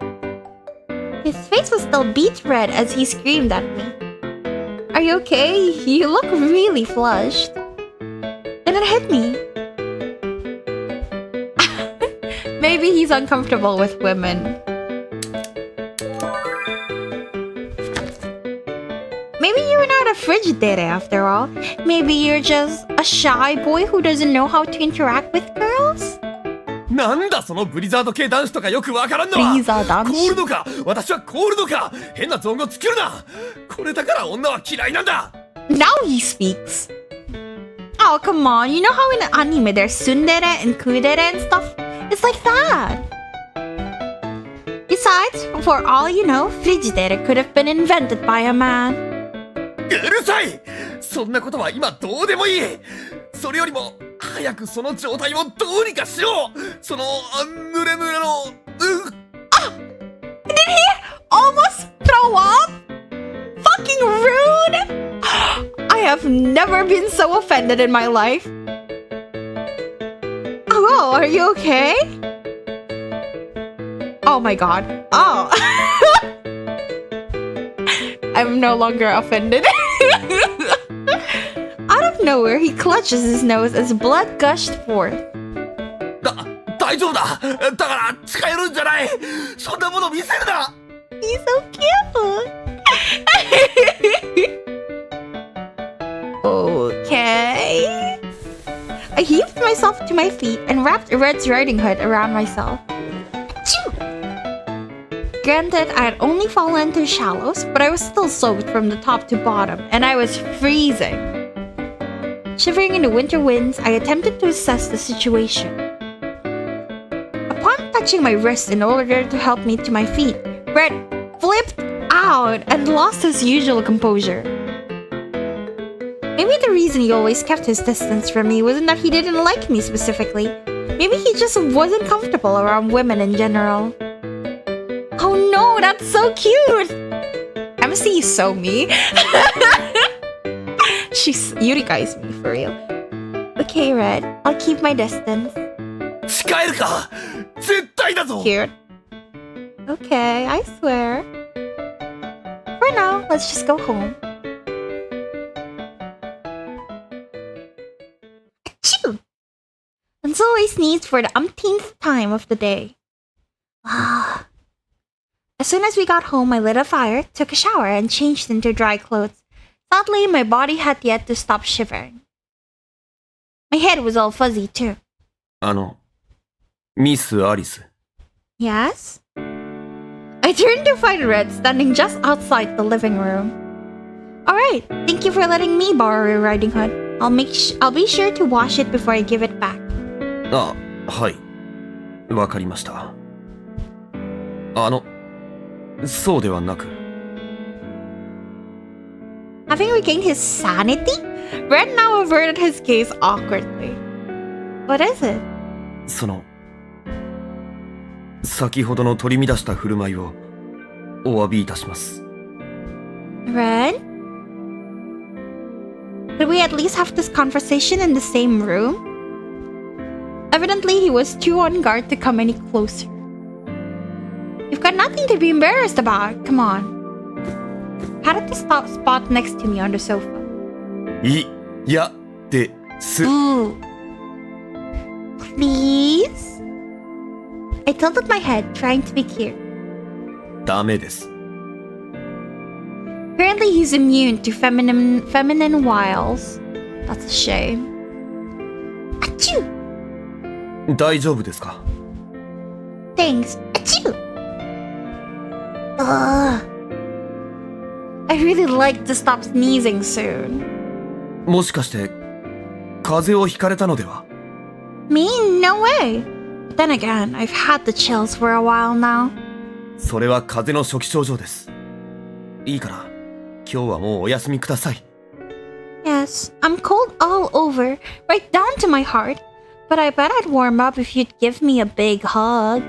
His face was still beet red as he screamed at me. Are you okay? You look really flushed. Then it hit me. Maybe he's uncomfortable with women. Maybe you're not a frigidere after all. Maybe you're just a shy boy who doesn't know how to interact with girls? なんだそのブリザード系男子とかよくわからんのはブリザー男子コールドか私はコールドか変な造語作るなこれだから女は嫌いなんだ Now he speaks. Oh, come on. You know how in anime there's tsundere and kudere and stuff? It's like that. Besides, for all you know, frigidere could have been invented by a man. うるさいそんなことは今どうでもいいそれよりも早くその状態をどうにかしろその濡れ濡れの Did he almost throw up? Fucking rude! I have never been so offended in my life. Oh, are you okay? Oh my god. Oh. I'm no longer offended. Out of nowhere, he clutches his nose as blood gushed forth. 大丈夫だだから近寄るんじゃないそんなもの見せるな He's so cute. Okay. I heaved myself to my feet and wrapped Red's riding hood around myself. Achoo! Granted, I had only fallen into shallows, but I was still soaked from the top to bottom, and I was freezing. Shivering in the winter winds, I attempted to assess the situation. Upon touching my wrist in order to help me to my feet, Red flipped out and lost his usual composure. Maybe the reason he always kept his distance from me wasn't that he didn't like me specifically. Maybe he just wasn't comfortable around women in general. Oh no, that's so cute! MC is so me. She's Yurika is me for real. Okay, Red, I'll keep my distance. 近えるか絶対だぞ Cute. Okay, I swear. For now, let's just go home. Achoo! So I sneezed for the umpteenth time of the day. Ah. As soon as we got home, I lit a fire, took a shower, and changed into dry clothes. Sadly, my body had yet to stop shivering. My head was all fuzzy, too. ミス・アリス。 Yes? I turned to find Red standing just outside the living room. Alright, thank you for letting me borrow your riding hood. I'll be sure to wash it before I give it back. あ、はい。わかりました。そうではなく。Having regained his sanity, Red now averted his gaze awkwardly. What is it? 先ほどの取り乱した振る舞いをお詫びいたします。Red? Did we at least have this conversation in the same room? Evidently, he was too on guard to come any closer. You've got nothing to be embarrassed about. Come on. How did the spot next to me on the sofa? やです。 Ooh. Please? I tilted my head, trying to be cute. ダメです。 Apparently, he's immune to feminine wiles. That's a shame. Achoo! 大丈夫ですか？ Thanks. Achoo! Ugh. I really like to stop sneezing soon. もしかして風邪をひかれたのでは？ Me? No way. But then again, I've had the chills for a while now. それは風邪の初期症状です。いいから今日はもうお休みください。 Yes, I'm cold all over, right down to my heart. But I bet I'd warm up if you'd give me a big hug.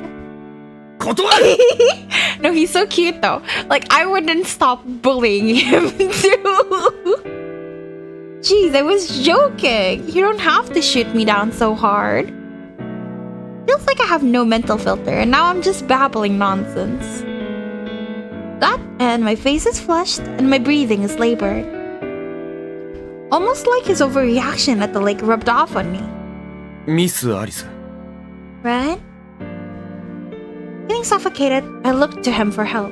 断る！ No, he's so cute though. Like, I wouldn't stop bullying him too. Jeez, I was joking. You don't have to shoot me down so hard. Feels like I have no mental filter and now I'm just babbling nonsense. That and my face is flushed and my breathing is labored. Almost like his overreaction at the lake rubbed off on me. ミス・アリス。 Right? Getting suffocated, I looked to him for help.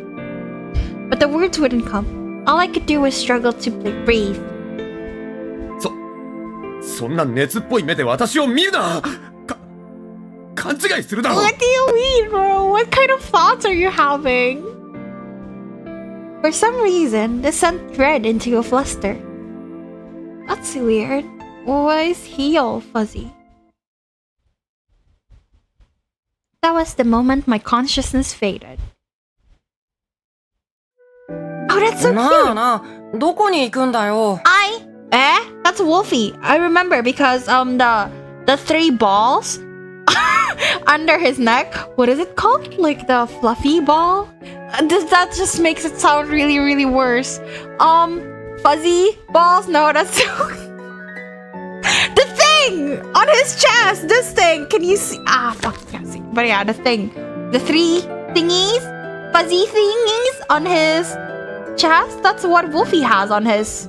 But the words wouldn't come. All I could do was struggle to breathe. そんな熱っぽい目で私を見るな！勘違いするだろ！ What do you mean, bro? What kind of thoughts are you having? For some reason, this sent Red into a fluster. That's weird. Why is he all fuzzy? That was the moment my consciousness faded. Oh, that's so なあ cute! なあ、どこに行くんだよ。That's Wolfie. I remember because the three balls under his neck. What is it called? Like the fluffy ball? That just makes it sound really, really worse. Fuzzy balls? No, that's the thing on his chest. This thing. Can you see? Ah, fuck, can't see. But yeah, the thing. The three thingies, fuzzy thingies on his chest. That's what Wolfie has on his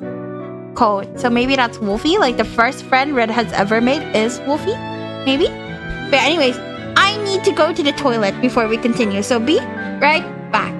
coat. So maybe that's Wolfie. Like the first friend Red has ever made is Wolfie. Maybe. But anyways, I need to go to the toilet before we continue. So be right back.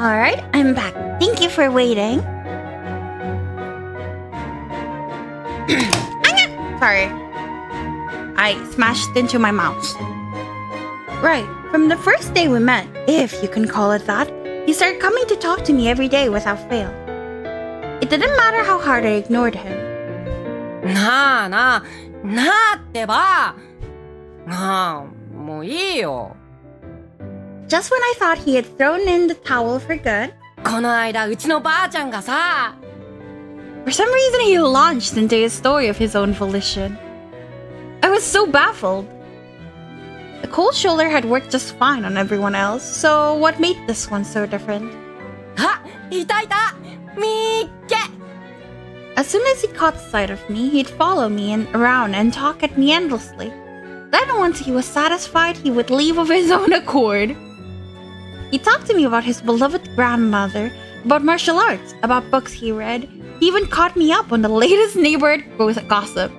Alright, I'm back. Thank you for waiting. Sorry. I smashed into my mouse. Right, from the first day we met, if you can call it that, he started coming to talk to me every day without fail. It didn't matter how hard I ignored him. なあなあ、なあってば。ああ、もういいよ。Just when I thought he had thrown in the towel for good, この間うちのばあちゃんがさ、 for some reason he launched into a story of his own volition. I was so baffled. The cold shoulder had worked just fine on everyone else, so what made this one so different? あ、いたいた、みーっけ。 As soon as he caught sight of me, he'd follow me around and talk at me endlessly. Then once he was satisfied, he would leave of his own accord. He talked to me about his beloved grandmother, about martial arts, about books he read. He even caught me up on the latest neighborhood gossip.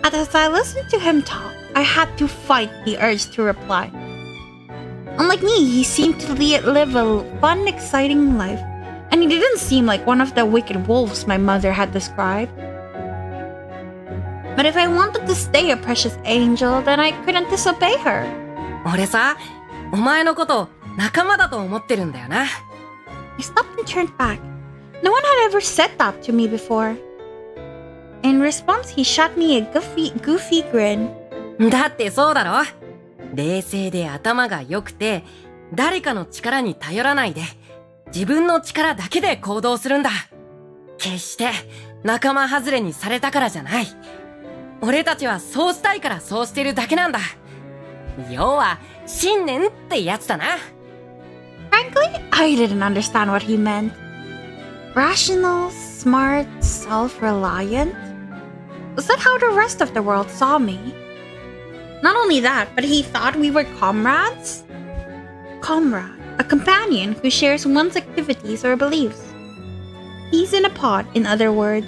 As I listened to him talk, I had to fight the urge to reply. Unlike me, he seemed to live a fun, exciting life, and he didn't seem like one of the wicked wolves my mother had described. But if I wanted to stay a precious angel, then I couldn't disobey her. 俺さ、お前のこと仲間だと思ってるんだよな。 I stopped and turned back. No one had ever said that to me before. In response, he shot me a goofy grin. だってそうだろ。冷静で頭が良くて、誰かの力に頼らないで、自分の力だけで行動するんだ。決して仲間外れにされたからじゃない。俺たちはそうしたいからそうしてるだけなんだ。要は信念ってやつだな。 Frankly, I didn't understand what he meant. Rational, smart, self-reliant? Was that how the rest of the world saw me? Not only that, but he thought we were comrades? Comrade, a companion who shares one's activities or beliefs. Peas in a pod, in other words.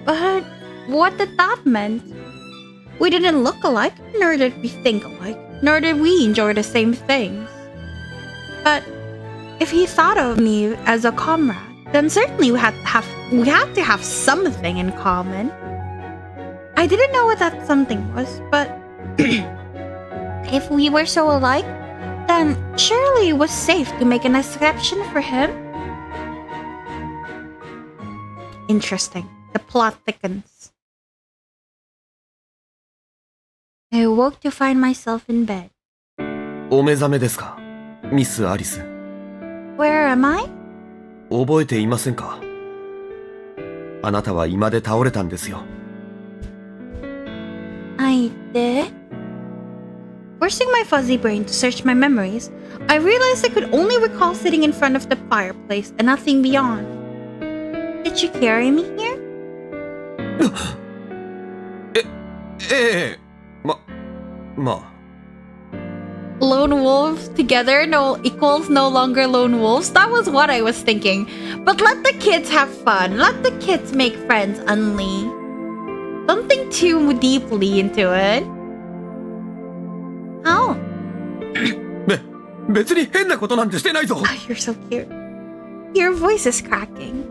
But what did that mean? We didn't look alike, nor did we think alike, nor did we enjoy the same things. But if he thought of me as a comrade, then certainly we had to have something in common. I didn't know what that something was, but if we were so alike, then surely it was safe to make an exception for him. Interesting. The plot thickens. I awoke to find myself in bed. お目覚めですか、ミス・アリス。 Where am I? 覚えていませんか？あなたは居間で倒れたんですよ。 I did. Forcing my fuzzy brain to search my memories, I realized I could only recall sitting in front of the fireplace and nothing beyond. Did you carry me here? ええ、まあ。 Lone wolves together equals no longer lone wolves. That was what I was thinking. But let the kids have fun. Let the kids make friends, Unli. Don't think too deeply into it. Oh. 別に変なことなんてしてないぞ。 Oh, you're so cute. Your voice is cracking.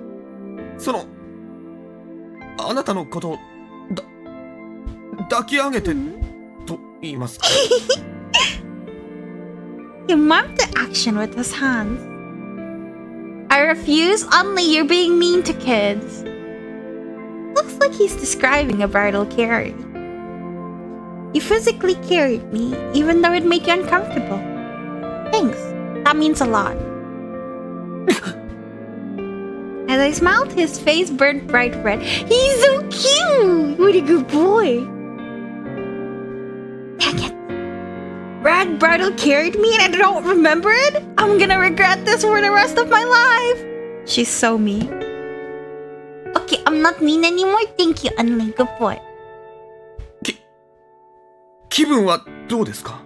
あなたのこと抱き上げてと言いますか。He marked the action with his hands. I refuse. Only you're being mean to kids. Looks like he's describing a bridal carry. You physically carried me, even though it made you uncomfortable. Thanks. That means a lot. As I smiled, his face burned bright red. He's so cute! What a good boy. Dang it. Brad Bridal carried me and I don't remember it? I'm gonna regret this for the rest of my life. She's so mean. Okay, I'm not mean anymore. Thank you, Unli. Good boy. 気分はどうですか？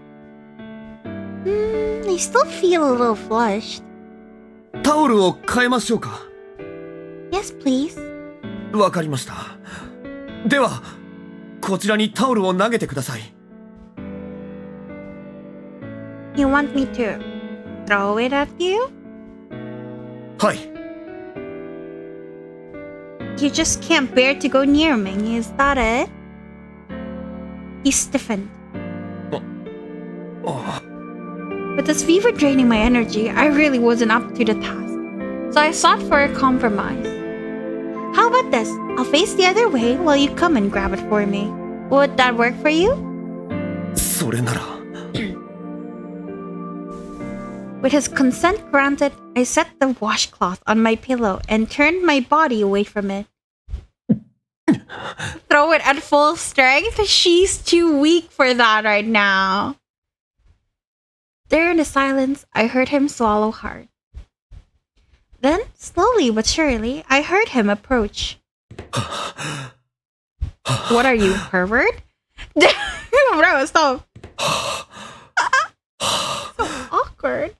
I still feel a little flushed. タオルを変えましょうか？ Yes, please. わかりました。では、こちらにタオルを投げてください。 You want me to throw it at you? はい。 You just can't bear to go near me, is that it? He stiffened. あ With this fever draining my energy, I really wasn't up to the task. So I sought for a compromise. How about this? I'll face the other way while you come and grab it for me. Would that work for you? それなら。 With his consent granted, I set the washcloth on my pillow and turned my body away from it. Throw it at full strength? She's too weak for that right now. There in the silence, I heard him swallow hard. Then, slowly but surely, I heard him approach. What are you, pervert? Bro, stop. So awkward.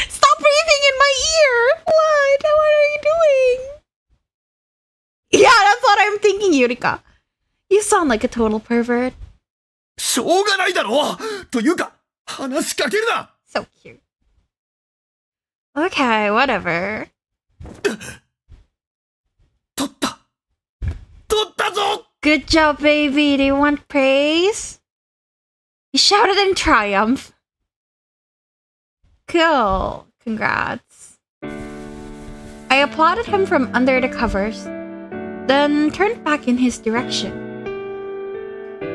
Stop breathing in my ear! What? What are you doing? Yeah, that's what I'm thinking, Yurika. You sound like a total pervert. しょうがないだろうというか、話しかけるな So cute. Okay, whatever. 取った取ったぞ Good job, baby. Do you want praise? He shouted in triumph. Cool. Congrats. I applauded him from under the covers, then turned back in his direction.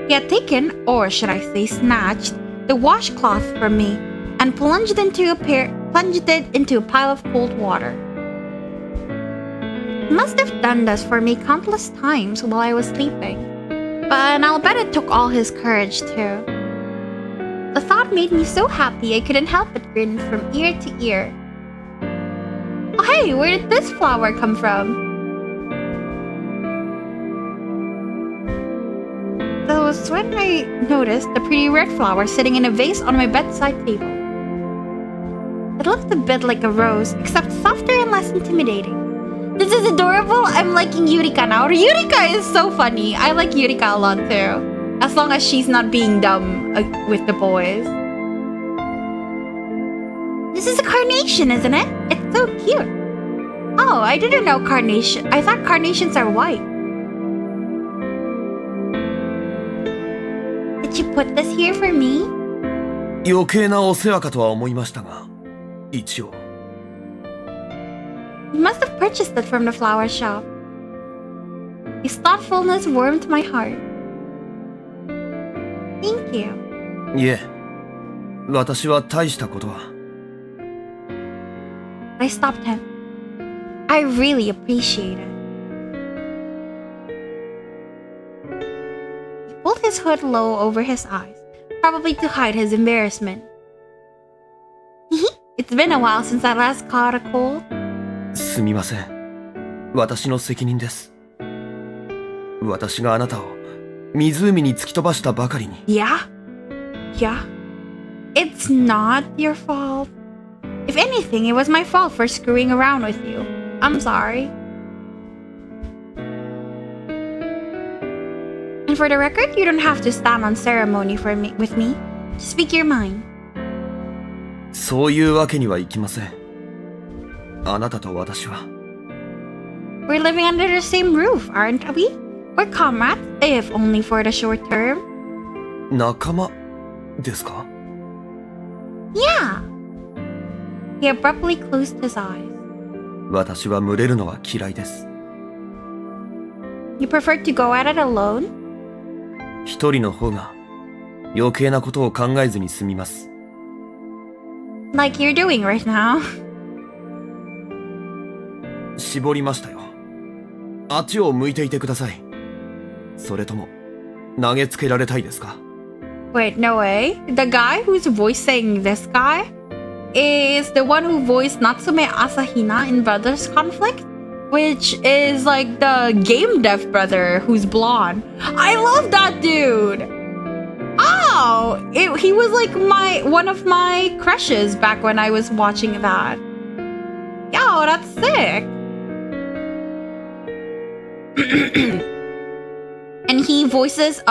He had taken, or should I say snatched, the washcloth from me and plunged it into a pile of cold water. He must have done this for me countless times while I was sleeping, but I'll bet it took all his courage too. The thought made me so happy I couldn't help but grin from ear to ear. Oh hey, where did this flower come from? That was when I noticed the pretty red flower sitting in a vase on my bedside table. It looked a bit like a rose, except softer and less intimidating. This is adorable. I'm liking Yurika now. Yurika is so funny. I like Yurika a lot too. As long as she's not being dumb with the boys. This is a carnation, isn't it? It's so cute. Oh, I didn't know carnation. I thought carnations are white. Did you put this here for me? 余計なお世話かとは思いましたが、一応。 You must have purchased it from the flower shop. His thoughtfulness warmed my heart. Thank you. いえ、私は大したことは。 I stopped him. I really appreciate it. He pulled his hood low over his eyes, probably to hide his embarrassment. It's been a while since I last caught a cold. すみません。私の責任です。私があなたを湖に突き飛ばしたばかりに。Yeah? Yeah? It's not your fault. If anything, it was my fault for screwing around with you. I'm sorry. And for the record, you don't have to stand on ceremony with me. Just speak your mind. そういうわけにはいきません。あなたと私は。 We're living under the same roof, aren't we? We're comrades, if only for the short term. 仲間ですか Yeah. He abruptly closed his eyes. 私は群れるのは嫌いです。 You prefer to go at it alone? 一人の方が余計なことを考えずに済みます。 Like you're doing right now. 絞りましたよ。あっちを向いていてください。それとも投げつけられたいですか Wait, no way. The guy who's voicing this guy is the one who voiced Natsume Asahina in Brothers Conflict, which is like the game dev brother who's blonde. I love that dude. Oh, he was like one of my crushes back when I was watching that. Yo, that's sick. And he voices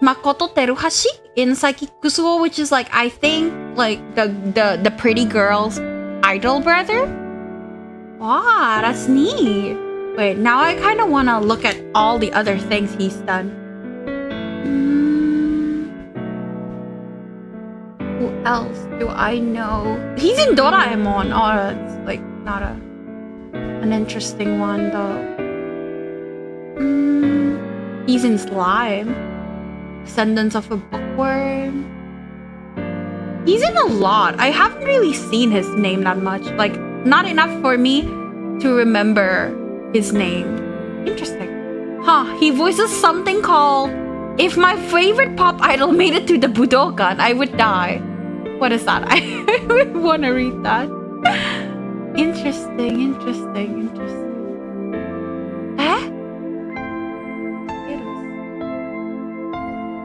Makoto Teruhashi in psychic school, which is like, I think, like the pretty girl's idol brother. Wow, that's neat. Wait, now I kind of want to look at all the other things he's done. Who else do I know? He's in Doraemon. Oh, it's like not an interesting one though. He's in Slime. Descendants of a Bookworm. He's in a lot. I haven't really seen his name that much. Like, not enough for me to remember his name. Interesting. Huh, he voices something called If My Favorite Pop Idol Made It to the Budokan, I Would Die. What is that? I want to read that. Interesting.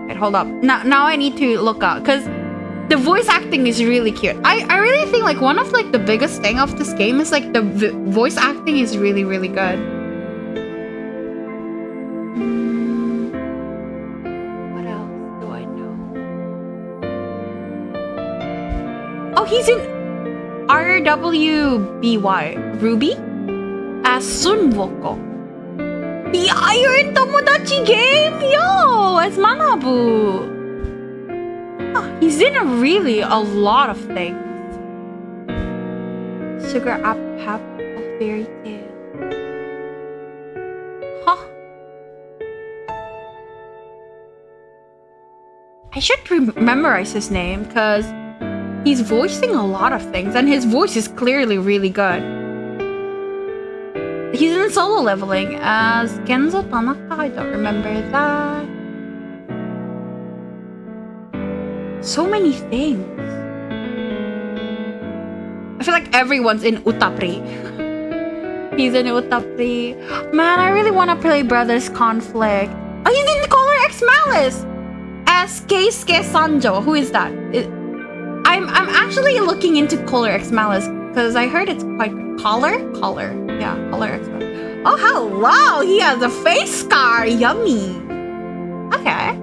Wait, hold up. Now I need to look up because the voice acting is really cute. I really think like one of like the biggest thing of this game is like the voice acting is really good. What else do I know? Oh, he's in RWBY Ruby as Sunboko. The Iron Tomodachi game, yo, as Manabu. He's in a lot of things. Sugar Up Pap of Fairy Tale. Huh. I should memorize his name because he's voicing a lot of things and his voice is clearly really good. He's in Solo Leveling as Genzo Tanaka. I don't remember that. So many things. I feel like everyone's in Utapri. He's in Utapri. Man, I really want to play Brothers Conflict. Oh, he's in Color X Malice as Keisuke Sanjo. Who is that? I'm actually looking into Color X Malice because I heard it's quite good. Color? Yeah, Color X Malice. Oh, hello! He has a face scar. Yummy. Okay.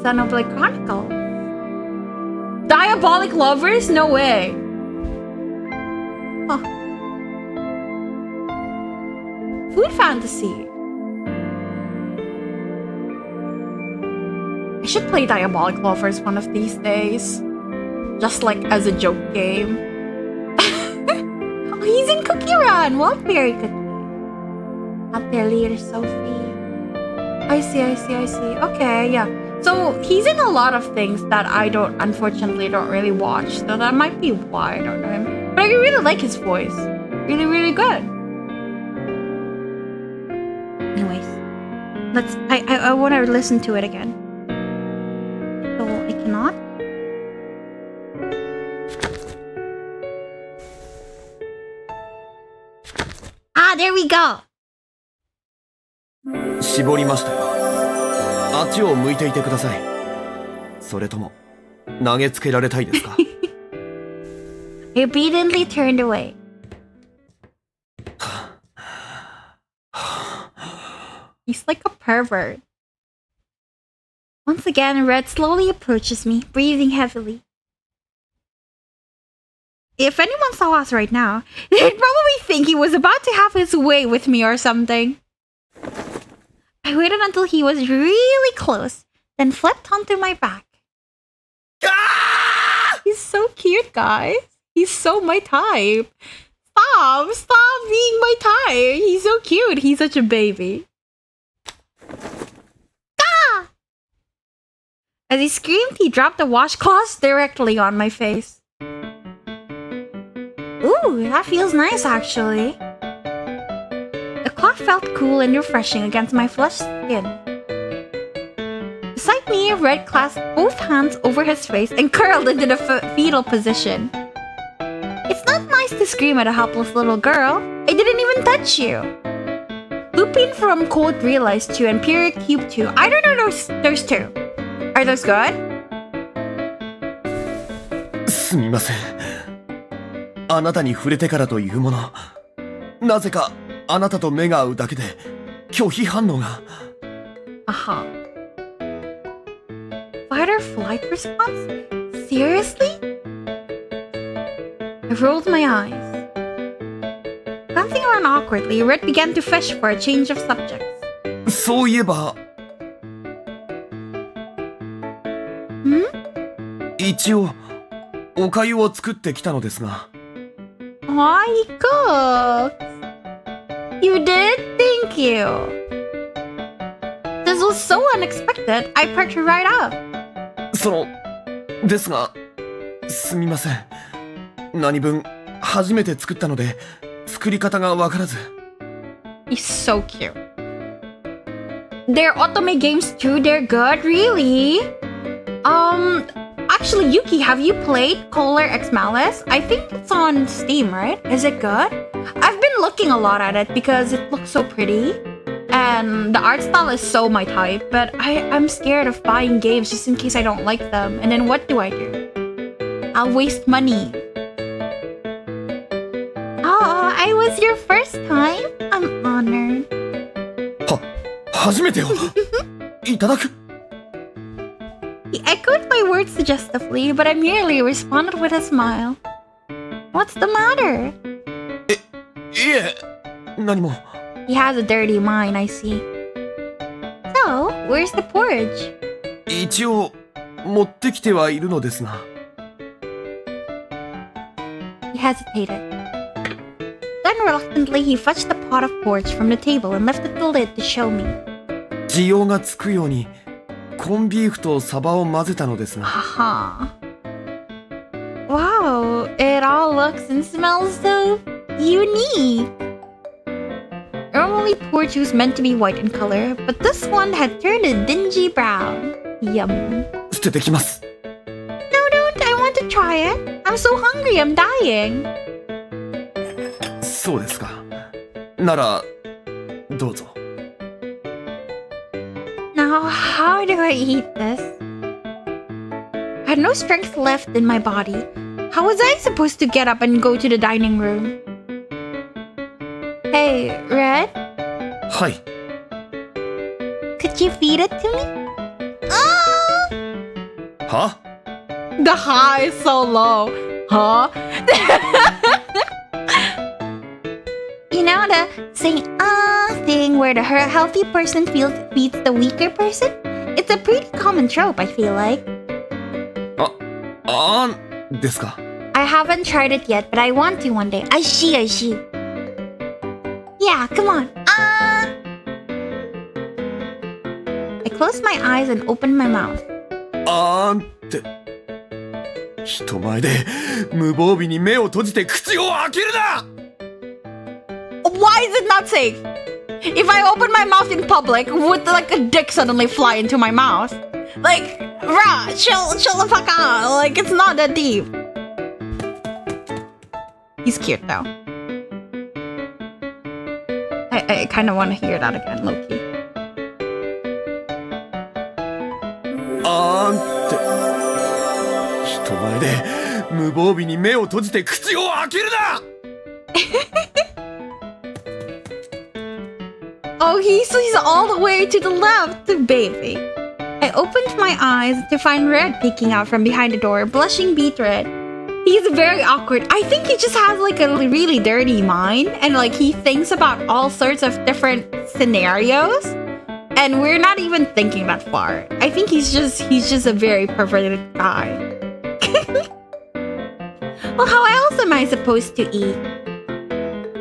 Xenoblade Chronicles. Diabolic Lovers? No way. Huh. Food Fantasy. I should play Diabolic Lovers one of these days. Just like as a joke game. Oh, he's in Cookie Run. Wildberry Cookie. Atelier Sophie. I see. Okay, yeah. So he's in a lot of things that I unfortunately don't really watch. So that might be why I don't know him. But I really like his voice. Really good. Anyways, I want to listen to it again. So I cannot. Ah, there we go. 絞りましたよ。あっちを向いていてください。それとも投げつけられたいですか？ He obediently turned away. He's like a pervert. Once again, Red slowly approaches me, breathing heavily. If anyone saw us right now, they'd probably think he was about to have his way with me or something. I waited until he was really close, then flipped onto my back. Ah! He's so cute, guys. He's so my type. Stop being my type. He's so cute. He's such a baby. Ah! As he screamed, he dropped the washcloths directly on my face. Ooh, that feels nice actually. The cloth felt cool and refreshing against my flushed skin. Beside me, Red clasped both hands over his face and curled into the fetal position. It's not nice to scream at a helpless little girl. I didn't even touch you. Lupin from Code realized too, and Period Cube too. I don't know those two. Are those good? すみません。あなたに触れてからというもの、なぜかあなたと目が合うだけで拒否反応が。Uh-huh. Fight or flight response? Seriously? I rolled my eyes. Glancing around awkwardly, Red began to fish for a change of subjects. そういえば、 一応、お粥を作ってきたのですが。 Aw, he cooked. You did? Thank you. This was so unexpected, I perked right up. ですが、すみません。何分、初めて作ったので、作り方がわからず。 He's so cute. They're otome games too, they're good, really? Actually, Yuki, have you played Polar X Malice? I think it's on Steam, right? Is it good? I've been looking a lot at it because it looks so pretty. And the art style is so my type, but I'm scared of buying games just in case I don't like them. And then what do? I'll waste money. Oh, I was your first time? I'm honored. 初めてよ。いただく。 He echoed my words suggestively, but I merely responded with a smile. What's the matter? いえ、何も。 He has a dirty mind, I see. So, where's the porridge? 一応、持ってきてはいるのですが。 He hesitated. Then reluctantly, he fetched the pot of porridge from the table and lifted the lid to show me. 需要がつくように、コンビーフとサバを混ぜたのですが。 Haha. Wow, it all looks and smells so unique. Normally, porridge was meant to be white in color, but this one had turned a dingy brown. Yum. 捨ててきます。 No, don't. I want to try it. I'm so hungry, I'm dying. そうですか。なら、どうぞ。 Now, how do I eat this? I had no strength left in my body. How was I supposed to get up and go to the dining room? Hey, Red? はい。 Could you feed it to me? Ah! は？ The ha is so low. Huh? You know the saying thing where the healthy person feeds the weaker person? It's a pretty common trope, I feel like. ですか。 I haven't tried it yet, but I want to one day. I see. Yeah, come on. I closed my eyes and opened my mouth. って。人前で無防備に目を閉じて口を開けるな！ Why is it not safe? If I open my mouth in public, would like a dick suddenly fly into my mouth? Like, rah, chill the fuck out. Like, it's not that deep. He's cute though. I kind of want to hear that again, Loki. って。人前で無防備に目を閉じて口を開けるな！ Oh, he's all the way to the left, baby. I opened my eyes to find Red peeking out from behind the door, blushing beet red. He's very awkward. I think he just has like a really dirty mind, and like he thinks about all sorts of different scenarios, and we're not even thinking that far. I think he's just a very perverted guy. Well, how else am I supposed to eat?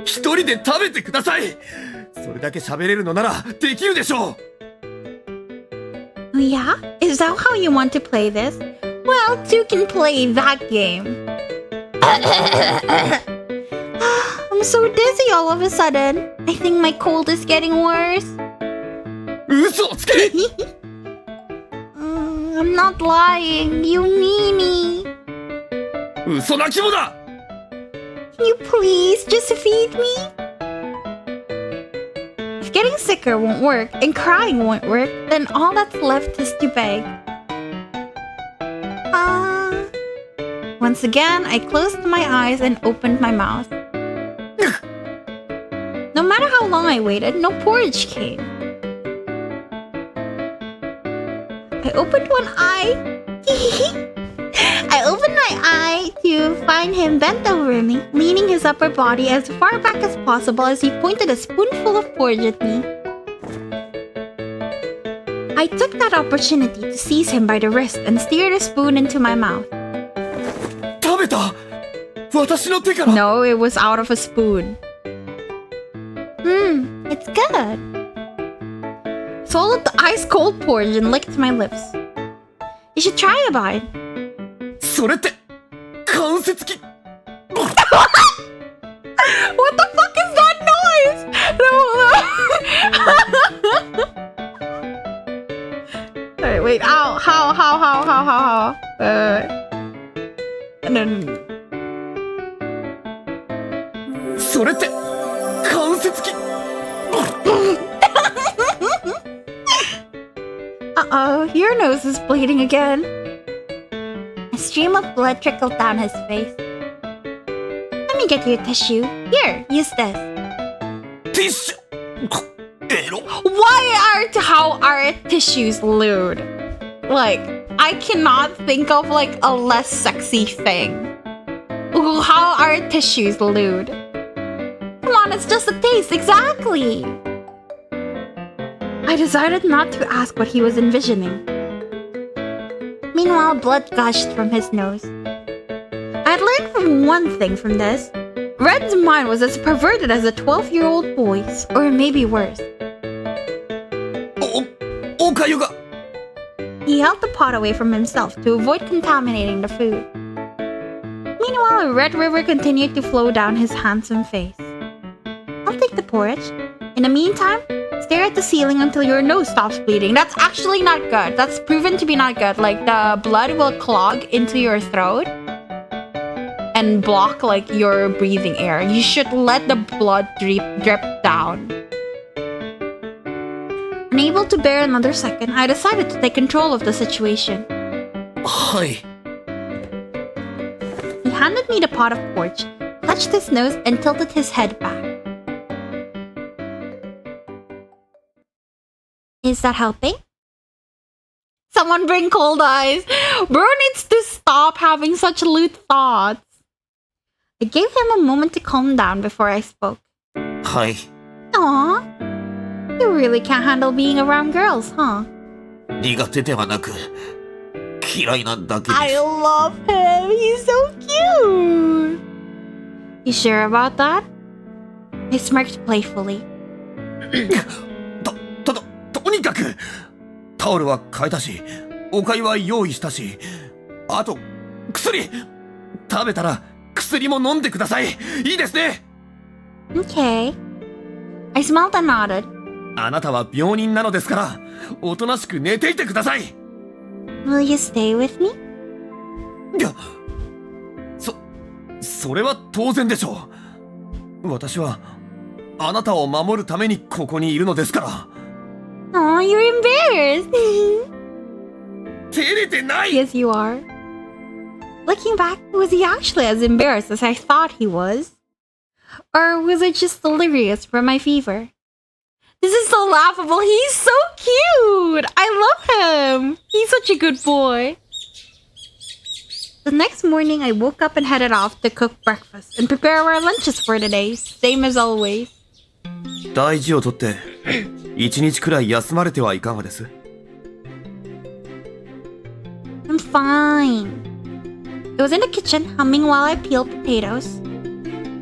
一人で食べてください。それだけ喋れるのならできるでしょう。 Oh yeah? Is that how you want to play this? Well, two can play that game. I'm so dizzy all of a sudden. I think my cold is getting worse. 嘘をつけ！ I'm not lying. You meanie. 嘘泣きもだ！ Can you please just feed me? If getting sicker won't work and crying won't work, then all that's left is to beg. Once again, I closed my eyes and opened my mouth. No matter how long I waited, no porridge came. opened one eye. I opened my eye to find him bent over me, leaning his upper body as far back as possible as he pointed a spoonful of porridge at me. I took that opportunity to seize him by the wrist and steered a spoon into my mouth. 食べた私の手から No, it was out of a spoon. It's good. Swallowed the ice cold porridge and licked my lips. You should try it, bud. それって関節器 What the fuck is that noise? Alright, wait. Ow. How? No. それって関節器 Uh-oh, your nose is bleeding again. A stream of blood trickled down his face. Let me get you a tissue. Here, use this. ティッシュエロ How are tissues lewd? Like, I cannot think of like a less sexy thing. Ooh, how are tissues lewd? Come on, it's just a taste, exactly. I decided not to ask what he was envisioning. Meanwhile, blood gushed from his nose. I had learned one thing from this. Red's mind was as perverted as a 12-year-old boy's, or maybe worse. おかゆが He held the pot away from himself to avoid contaminating the food. Meanwhile, a red river continued to flow down his handsome face. I'll take the porridge. In the meantime, stare at the ceiling until your nose stops bleeding. That's actually not good. That's proven to be not good. Like, the blood will clog into your throat and block, like, your breathing air. You should let the blood drip down. Unable to bear another second, I decided to take control of the situation. はい He handed me the pot of porridge, touched his nose, and tilted his head back. Is that helping? Someone bring cold eyes. Bro needs to stop having such lewd thoughts. I gave him a moment to calm down before I spoke. はい Aww. You really can't handle being around girls, huh? 苦手ではなく嫌いなだけです I love him. He's so cute. You sure about that? I smirked playfully. とにかくタオルは変えたしおかゆは用意したしあと薬食べたら薬も飲んでくださいいいですね Okay. I smiled and nodded. あなたは病人なのですからおとなしく寝ていてください Will you stay with me? いやそれは当然でしょう私はあなたを守るためにここにいるのですから Aw, you're embarrassed. 照れてない Yes, you are. Looking back, was he actually as embarrassed as I thought he was? Or was it just delirious from my fever? This is so laughable. He's so cute. I love him. He's such a good boy. The next morning, I woke up and headed off to cook breakfast and prepare our lunches for the day, same as always. 大事をとって一日くらい休まれてはいかがです I'm fine. I was in the kitchen, humming while I peeled potatoes.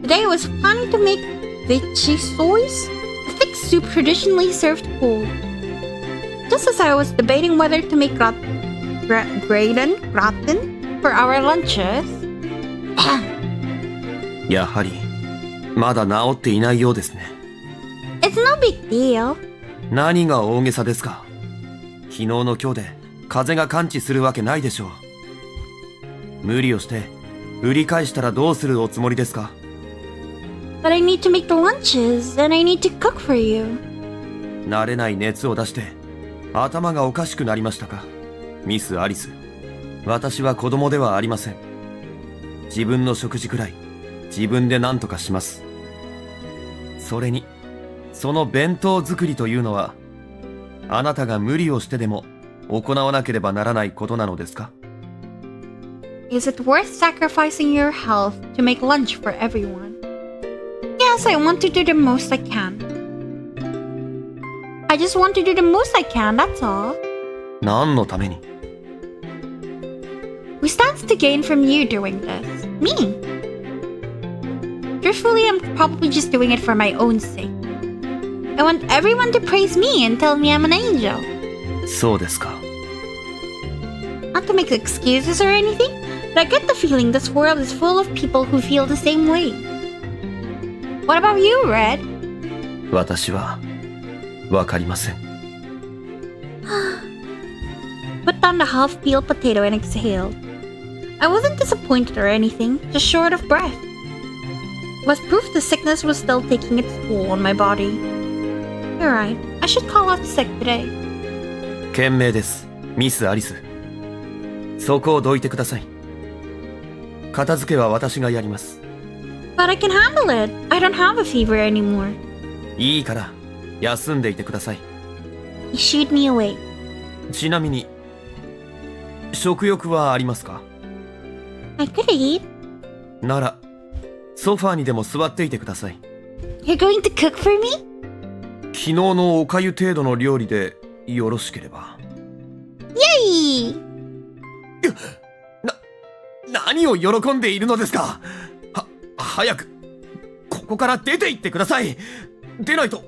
Today I was planning to make veggie soys, a thick soup traditionally served cold. Just as I was debating whether to make gratin for our lunches. やはりまだ治っていないようですね It's no big deal. 何が大げさですか昨日の今日で風が感知するわけないでしょう無理をして売り返したらどうするおつもりですか But I need to make the lunches and I need to cook for you. 慣れない熱を出して頭がおかしくなりましたかミス・アリス私は子供ではありません自分の食事くらい自分で何とかしますそれにその弁当作りというのはあなたが無理をしてでも行わなければならないことなのですか？ Is it worth sacrificing your health to make lunch for everyone? Yes, I want to do the most I can. I just want to do the most I can, that's all. 何のために？ Who stands to gain from you doing this? Me. Truthfully, I'm probably just doing it for my own sake. I want everyone to praise me and tell me I'm an angel. そうですか。 Not to make excuses or anything, but I get the feeling this world is full of people who feel the same way. What about you, Red? 私は、わかりません。Put down the half-peeled potato and exhaled. I wasn't disappointed or anything, just short of breath. It was proof the sickness was still taking its toll on my body. You're right, I should call out sick today. 賢明です、ミス・アリス。そこをどいてください。片付けは私がやります。But I can handle it. I don't have a fever anymore. いいから、休んでいてください。He shooed me away. ちなみに、食欲はありますか？ I could eat. なら、ソファーにでも座っていてください。You're going to cook for me? 昨日のおかゆ程度の料理でよろしければ。Yay! 何を喜んでいるのですか？早く、ここから出て行ってください。出ないと、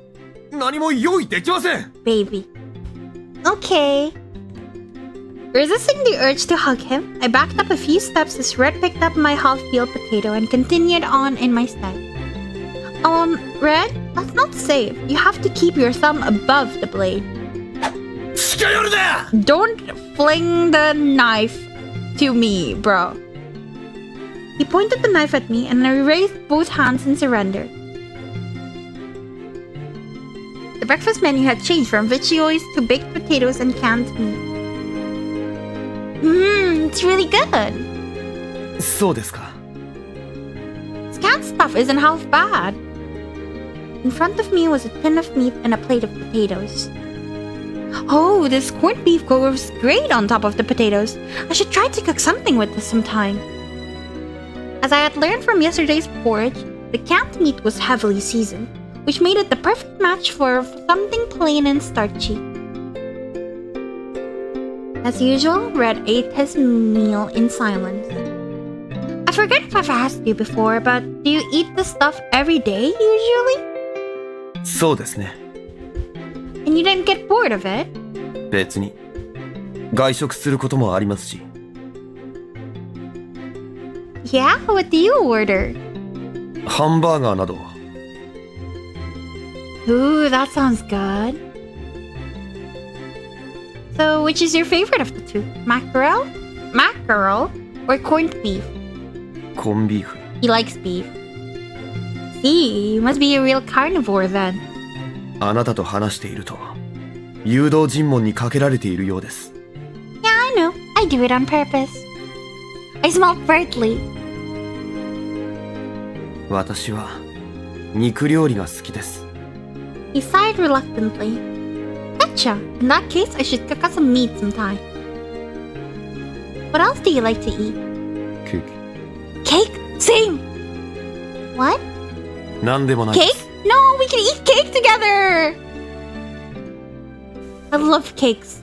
何も用意できません。Baby. Okay. Resisting the urge to hug him, I backed up a few steps as Red picked up my half-peeled potato and continued on in my stead. Red, that's not safe. You have to keep your thumb above the blade. 近寄るな! Don't fling the knife to me, bro. He pointed the knife at me and I raised both hands in surrender. The breakfast menu had changed from vicioles to baked potatoes and canned meat. It's really good. そうですか。This canned stuff isn't half bad. In front of me was a tin of meat and a plate of potatoes. Oh, this corned beef goes great on top of the potatoes. I should try to cook something with this sometime. As I had learned from yesterday's porridge, the canned meat was heavily seasoned, which made it the perfect match for something plain and starchy. As usual, Red ate his meal in silence. I forget if I've asked you before, but do you eat this stuff every day usually? そうですね。And you didn't get bored of it? 別に。外食することもありますし。Yeah? What do you order? ハンバーガーなど。Ooh, that sounds good. So, which is your favorite of the two? Mackerel? Mackerel? Or corned beef? コンビーフ。 He likes beef. See, you must be a real carnivore then. あなたと話していると、誘導尋問にかけられているようです。Yeah, I know. I do it on purpose. I smell brightly. 私は肉料理が好きです。He sighed reluctantly. Gotcha. In that case, I should cook us some meat sometime. What else do you like to eat? ケーキ。 Cake? Same! What? なんでもないで Cake? す。 No, we can eat cake together! I love cakes.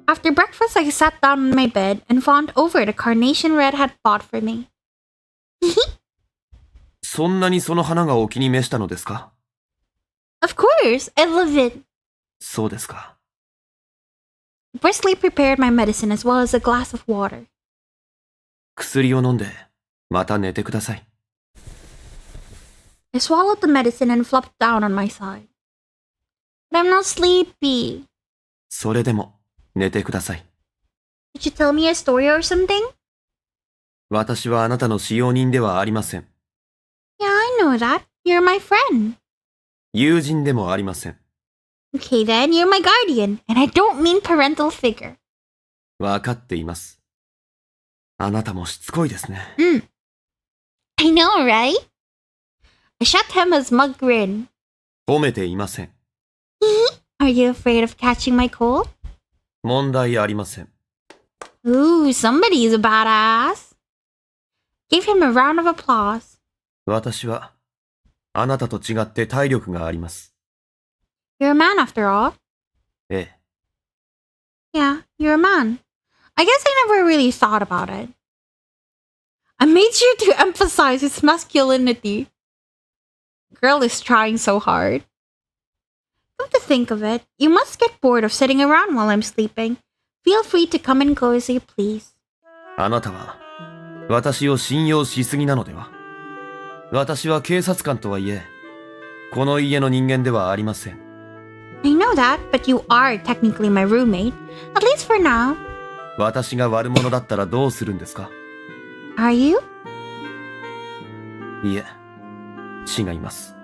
After breakfast, I sat down on my bed and fawned over the carnation Red had bought for me. そんなにその花がお気に召したのですか？ Of course, I love it. そうですか。Briskly prepared my medicine as well as a glass of water. 薬を飲んで、また寝てください。I swallowed the medicine and flopped down on my side. But I'm not sleepy. それでも、寝てください。Did you tell me a story or something? 私はあなたの使用人ではありません。Yeah, I know that. You're my friend. 友人でもありません。Okay then, you're my guardian, and I don't mean parental figure. わかっています。あなたもしつこいですね。I know, right? I shot him a smug grin. 褒めていません。Are you afraid of catching my cold? 問題ありません。 Ooh, somebody's a badass. Give him a round of applause. 私は、あなたと違って体力があります。 You're a man after all. ええ。 Yeah, you're a man. I guess I never really thought about it. I made sure to emphasize his masculinity. Girl is trying so hard. Come to think of it, you must get bored of sitting around while I'm sleeping. Feel free to come and go as you please. あなたは、私を信用しすぎなのでは？私は警察官とはいえ、この家の人間ではありません。I know that, but you are technically my roommate. At least for now. 私が悪者だったらどうするんですか？ Are you? いえ、違います。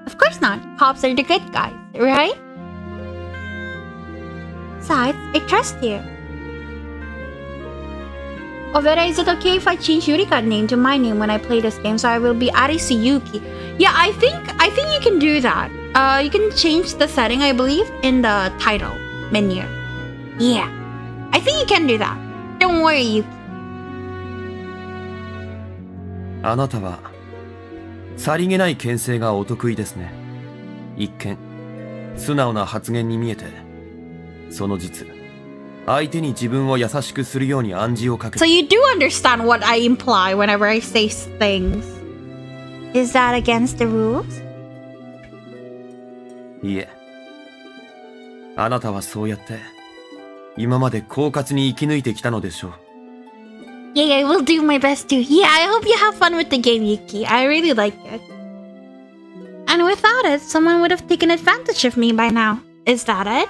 Of course not. Cops are the good guys, right? Besides, I trust you. Overa, is it okay if I change Yurika's name to my name when I play this game so I will be Arisuyuki? Yeah, I think you can do that. You can change the setting, I believe, in the title menu. Yeah. I think you can do that. Don't worry, Yuki. あなたは、さりげない牽制がお得意ですね。一見、素直な発言に見えて、その実、相手に自分を優しくするように暗示をかけ So you do understand what I imply whenever I say things. Is that against the rules? いえ。あなたはそうやって、今まで狡猾に生き抜いてきたのでしょう。Yeah, I will do my best too. Yeah, I hope you have fun with the game, Yuki. I really like it. And without it, someone would have taken advantage of me by now. Is that it?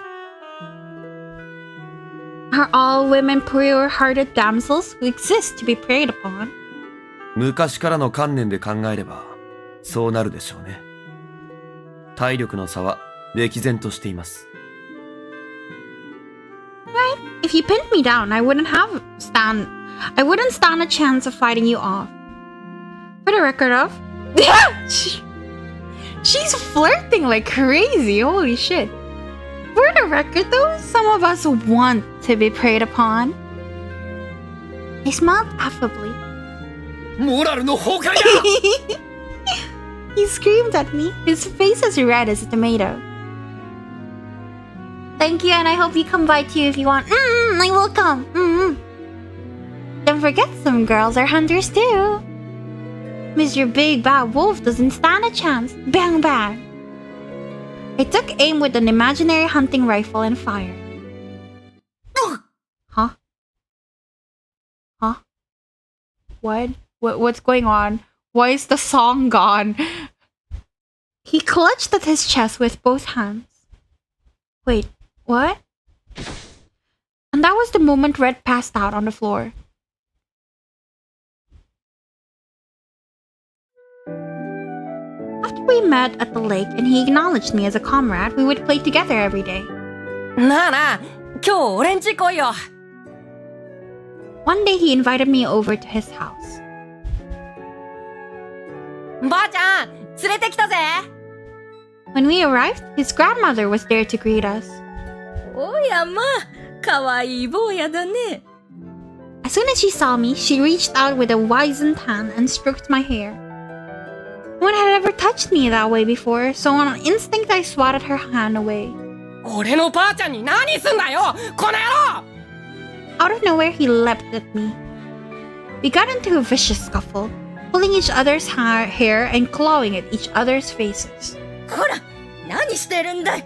Are all women pure-hearted damsels who exist to be preyed upon? 昔からの観念で考えれば、そうなるでしょうね。体力の差は歴然としています。Right? If you pinned me down, I wouldn't stand a chance of fighting you off. For the record of... She's flirting like crazy, holy shit. For the record though, some of us want to be preyed upon. He smiled affably. モラルの崩壊だHe screamed at me, his face as red as a tomato. Thank you, and I hope you come by too if you want. I will come. Don't forget, some girls are hunters too. Mr. Big Bad Wolf doesn't stand a chance. Bang bang. I took aim with an imaginary hunting rifle and fired. Huh? Huh? What's going on? Why is the song gone? He clutched at his chest with both hands. Wait, what? And that was the moment Red passed out on the floor. After we met at the lake and he acknowledged me as a comrade, we would play together every day. なあなあ、今日俺んち来いよ。One day he invited me over to his house. ばあちゃん、連れてきたぜ。When we arrived, his grandmother was there to greet us. おやま、かわいい坊やだね。As soon as she saw me, she reached out with a wizened hand and stroked my hair. No one had ever touched me that way before, so on instinct I swatted her hand away. 俺のばあちゃんに何すんだよ、この野郎！ Out of nowhere, he leapt at me. We got into a vicious scuffle, pulling each other's hair and clawing at each other's faces. ほら、何してるんだい。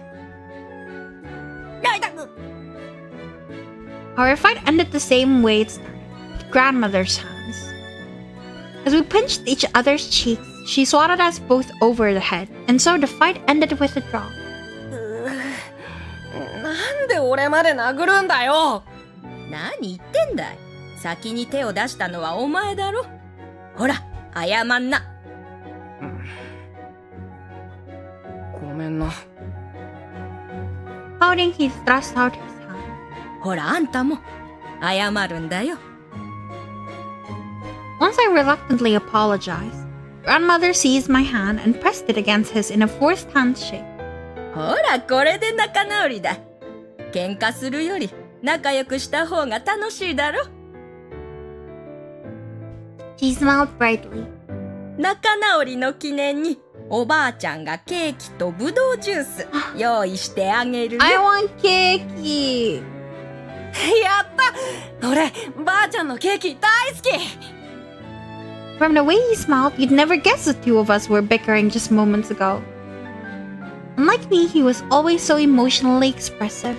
Our fight ended the same way it started, with grandmother's hands. As we pinched each other's cheeks, she swatted us both over the head, and so the fight ended with a draw. なんで俺まで殴るんだよ。何言ってんだい。先に手を出したのはお前だろ。ほら、謝んな。ごめんな。Pouting, he thrust out his hand. ほら、あんたも謝るんだよ。Once I reluctantly apologized, grandmother seized my hand and pressed it against his in a forced handshake. ほら、これで仲直りだ。喧嘩するより仲良くした方が楽しいだろ。 She smiled brightly. 仲直りの記念におばあちゃんがケーキとぶどうジュース用意してあげるよ。 I want cake! やった俺、ばあちゃんのケーキ大好き From the way he smiled, you'd never guess the two of us were bickering just moments ago. Unlike me, he was always so emotionally expressive.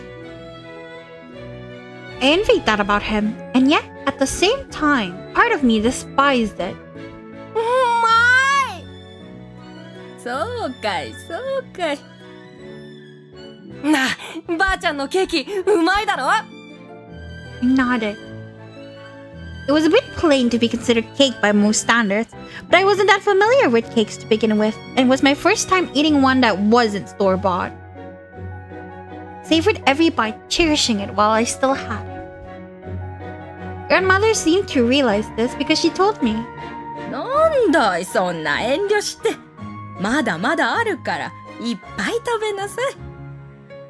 I envied that about him, and yet, at the same time, part of me despised it. そうかいそうかい。なあ、ばあちゃんのケーキうまいだろ I nodded. It was a bit plain to be considered cake by most standards, but I wasn't that familiar with cakes to begin with, and it was my first time eating one that wasn't store-bought. Savored every bite, cherishing it while I still had it. Grandmother seemed to realize this because she told me, なんだいそんな遠慮して。まだまだあるからいっぱい食べなさい。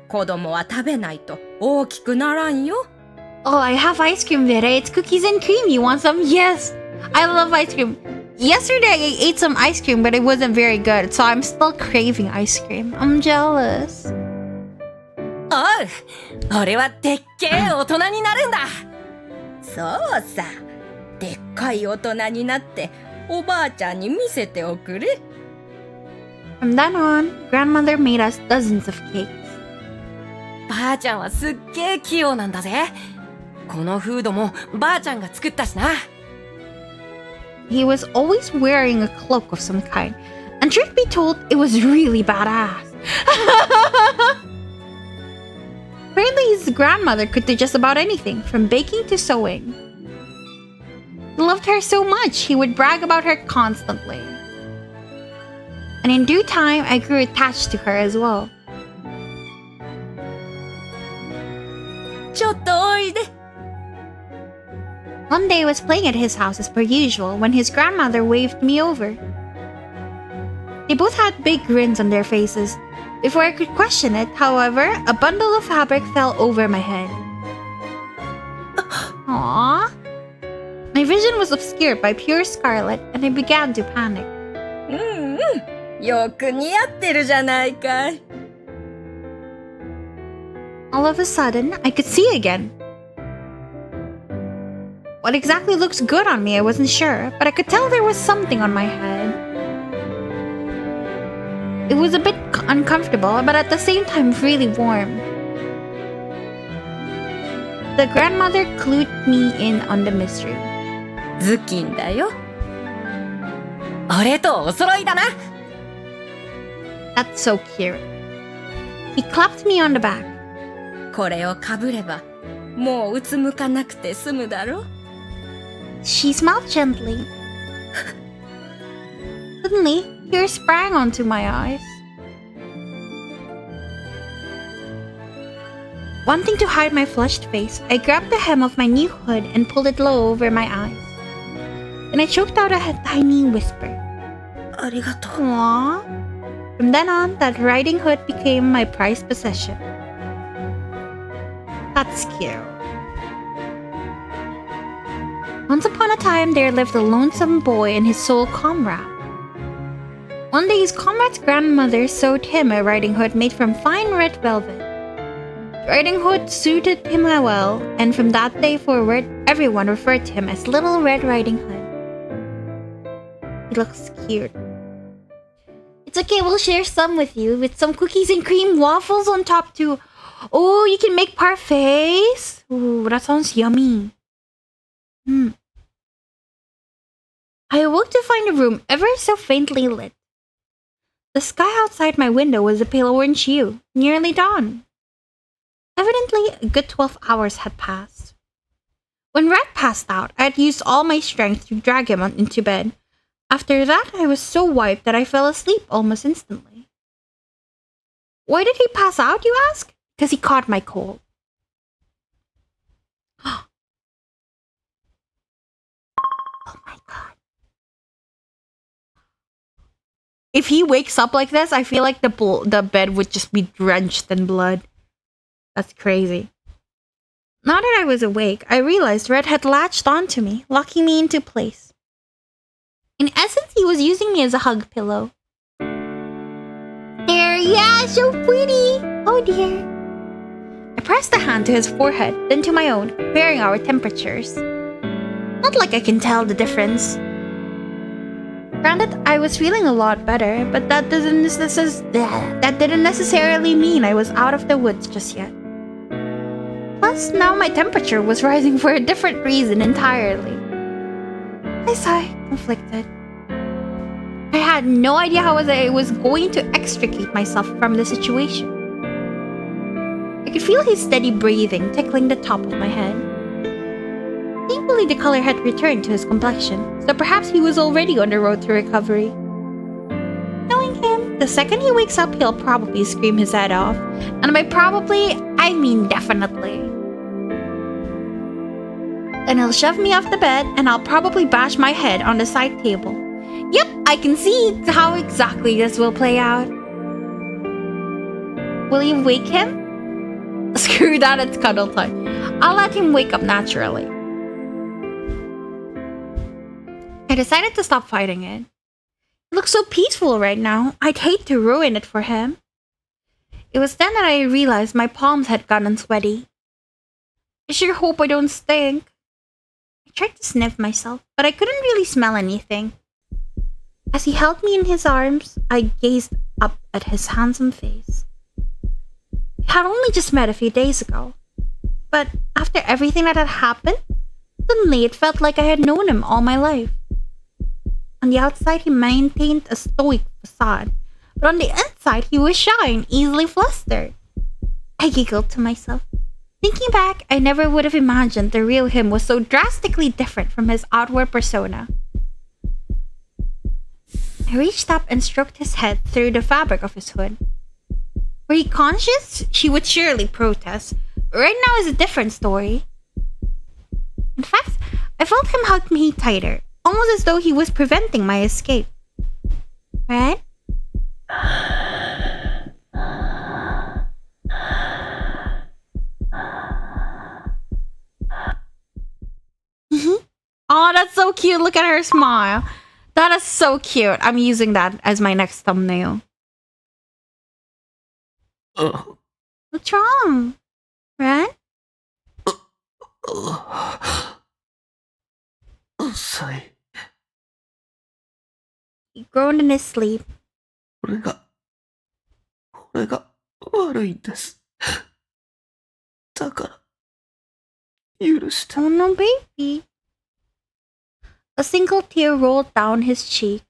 子供は食べないと大きくならんよ。 "Oh, I have ice cream, Vera. It's cookies and cream. You want some?" Yes! I love ice cream. Yesterday I ate some ice cream, but it wasn't very good, so I'm still craving ice cream. I'm jealous. おう俺はでっけえ大人になるんだそうさ。でっかい大人になっておばあちゃんに見せておくれ。 From then on, grandmother made us dozens of cakes. ばあちゃんはすっげえ器用なんだぜこのフードもばあちゃんが作ったしな He was always wearing a cloak of some kind, and truth be told, it was really badass. Apparently, his grandmother could do just about anything, from baking to sewing. He loved her so much, he would brag about her constantly. And in due time, I grew attached to her as well. ちょっとおいで。 One day I was playing at his house as per usual when his grandmother waved me over. They both had big grins on their faces. Before I could question it, however, a bundle of fabric fell over my head. Aww. My vision was obscured by pure scarlet and I began to panic. うんうん。よく似合ってるじゃないかい。 All of a sudden, I could see again. What exactly looked good on me, I wasn't sure, but I could tell there was something on my head. It was a bit uncomfortable, but at the same time really warm. The grandmother clued me in on the mystery. 頭巾だよ。俺とお揃いだな That's so cute. He clapped me on the back. これをかぶればもううつむかなくて済むだろ。 She smiled gently. Suddenly, tears sprang onto my eyes. Wanting to hide my flushed face, I grabbed the hem of my new hood and pulled it low over my eyes. Then I choked out a tiny whisper. ありがとう。 Aww. From then on, that riding hood became my prized possession. That's cute. Once upon a time, there lived a lonesome boy and his sole comrade. One day, his comrade's grandmother sewed him a riding hood made from fine red velvet. The riding hood suited him well, and from that day forward, everyone referred to him as Little Red Riding Hood. He looks cute. It's okay, we'll share some with you with some cookies and cream waffles on top too. Oh, you can make parfaits? Ooh, that sounds yummy. I awoke to find the room ever so faintly lit. The sky outside my window was a pale orange hue, nearly dawn. Evidently, a good 12 hours had passed. When Red passed out, I had used all my strength to drag him into bed. After that, I was so wiped that I fell asleep almost instantly. Why did he pass out, you ask? Because he caught my cold. Oh my god. If he wakes up like this, I feel like the bed would just be drenched in blood. That's crazy. Now that I was awake, I realized Red had latched onto me, locking me into place. In essence, he was using me as a hug pillow. There, yeah, so pretty! Oh dear. I pressed a hand to his forehead, then to my own, comparing our temperatures. Not like I can tell the difference. Granted, I was feeling a lot better, but that didn't necessarily mean I was out of the woods just yet. Plus, now my temperature was rising for a different reason entirely. I sighed, conflicted. I had no idea how I was going to extricate myself from the situation. I could feel his steady breathing tickling the top of my head. Thankfully, the color had returned to his complexion, so perhaps he was already on the road to recovery. Knowing him, the second he wakes up, he'll probably scream his head off. And by probably, I mean definitely. Then he'll shove me off the bed, and I'll probably bash my head on the side table. Yep, I can see how exactly this will play out. Will you wake him? Screw that, it's cuddle time. I'll let him wake up naturally. I decided to stop fighting it. It looks so peaceful right now. I'd hate to ruin it for him. It was then that I realized my palms had gotten sweaty. I sure hope I don't stink. I tried to sniff myself, but I couldn't really smell anything. As he held me in his arms, I gazed up at his handsome face. We had only just met a few days ago, but after everything that had happened, suddenly it felt like I had known him all my life. On the outside, he maintained a stoic facade, but on the inside, he was shy and easily flustered. I giggled to myself. Thinking back, I never would have imagined the real him was so drastically different from his outward persona. I reached up and stroked his head through the fabric of his hood. Were he conscious? She would surely protest. Right now is a different story. In fact, I felt him hug me tighter, almost as though he was preventing my escape. Right? Oh, that's so cute. Look at her smile. That is so cute. I'm using that as my next thumbnail. What's wrong? Red? 遅い。 He groaned in his sleep. 俺が悪いんです。だから、許して。 Oh no, baby. A single tear rolled down his cheek.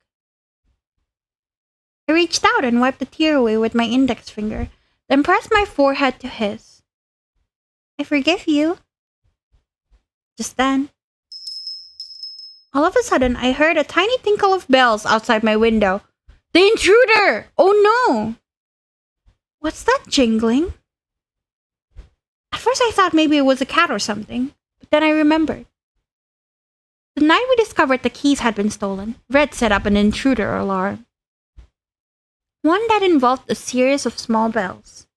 I reached out and wiped the tear away with my index finger, then pressed my forehead to his. I forgive you. Just then, all of a sudden, I heard a tiny tinkle of bells outside my window. The intruder! Oh no! What's that jingling? At first I thought maybe it was a cat or something, but then I remembered. The night we discovered the keys had been stolen, Red set up an intruder alarm. One that involved a series of small bells.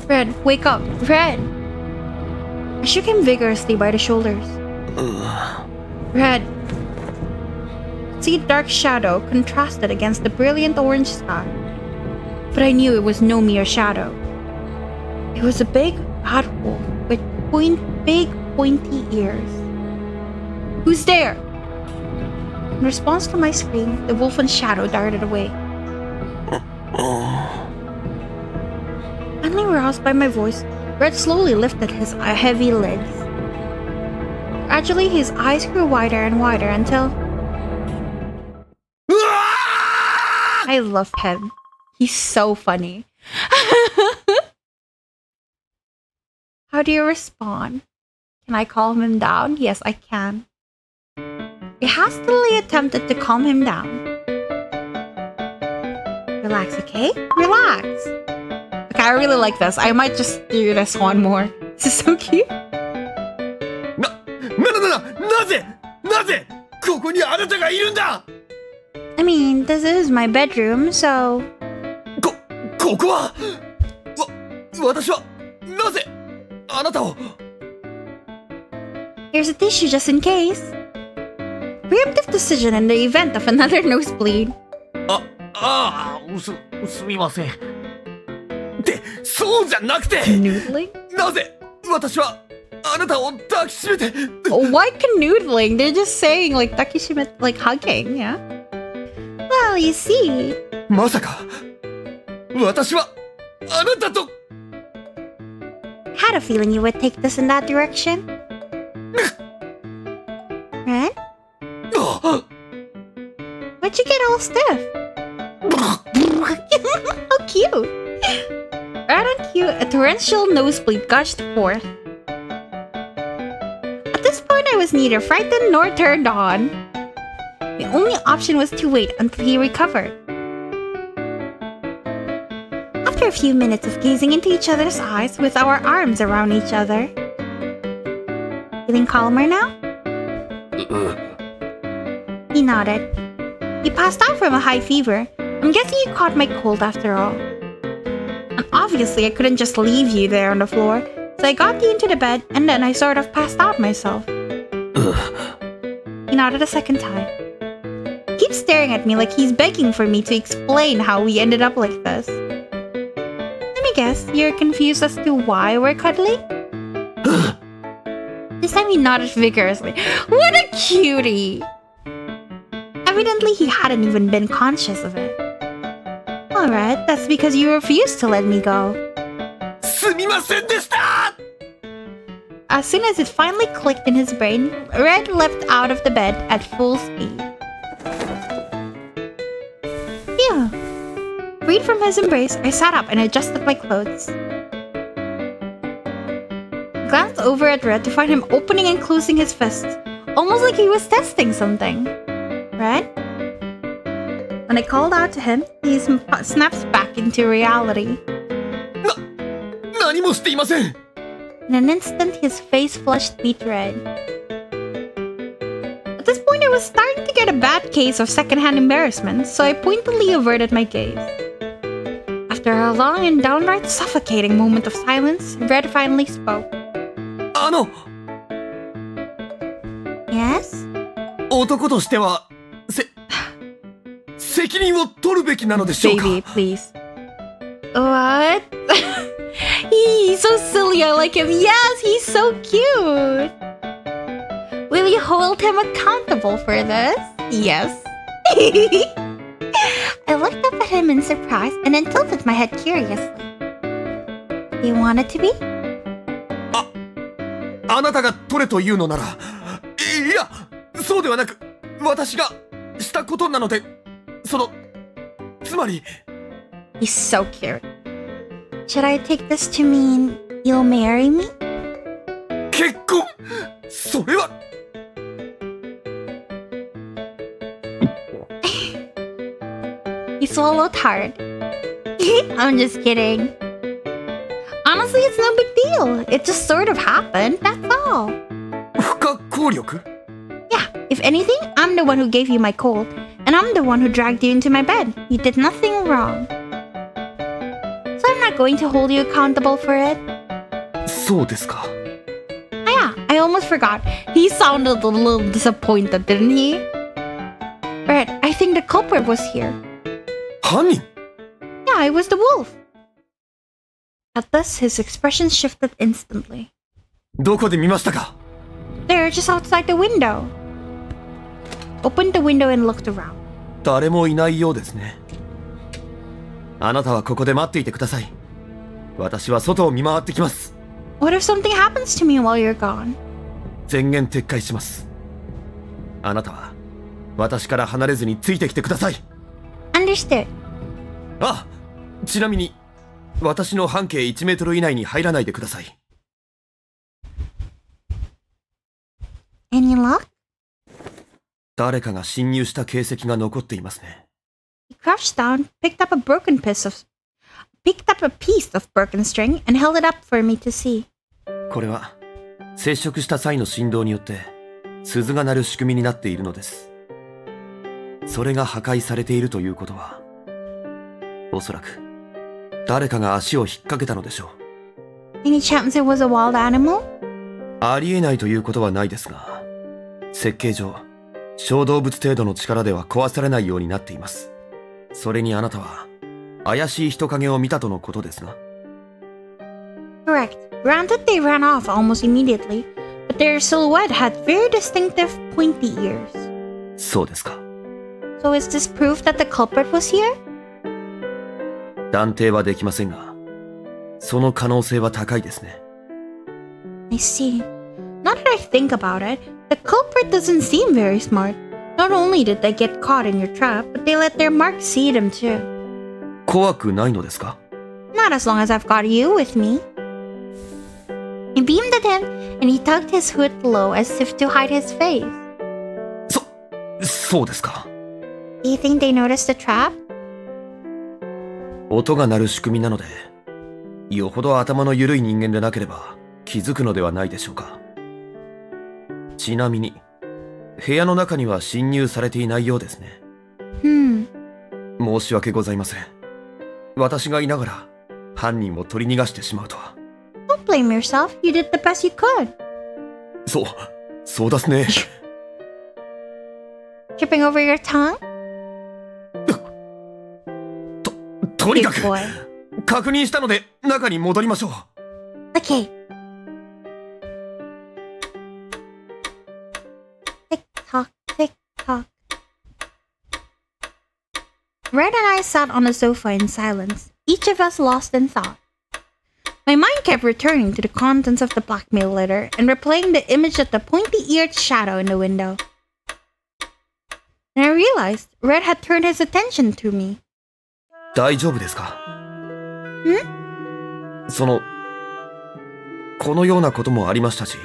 Red, wake up! Red! I shook him vigorously by the shoulders. Red! See, dark shadow contrasted against the brilliant orange sky. But I knew it was no mere shadow. It was a big, bad wolf with big, pointy ears. Who's there? In response to my scream, the wolf in shadow darted away. Finally roused by my voice, Red slowly lifted his heavy lids. Gradually, his eyes grew wider and wider until... I love him. He's so funny. How do you respond? Can I calm him down? Yes, I can. I hastily attempted to calm him down. Relax, okay? Relax. Okay, I really like this. I might just do this one more. This is so cute. なぜここにあなたがいるんだ I mean, this is my bedroom, so... ここは私はなぜあなたを。 Here's a tissue just in case. Preemptive decision in the event of another nosebleed. すみません。ってそうじゃなくて、 Canoodling? なぜ私はあなたを抱きしめて。 Why canoodling? They're just saying like takishime, like hugging, yeah? Well, you see. まさか私はあなたと。 Had a feeling you would take this in that direction. Red? あ Why'd you get all stiff? How cute! Right on cue, a torrential nosebleed gushed forth. At this point, I was neither frightened nor turned on. The only option was to wait until he recovered. After a few minutes of gazing into each other's eyes with our arms around each other. Feeling calmer now? He nodded. He passed out from a high fever. I'm guessing you caught my cold after all. And obviously I couldn't just leave you there on the floor, so I got you into the bed and then I sort of passed out myself. He nodded a second time. He keeps staring at me like he's begging for me to explain how we ended up like this. Let me guess, you're confused as to why we're cuddling? This time he nodded vigorously. What a cutie! Evidently he hadn't even been conscious of it. Alright, that's because you refused to let me go. すみませんでした。 As soon as it finally clicked in his brain, Red leapt out of the bed at full speed. Phew. Freed from his embrace, I sat up and adjusted my clothes. I glanced over at Red to find him opening and closing his fists, almost like he was testing something. Red? When I called out to him, he snaps back into reality. 何もしていません。 In an instant, his face flushed beet red. At this point, I was starting to get a bad case of secondhand embarrassment, so I pointedly averted my gaze. After a long and downright suffocating moment of silence, Red finally spoke. あの Yes? 男としては責任を取るべきなのでしょうか。 Baby, please. What? He's so silly, I like him. Yes, he's so cute. Will you hold him accountable for this? Yes. I looked up at him in surprise and then tilted my head curiously. You want it to be? あなたが取れというのなら、いや、そうではなく、私がしたことなので、つまり。 He's so cute. Should I take this to mean you'll marry me? 結婚、それは。He swallowed hard. I'm just kidding. Honestly, it's no big deal. It just sort of happened, that's all. 不可抗力？ Yeah, if anything, I'm the one who gave you my cold, and I'm the one who dragged you into my bed. You did nothing wrong. So I'm not going to hold you accountable for it. そうですか。 Ah, yeah, I almost forgot. He sounded a little disappointed, didn't he? Red, I think the culprit was here. 犯人？ Yeah, it was the wolf. At this, his expression shifted instantly. どこで見ましたか？ There, just outside the window. Opened the window and looked around. 誰もいないようですね。あなたはここで待っていてください。私は外を見回ってきます。 What if something happens to me while you're gone? 全言撤回します。あなたは私から離れずについてきてください。 Understood. あ、ちなみに私の半径1メートル以内に入らないでください。 Any luck? 誰かが侵入した形跡が残っていますね。 He crouched down, picked up a piece of broken string, and held it up for me to see. これは接触した際の振動によって鈴が鳴る仕組みになっているのです。それが破壊されているということは、おそらく誰かが足を引っ掛けたのでしょう。Any chance it was a wild animal? ありえないということはないですが、設計上、小動物程度の力では壊されないようになっています。それにあなたは、怪しい人影を見たとのことですが。Correct. Granted, they ran off almost immediately, but their silhouette had very distinctive pointy ears. そうですか。So is this proof that the culprit was here? 断定はできませんが、その可能性は高いですね。I see. Now that I think about it, the culprit doesn't seem very smart. Not only did they get caught in your trap, but they let their mark see them too. 怖くないのですか？ Not as long as I've got you with me. I beamed at him, and he tugged his hood low as if to hide his face. そうですか。Do you think they noticed the trap? 音が鳴る仕組みなので、よほど頭の緩い人間でなければ気づくのではないでしょうか。ちなみに、部屋の中には侵入されていないようですね。申し訳ございません。私がいながら犯人を取り逃がしてしまうとは。Don't blame yourself. You did the best you could. そうですね。Tripping over your tongue? とにか Good く boy. 確認したので中に戻りましょう。Okay. Tick tock, tick tock. Red and I sat on the sofa in silence, each of us lost in thought. My mind kept returning to the contents of the blackmail letter and replaying the image of the pointy-eared shadow in the window. And I realized Red had turned his attention to me. 大丈夫ですか？このようなこともありましたし、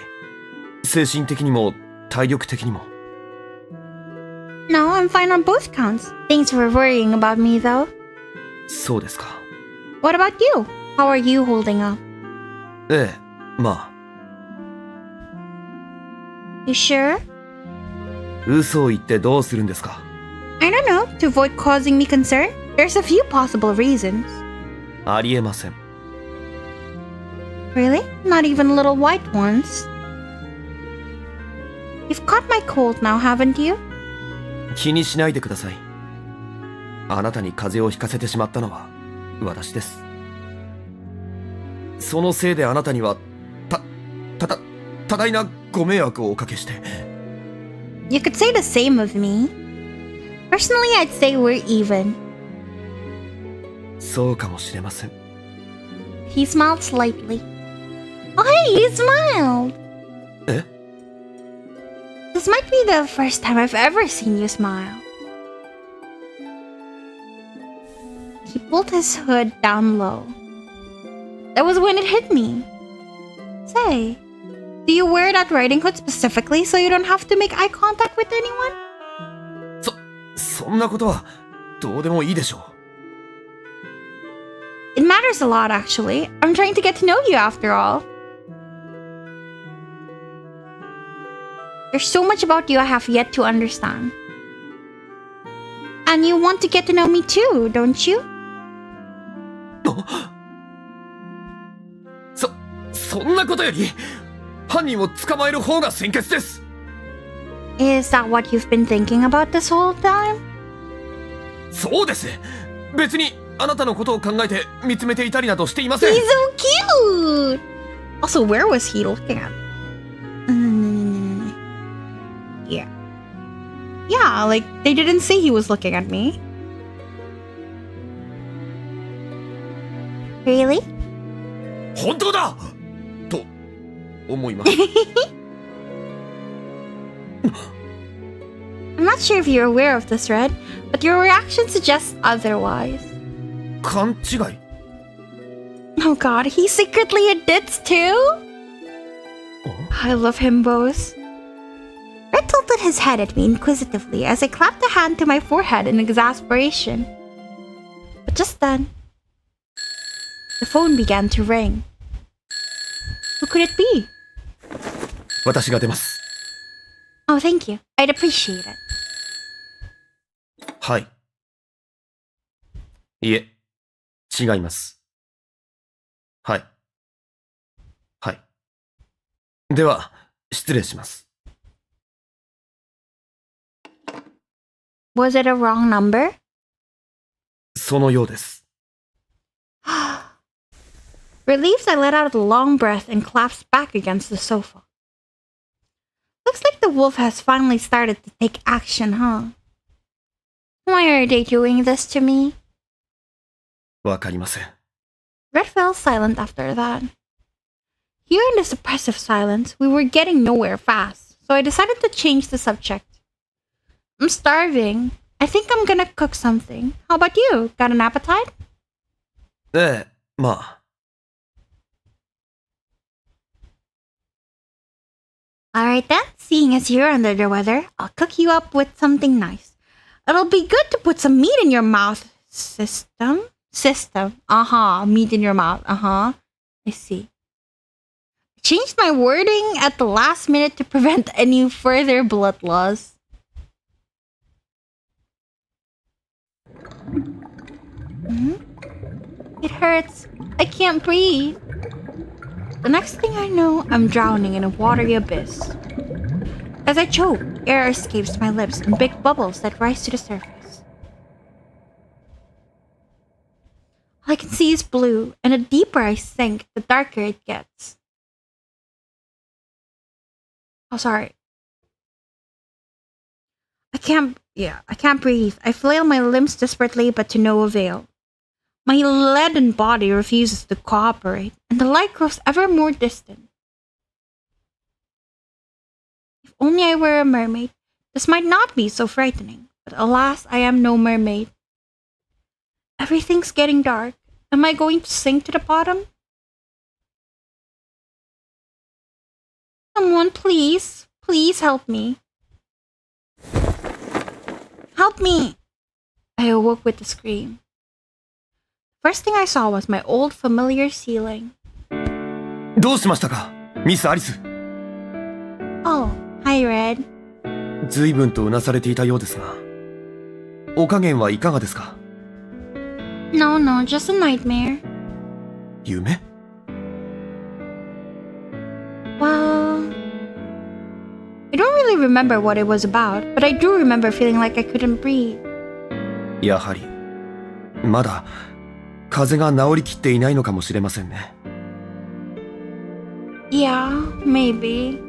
精神的にも体力的にも。No, I'm fine on both counts. Thanks for worrying about me, though. そうですか。What about you? How are you holding up? ええ、まあ。You sure? 嘘を言ってどうするんですか？ I don't know. To avoid causing me concern? There's a few possible reasons. ありえません。Really? Not even little white ones? You've caught my cold now, haven't you? 気にしないでください。あなたに風邪をひかせてしまったのは私です。そのせいであなたには多大なご迷惑をおかけして。You could say the same of me. Personally, I'd say we're even. そうかもしれません。He smiled slightly. Oh, hey, you smiled! え？ This might be the first time I've ever seen you smile. He pulled his hood down low. That was when it hit me. Say, do you wear that riding hood specifically so you don't have to make eye contact with anyone? そんなことはどうでもいいでしょう。It matters a lot, actually. I'm trying to get to know you after all. There's so much about you I have yet to understand. And you want to get to know me too, don't you? そんなことより犯人を捕まえる方が先決です。 Is that what you've been thinking about this whole time? そうです。別にあなたのことを考えて見つめていたりなどしていません。 He's so cute! Also, where was he looking at? Yeah. Yeah, like, they didn't say he was looking at me. Really? 本当だと思います。I'm not sure if you're aware of this, Red, but your reaction suggests otherwise. 勘違い？ Oh god, he secretly admits too? I love him both. Red tilted his head at me inquisitively as I clapped a hand to my forehead in exasperation. But just then, the phone began to ring. Who could it be? 私が出ます。 Oh, thank you. I'd appreciate it. はい。いえ、違います。はい。では、失礼します。Was it a wrong number? そのようです。Relieved, I let out a long breath and collapsed back against the sofa. Looks like the wolf has finally started to take action, huh? Why are they doing this to me? わかりません。Red fell silent after that. Here in this oppressive silence, we were getting nowhere fast, so I decided to change the subject. I'm starving. I think I'm gonna cook something. How about you? Got an appetite? ええ、まあ。Alright then, seeing as you're under the weather, I'll cook you up with something nice. It'll be good to put some meat in your mouth. System? Meat in your mouth. I see. Changed my wording at the last minute to prevent any further blood loss. It hurts. I can't breathe. The next thing I know, I'm drowning in a watery abyss. As I choke, air escapes my lips in big bubbles that rise to the surface. All I can see is blue, and the deeper I sink, the darker it gets. Oh, sorry. I can't breathe. I flail my limbs desperately, but to no avail. My leaden body refuses to cooperate, and the light grows ever more distant. If only I were a mermaid, this might not be so frightening, but alas, I am no mermaid. Everything's getting dark. Am I going to sink to the bottom? Someone, please help me. Help me! I awoke with a scream. First thing I saw was my old familiar ceiling. どうしましたか、ミス・アリス。Oh, hi Red. 随分とうなされていたようですが、お加減はいかがですか？ No, just a nightmare. 夢？ Well, I don't really remember what it was about, but I do remember feeling like I couldn't breathe. やはり、まだ風邪が治りきっていないのかもしれませんね。Yeah, maybe.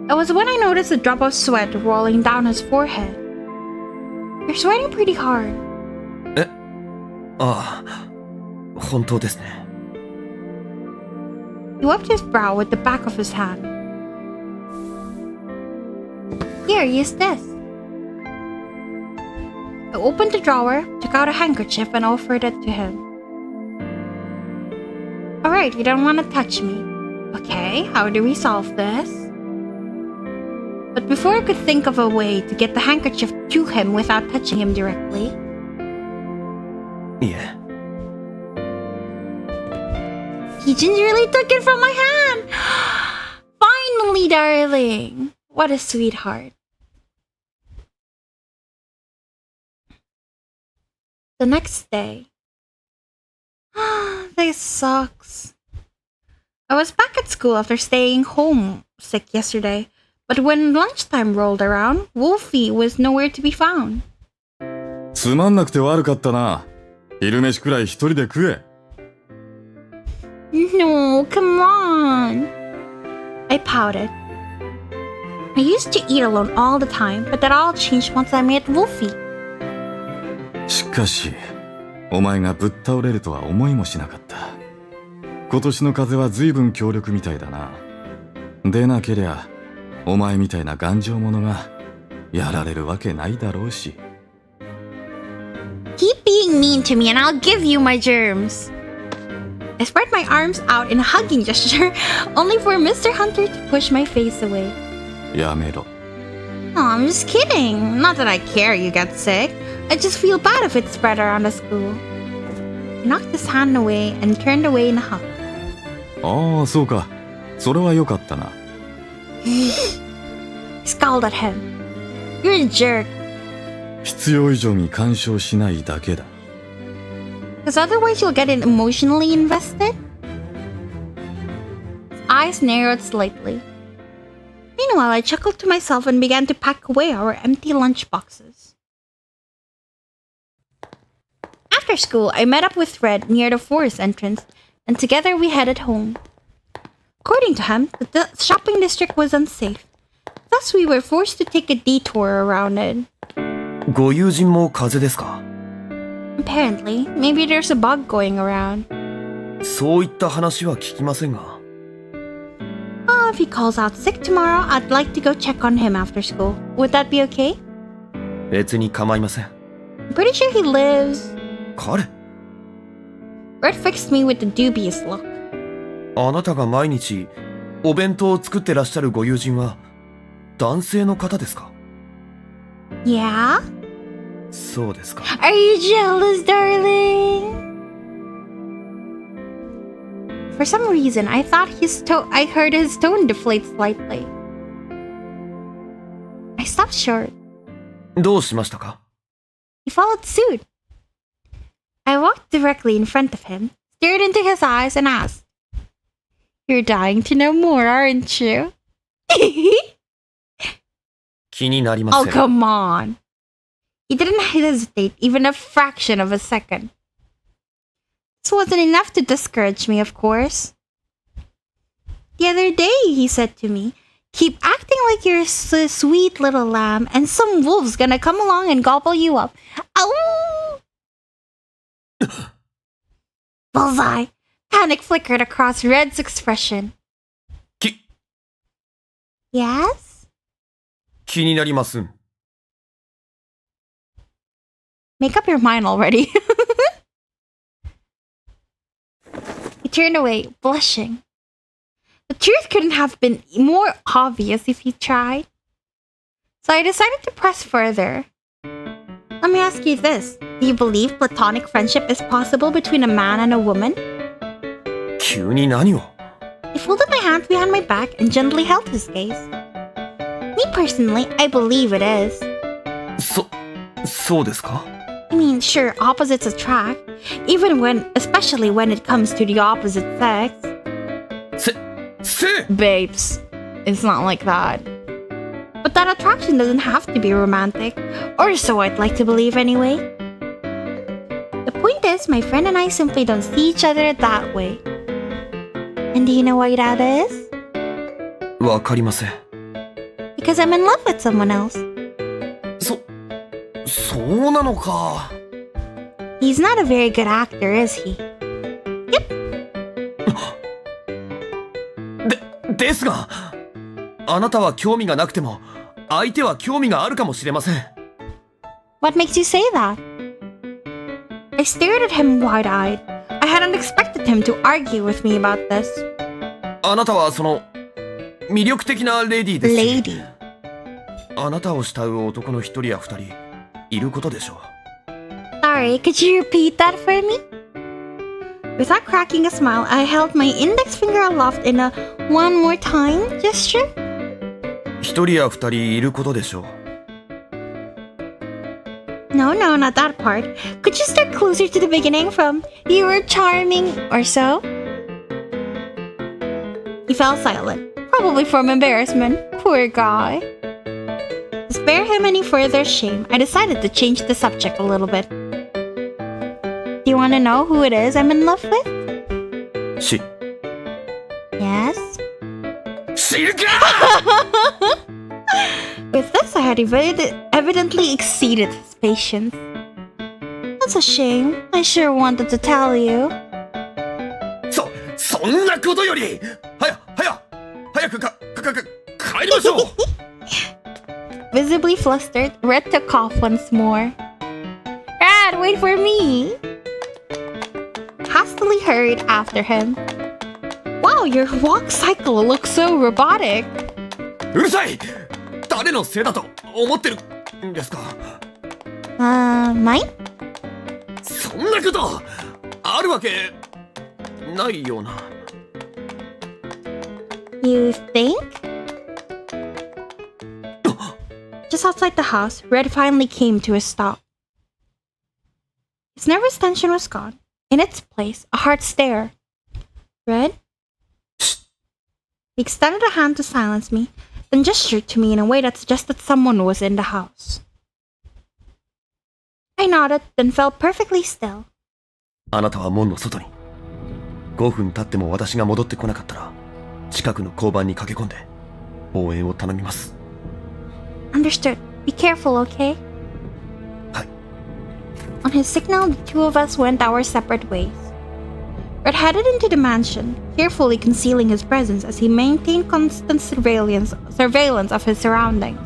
It was when I noticed a drop of sweat rolling down his forehead. You're sweating pretty hard. ああ、本当ですね。He wiped his brow with the back of his hand. Here, use this. I opened the drawer, took out a handkerchief, and offered it to him. Alright, you don't want to touch me. Okay, how do we solve this? But before I could think of a way to get the handkerchief to him without touching him directly, いえ。 he gingerly took it from my hand! Finally, darling! What a sweetheart. The next day. This sucks. I was back at school after staying home sick yesterday, but when lunchtime rolled around, Wolfie was nowhere to be found. つまんなくて悪かったな。昼飯くらい一人で食え。No, come on. I pouted. I used to eat alone all the time, but that all changed once I met Wolfie. しかし、お前がぶっ倒れるとは思いもしなかった。今年の風は随分強力みたいだな。でなけりゃ、お前みたいな頑丈者がやられるわけないだろうし。Keep being mean to me and I'll give you my germs. I spread my arms out in a hugging gesture, only for Mr. Hunter to push my face away. やめろ。Oh, I'm just kidding. Not that I care you get sick. I just feel bad if it's spread around the school. He knocked his hand away and turned away in a huff. ああ、そうか。それはよかったな。I scowled at him. You're a jerk. 必要以上に干渉しないだけだ。Because otherwise you'll get emotionally invested? eyes narrowed slightly. Meanwhile, I chuckled to myself and began to pack away our empty lunch boxes. After school, I met up with Red near the forest entrance, and together we headed home. According to him, the shopping district was unsafe. Thus, we were forced to take a detour around it. ご友人も風邪ですか？ Apparently, maybe there's a bug going around. そういった話は聞きませんが。Oh, if he calls out sick tomorrow, I'd like to go check on him after school. Would that be okay? 別に構いません。 I'm pretty sure he lives... 彼？ Red fixed me with a dubious look. あなたが毎日お弁当を作ってらっしゃるご友人は男性の方ですか？ Yeah? そうですか。 Are you jealous, darling? For some reason, I thought I heard his tone deflate slightly. I stopped short. どうしましたか？ He followed suit. I walked directly in front of him, stared into his eyes, and asked, You're dying to know more, aren't you? 気になりませ Oh, ん。 come on. He didn't hesitate even a fraction of a second. This wasn't enough to discourage me, of course. The other day, he said to me, Keep acting like you're a sweet little lamb, and some wolf's gonna come along and gobble you up. Ow! Bullseye! Panic flickered across Red's expression. き、 Yes? 気になりますん。 Make up your mind already. He turned away, blushing. The truth couldn't have been more obvious if he tried. So I decided to press further. Let me ask you this. Do you believe platonic friendship is possible between a man and a woman? 急に何を？ He folded my hands behind my back and gently held his gaze. Me personally, I believe it is. そうですか？ I mean, sure, opposites attract, especially when it comes to the opposite sex. せ Babes, it's not like that. But that attraction doesn't have to be romantic, or so I'd like to believe anyway. The point is, my friend and I simply don't see each other that way. And do you know why that is? わかりません。 Because I'm in love with someone else. そうなのか。 He's not a very good actor, is he? ですが、あなたは興味がなくても、相手は興味があるかもしれません。 What makes you say that? I stared at him wide-eyed. I hadn't expected him to argue with me about this. あなたはその魅力的なレディーですし、 Lady. あなたを慕う男の一人や二人いることでしょう。 Sorry, could you repeat that for me? Without cracking a smile, I held my index finger aloft in a one more time gesture. 一人や二人いることでしょう。 No, not that part. Could you start closer to the beginning from you were charming or so? He fell silent, probably from embarrassment. Poor guy. To spare him any further shame, I decided to change the subject a little bit. Do you want to know who it is I'm in love with? Yes? 知るか With this, I had evidently exceeded his patience. That's a shame. I sure wanted to tell you. そんなことより早く帰りましょう。 Visibly flustered, Red took off once more. Red, wait for me! Hastily hurried after him. Wow, your walk cycle looks so robotic. うるさい。誰のせいだと思ってるんですか？ Mine? そんなことあるわけないような。 You think? Just outside the house, Red finally came to a stop. His nervous tension was gone. In its place, a hard stare. Red? He extended a hand to silence me, then gestured to me in a way that suggested someone was in the house. I nodded, then fell perfectly still. あなたは門の外に。5分経っても私が戻ってこなかったら、近くの交番に駆け込んで、応援を頼みます。Understood. Be careful, okay? はい。On his signal, the two of us went our separate ways. Red headed into the mansion, carefully concealing his presence as he maintained constant surveillance of his surroundings.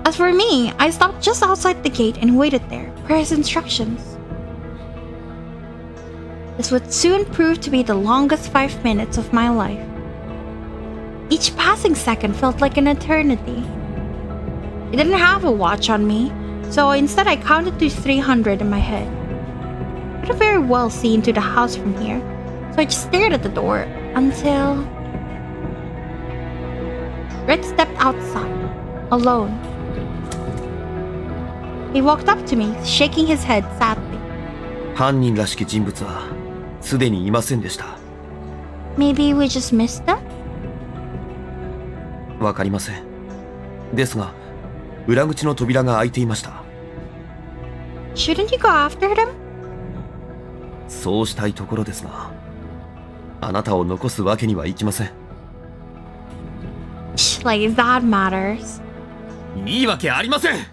As for me, I stopped just outside the gate and waited there, per his instructions. This would soon prove to be the longest 5 minutes of my life. Each passing second felt like an eternity. I didn't have a watch on me, so instead I counted to 300 in my head. I could very well see into the house from here, so I just stared at the door until... Red stepped outside, alone. He walked up to me, shaking his head sadly. 犯人らしき人物はすでにいませんでした。Maybe we just missed them? わかりません。ですが、裏口の扉が開いていました。Shouldn't you go after them? そうしたいところですが、あなたを残すわけにはいきません。Like that matters. いいわけありません。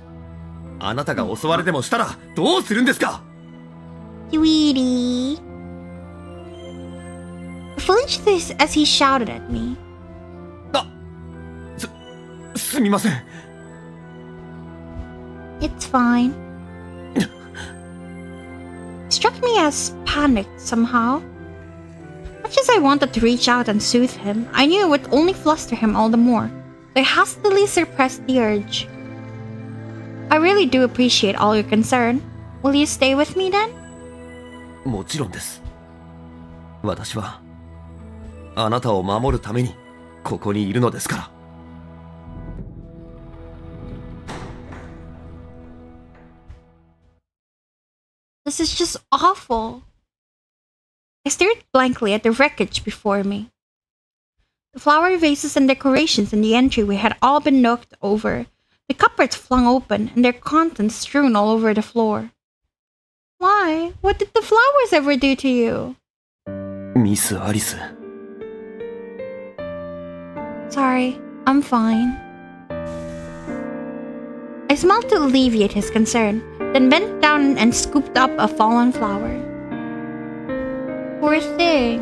あなたが襲われでもしたらどうするんですか？ Sweetie. I flinched as he shouted at me. すみません。It's fine. Struck me as panicked somehow. Much as I wanted to reach out and soothe him, I knew it would only fluster him all the more, so I hastily suppressed the urge. I really do appreciate all your concern. Will you stay with me then? もちろんです。私はあなたを守るためにここにいるのですから。This is just awful. I stared blankly at the wreckage before me. The flower vases and decorations in the entryway had all been knocked over, the cupboards flung open, and their contents strewn all over the floor. Why? What did the flowers ever do to you? ミス・アリス。Sorry, I'm fine. I smiled to alleviate his concern, then bent down and scooped up a fallen flower. Poor thing.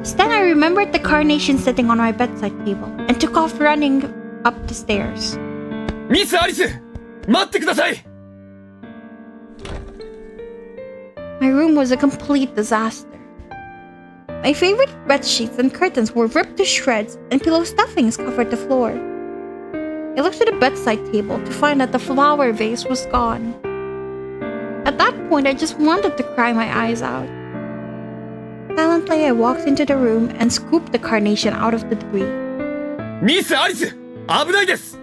Just then I remembered the carnation sitting on my bedside table and took off running up the stairs. ミス・アリス、待ってください。My room was a complete disaster. My favorite bed sheets and curtains were ripped to shreds, and pillow stuffings covered the floor. I looked at the bedside table to find that the flower vase was gone. At that point, I just wanted to cry my eyes out. Silently, I walked into the room and scooped the carnation out of the debris. ミス・アリス、危ないです。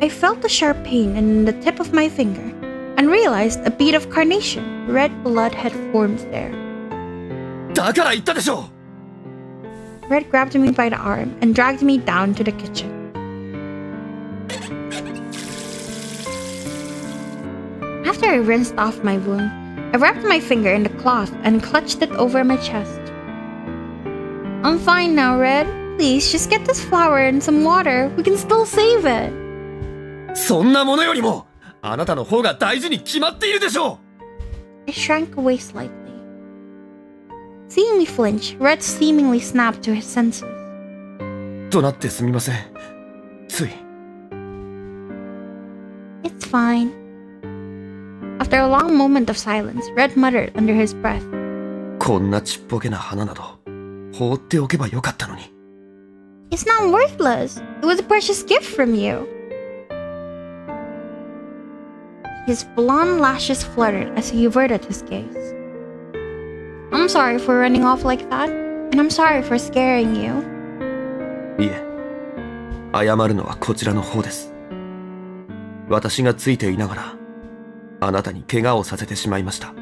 I felt a sharp pain in the tip of my finger and realized a bead of carnation, red blood had formed there. だから言ったでしょう。Red grabbed me by the arm and dragged me down to the kitchen. After I rinsed off my wound, I wrapped my finger in the cloth and clutched it over my chest. I'm fine now, Red. Please, just get this flower and some water. We can still save it. そんなものよりも、あなたの方が大事に決まっているでしょう。I shrank away slightly. Seeing me flinch, Red seemingly snapped to his senses. となってすみません。つい。It's fine. After a long moment of silence, Red muttered under his breath. こんなちっぽけな花など、放っておけばよかったのに。It's not worthless. It was a precious gift from you. His blonde lashes fluttered as he averted his gaze. I'm sorry for running off like that, and I'm sorry for scaring you. いえ、謝るのはこちらの方です。私がついていながら、あなたに怪我をさせてしまいました。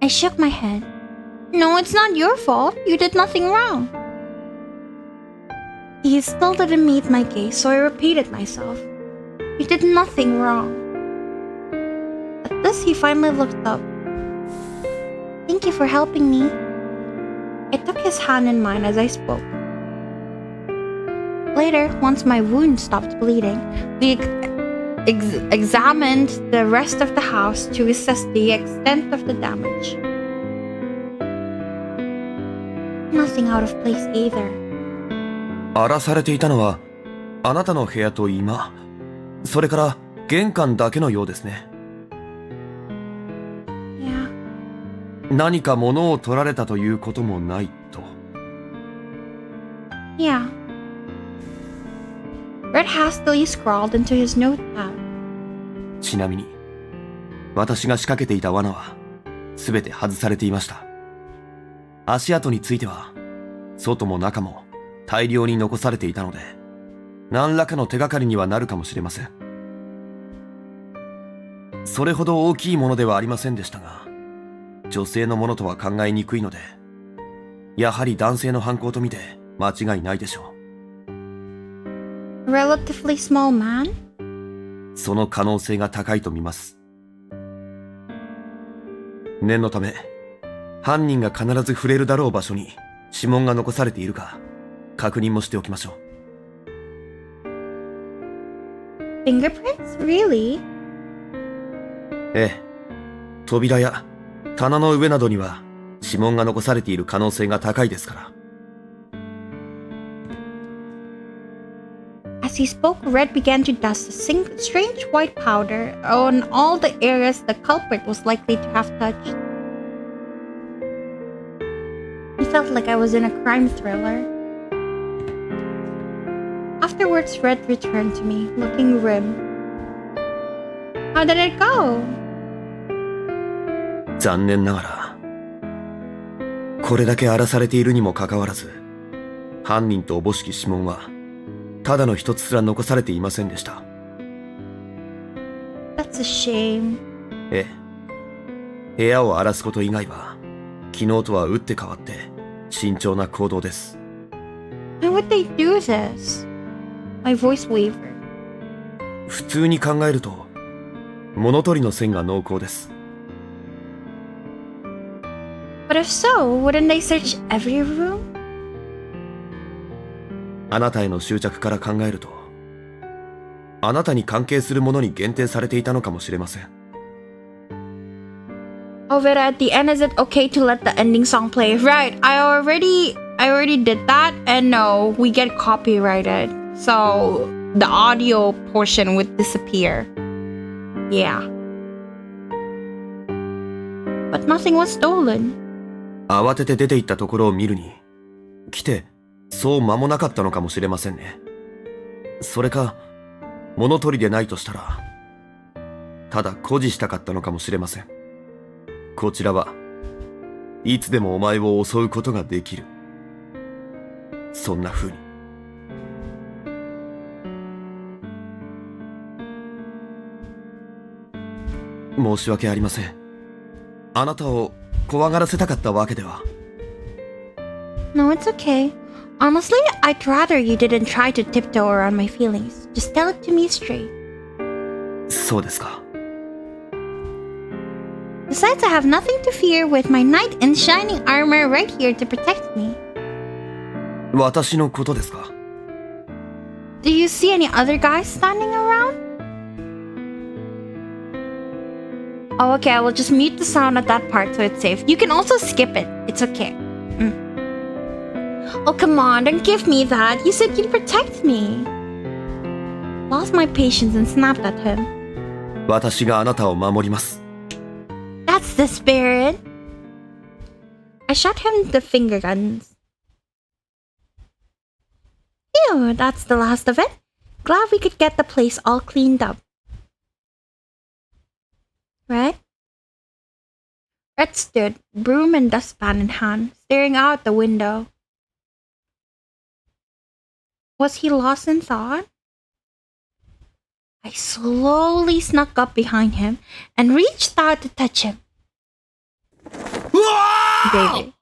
I shook my head. No, it's not your fault. You did nothing wrong. He still didn't meet my gaze, so I repeated myself. You did nothing wrong. At this, he finally looked up. Thank you for helping me. I took his hand in mine as I spoke. Later, once my wound stopped bleeding, we examined the rest of the house to assess the extent of the damage. Nothing out of place either. 荒らされていたのは、あなたの部屋と居間、それから玄関だけのようですね。Yeah. 何か物を取られたということもないと。Yeah. Red hastily scrawled into his notepad. ちなみに、私が仕掛けていた罠は、すべて外されていました。足跡については、外も中も大量に残されていたので、何らかの手がかりにはなるかもしれません。それほど大きいものではありませんでしたが、女性のものとは考えにくいので、やはり男性の犯行とみて間違いないでしょう。Relatively small man? その可能性が高いと見ます。念のため、犯人が必ず触れるだろう場所に指紋が残されているか確認もしておきましょう。Fingerprints? Really? ええ。扉や棚の上などには指紋が残されている可能性が高いですから。As he spoke, Red began to dust a strange white powder on all the areas the culprit was likely to have touched. It felt like I was in a crime thriller. Afterwards, Red returned to me, looking grim. How did it go? 残念ながら、これだけ荒らされているにもかかわらず、犯人とおぼしき指紋は、ただの一つすら残されていませんでした。That's a shame. ええ。部屋を荒らすこと以外は、昨日とは打って変わって慎重な行動です。Why would they do this? My voice wavered. 普通に考えると、物取りの線が濃厚です。But if so, wouldn't they search every room? あなたへの執着から考えると、あなたに関係するものに限定されていたのかもしれません。Oh, but at the end, is it okay to let the ending song play? Right, I already did that, and no, we get copyrighted. So the audio portion would disappear. Yeah. But nothing was stolen. 慌てて出て行ったところを見るに、来て、そう間もなかったのかもしれませんね。それか、物取りでないとしたら、ただ誇示したかったのかもしれません。こちらはいつでもお前を襲うことができる。そんな風に。申し訳ありません。あなたを怖がらせたかったわけでは。No, it's okay. Honestly, I'd rather you didn't try to tiptoe around my feelings. Just tell it to me straight. そうですか。Besides, I have nothing to fear with my knight in shining armor right here to protect me. 私のことですか。Do you see any other guys standing around? Oh, okay, I will just mute the sound at that part so it's safe. You can also skip it. It's okay. Oh, come on, don't give me that. You said you'd protect me. Lost my patience and snapped at him. 私があなたを守ります。That's the spirit. I shot him the finger guns. Ew, that's the last of it. Glad we could get the place all cleaned up. Red? Red stood, broom and dustpan in hand, staring out the window. Was he lost in thought? I slowly snuck up behind him and reached out to touch him. baby.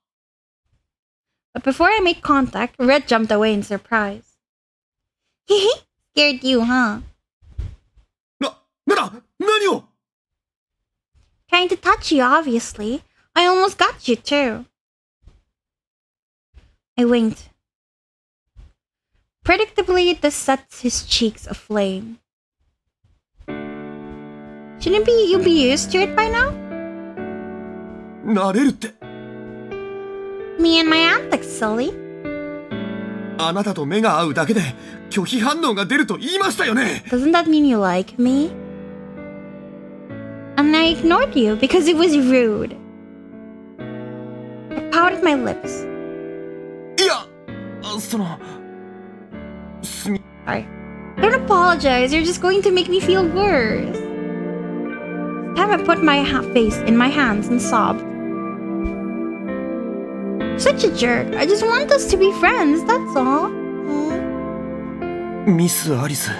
But before I made contact, Red jumped away in surprise. Hehe, scared you, huh? 何を Trying to touch you, obviously. I almost got you, too. I winked. Predictably, this sets his cheeks aflame. Shouldn't you be used to it by now? 慣れるって Me and my antics, silly. あなたと目が合うだけで拒否反応が出ると言いましたよね Doesn't that mean you like me? And I ignored you because it was rude. I pouted my lips. いやそのすみ Sorry. Don't apologize, you're just going to make me feel worse. Time I put my face in my hands and sobbed. Such a jerk. I just want us to be friends, that's all. ミス・アリス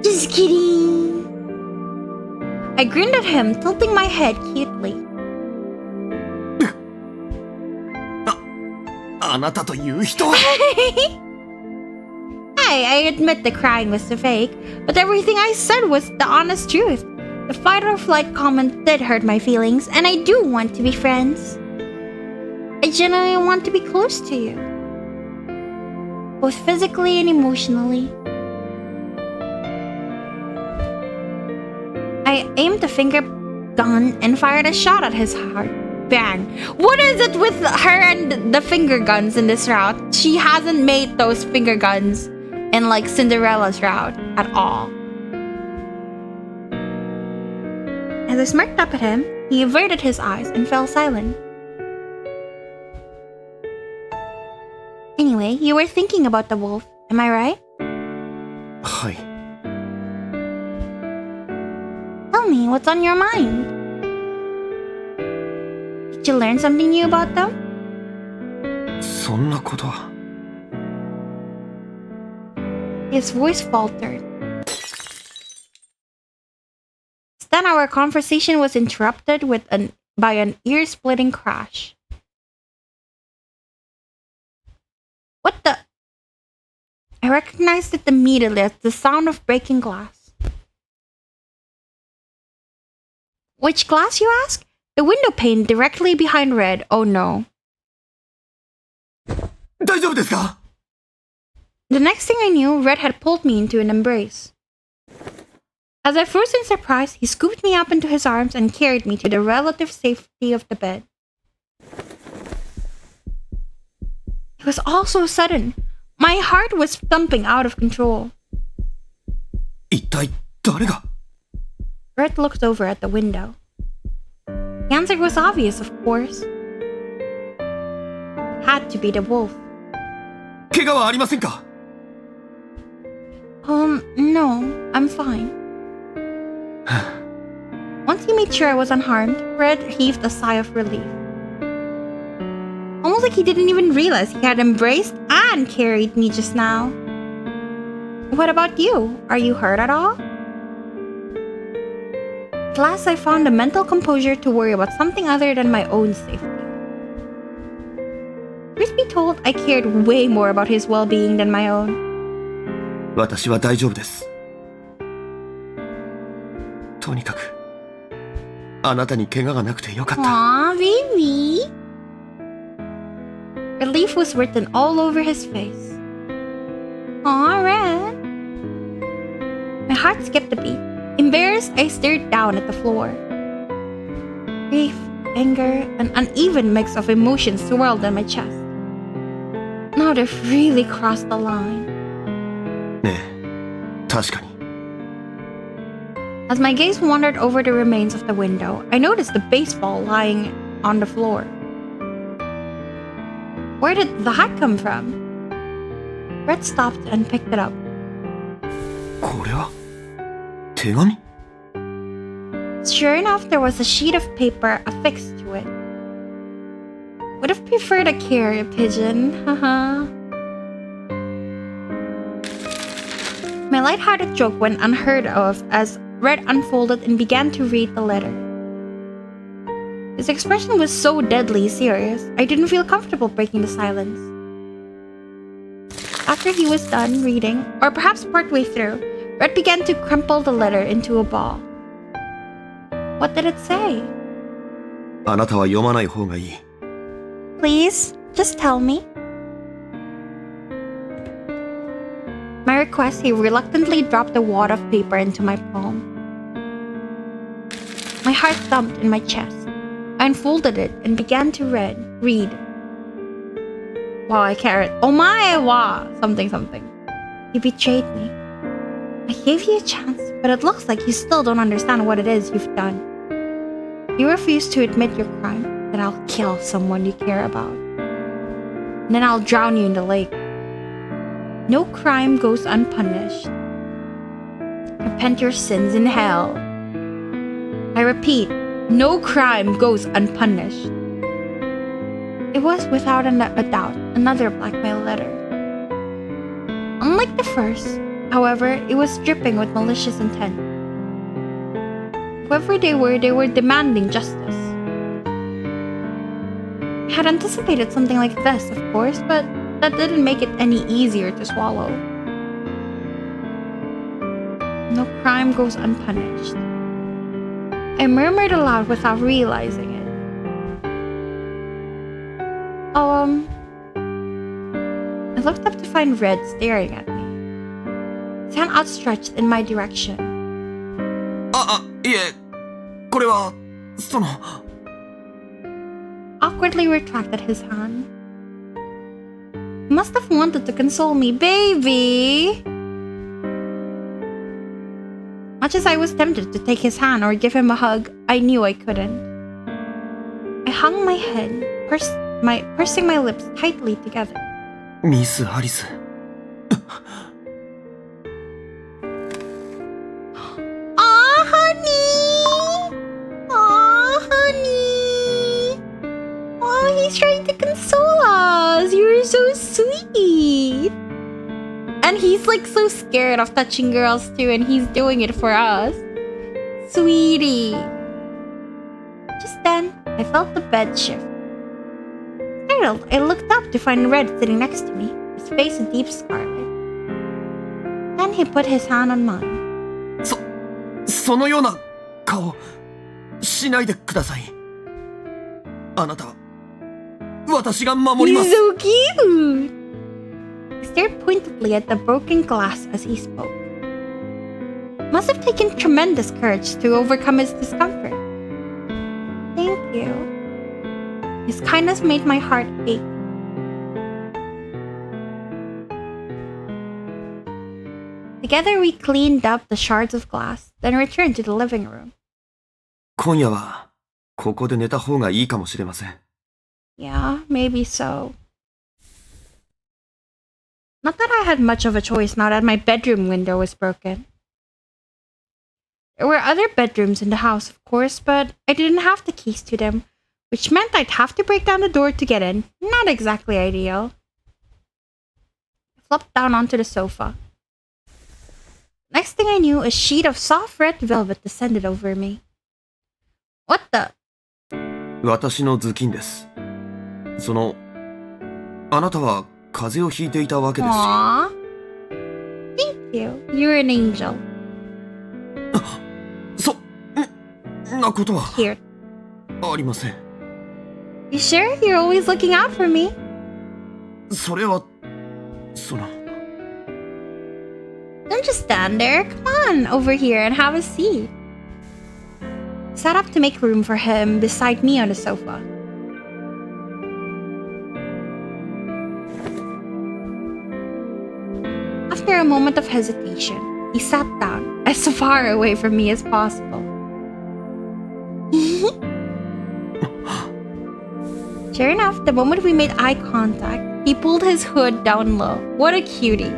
Just kidding. I grinned at him, tilting my head cutely. あなたという人 Hey, I admit the crying was a fake, but everything I said was the honest truth. The fight or flight comment did hurt my feelings, and I do want to be friends. I genuinely want to be close to you, both physically and emotionally. I aimed a finger gun and fired a shot at his heart. Bang. What is it with her and the finger guns in this route? She hasn't made those finger guns in like Cinderella's route at all. As I smirked up at him, he averted his eyes and fell silent. Anyway, you were thinking about the wolf, am I right? はい Tell me, what's on your mind? Did you learn something new about them? そんなことは His voice faltered. Then our conversation was interrupted by an ear-splitting crash. What the? I recognized it immediately as the sound of breaking glass. Which glass, you ask? The window pane directly behind Red. Oh no. 大丈夫ですか The next thing I knew, Red had pulled me into an embrace. As I froze in surprise, he scooped me up into his arms and carried me to the relative safety of the bed. It was all so sudden. My heart was thumping out of control. 一体誰が Red looked over at the window. The answer was obvious, of course. Had to be the wolf. 怪我はありませんか No, I'm fine. Once he made sure I was unharmed, Red heaved a sigh of relief. Almost like he didn't even realize he had embraced and carried me just now. What about you? Are you hurt at all? At last I found the mental composure to worry about something other than my own safety. Truth be told, I cared way more about his well-being than my own. 私は大丈夫ですとにかくあなたに怪我がなくてよかった Aw, baby. Relief was written all over his face. Aw, Red. My heart skipped a beat. Embarrassed, I stared down at the floor. Grief, anger, an uneven mix of emotions swirled in my chest. Now they've really crossed the line. ねえ確かに As my gaze wandered over the remains of the window, I noticed the baseball lying on the floor. Where did that come from? Red stopped and picked it up. これは手紙 Sure enough, there was a sheet of paper affixed to it. Would have preferred a carrier pigeon, haha. My lighthearted joke went unheard of as Red unfolded and began to read the letter. His expression was so deadly serious, I didn't feel comfortable breaking the silence. After he was done reading, or perhaps partway through, Red began to crumple the letter into a ball. What did it say? あなたは読まない方がいい。 Please, just tell me. My request, he reluctantly dropped a wad of paper into my palm. My heart thumped in my chest. I unfolded it and began to read. Wow, I can't read. Oh my, wow, something. You betrayed me. I gave you a chance, but it looks like you still don't understand what it is you've done. You refuse to admit your crime, then I'll kill someone you care about. And then I'll drown you in the lake. No crime goes unpunished. Repent your sins in hell. I repeat, no crime goes unpunished. It was without a doubt another blackmail letter. Unlike the first, however, it was dripping with malicious intent. Whoever they were demanding justice. I had anticipated something like this, of course, but that didn't make it any easier to swallow. No crime goes unpunished. I murmured aloud without realizing it. I looked up to find Red staring at me. His hand outstretched in my direction. いえ、これは、Awkwardly retracted his hand. He must have wanted to console me, baby! Much as I was tempted to take his hand or give him a hug, I knew I couldn't. I hung my head, pursing my lips tightly together. ミス・アリス。He's trying to console us. You're so sweet. And he's like so scared of touching girls too, and he's doing it for us. Sweetie. Just then, I felt the bed shift. Startled, I looked up to find Red sitting next to me, his face a deep scarlet. Then he put his hand on mine. そのような顔しないでください。あなたは私が守ります。 He's so cute! He stared pointedly at the broken glass as he spoke. Must have taken tremendous courage to overcome his discomfort. Thank you. His kindness made my heart ache. Together we cleaned up the shards of glass, then returned to the living room. 今夜はここで寝た方がいいかもしれません。 Yeah, maybe so. Not that I had much of a choice now that my bedroom window was broken. There were other bedrooms in the house, of course, but I didn't have the keys to them, which meant I'd have to break down the door to get in. Not exactly ideal. I flopped down onto the sofa. Next thing I knew, a sheet of soft red velvet descended over me. What the? 私の頭巾です。あなたは風邪をひいていたわけですし。Aww. Thank you. You're an angel. んなことは Here. ありません。You sure? You're always looking out for me. それは、Don't just stand there. Come on, over here and have a seat. I sat up to make room for him beside me on the sofa. After a moment of hesitation, he sat down as far away from me as possible. Sure enough, the moment we made eye contact, he pulled his hood down low. What a cutie.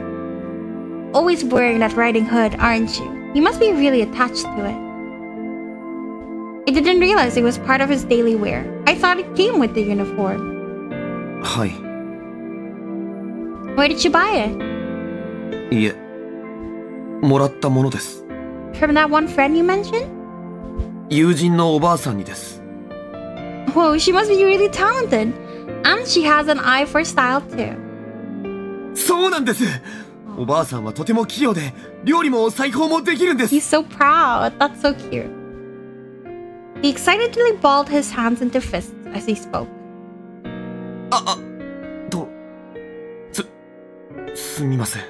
Always wearing that riding hood, aren't you? You must be really attached to it. I didn't realize it was part of his daily wear. I thought it came with the uniform. はい。 Where did you buy it? いえ、もらったものです。 From that one friend you mentioned? 友人のおばあさんにです。Whoa, she must be really talented. And she has an eye for style too. そうなんです。おばあさんはとても器用で、料理も裁縫もできるんです。 He's so proud. That's so cute. He excitedly balled his hands into fists as he spoke. すみません。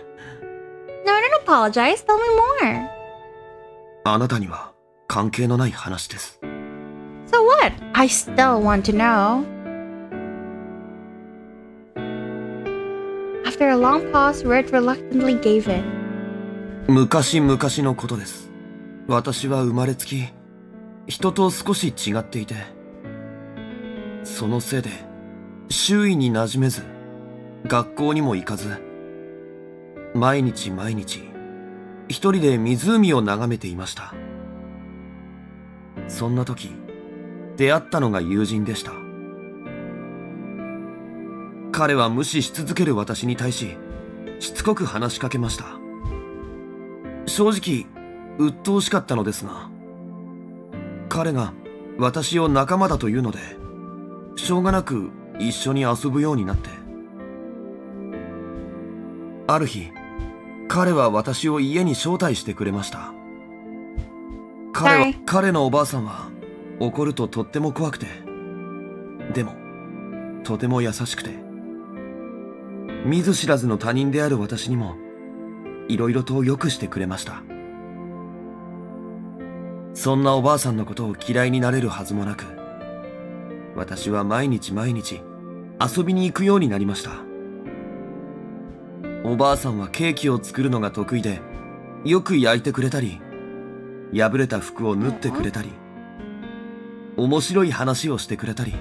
No, don't apologize. Tell me more. あなたには関係のない話です。 So what? I still want to know. After a long pause, Red reluctantly gave in. 昔々のことです。私は生まれつき、人と少し違っていて、そのせいで、周囲に馴染めず、学校にも行かず、毎日、一人で湖を眺めていました。そんな時、出会ったのが友人でした。彼は無視し続ける私に対し、しつこく話しかけました。正直、鬱陶しかったのですが、彼が私を仲間だというので、しょうがなく一緒に遊ぶようになって。ある日、彼は私を家に招待してくれました。彼のおばあさんは怒るととっても怖くて、でもとても優しくて、見ず知らずの他人である私にもいろいろと良くしてくれました。そんなおばあさんのことを嫌いになれるはずもなく、私は毎日遊びに行くようになりました。おばあさんはケーキを作るのが得意で、よく焼いてくれたり、破れた服を縫ってくれたり、面白い話をしてくれたり、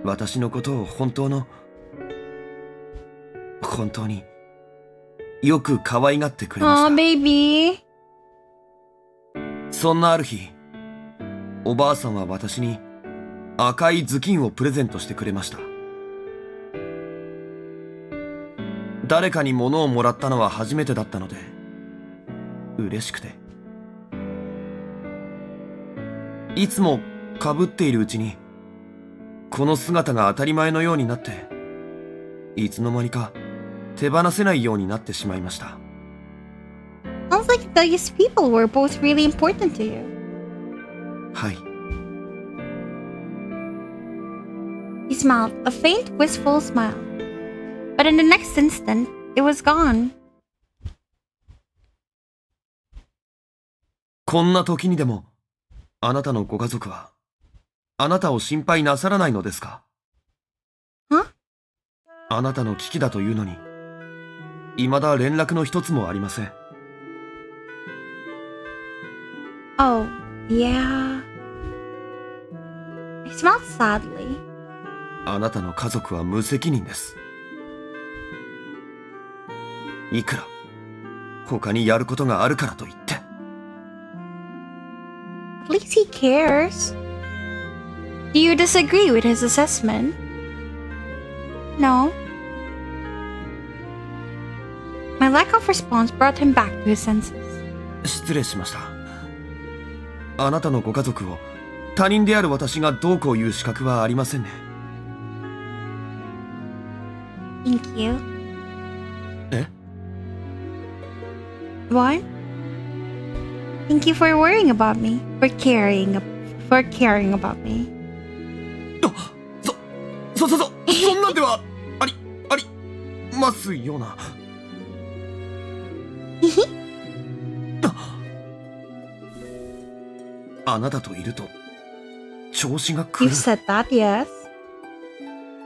私のことを本当によく可愛がってくれました。Aw, baby. そんなある日、おばあさんは私に赤い頭巾をプレゼントしてくれました。誰かに物をもらったのは初めてだったので、嬉しくて。いつも被っているうちに、この姿が当たり前のようになって、いつの間にか手放せないようになってしまいました。Sounds like these people were both really important to you. はい。He smiled, a faint, wistful smile. But in the next instant, it was gone. こんな時にでも、あなたのご家族は、あなたを心配なさらないのですか？ Huh? あなたの危機だというのに、未だ連絡の一つもありません。Oh, yeah. He smiled sadly. あなたの家族は無責任です。いくら、他にやることがあるからと言って。At least he cares. Do you disagree with his assessment? No. My lack of response brought him back to his senses. 失礼しました。あなたのご家族を他人である私がどうこう言う資格はありませんね。Thank you. え？ What? Thank you for worrying about me, for caring about me. そんなんではありますような。あなたといると調子が狂 You've う。 said that, yes.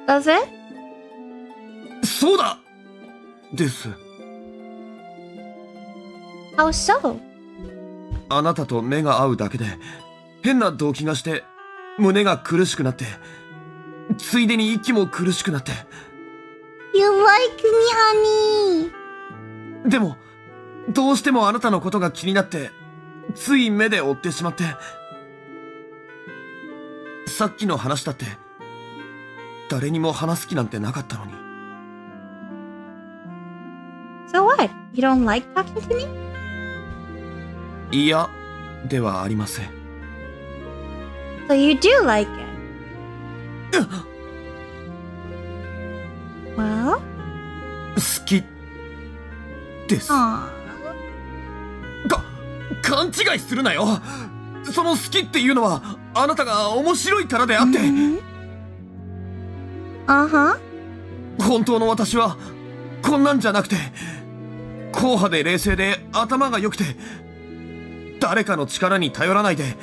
Does it? そうだです。How so? あなたと目が合うだけで変な動機がして胸が苦しくなって、ついでに息も苦しくなって。 You like me, honey. でもどうしてもあなたのことが気になってつい目で追ってしまって。さっきの話だって誰にも話す気なんてなかったのに。 So what? You don't like talking to me? いやではありません。So you do like it? Well? 好きです。 Aww. 勘違いするなよ。その好きっていうのはあなたが面白いからであって、Uh-huh. 本当の私はこんなんじゃなくて、硬派で冷静で頭が良くて、誰かの力に頼らないで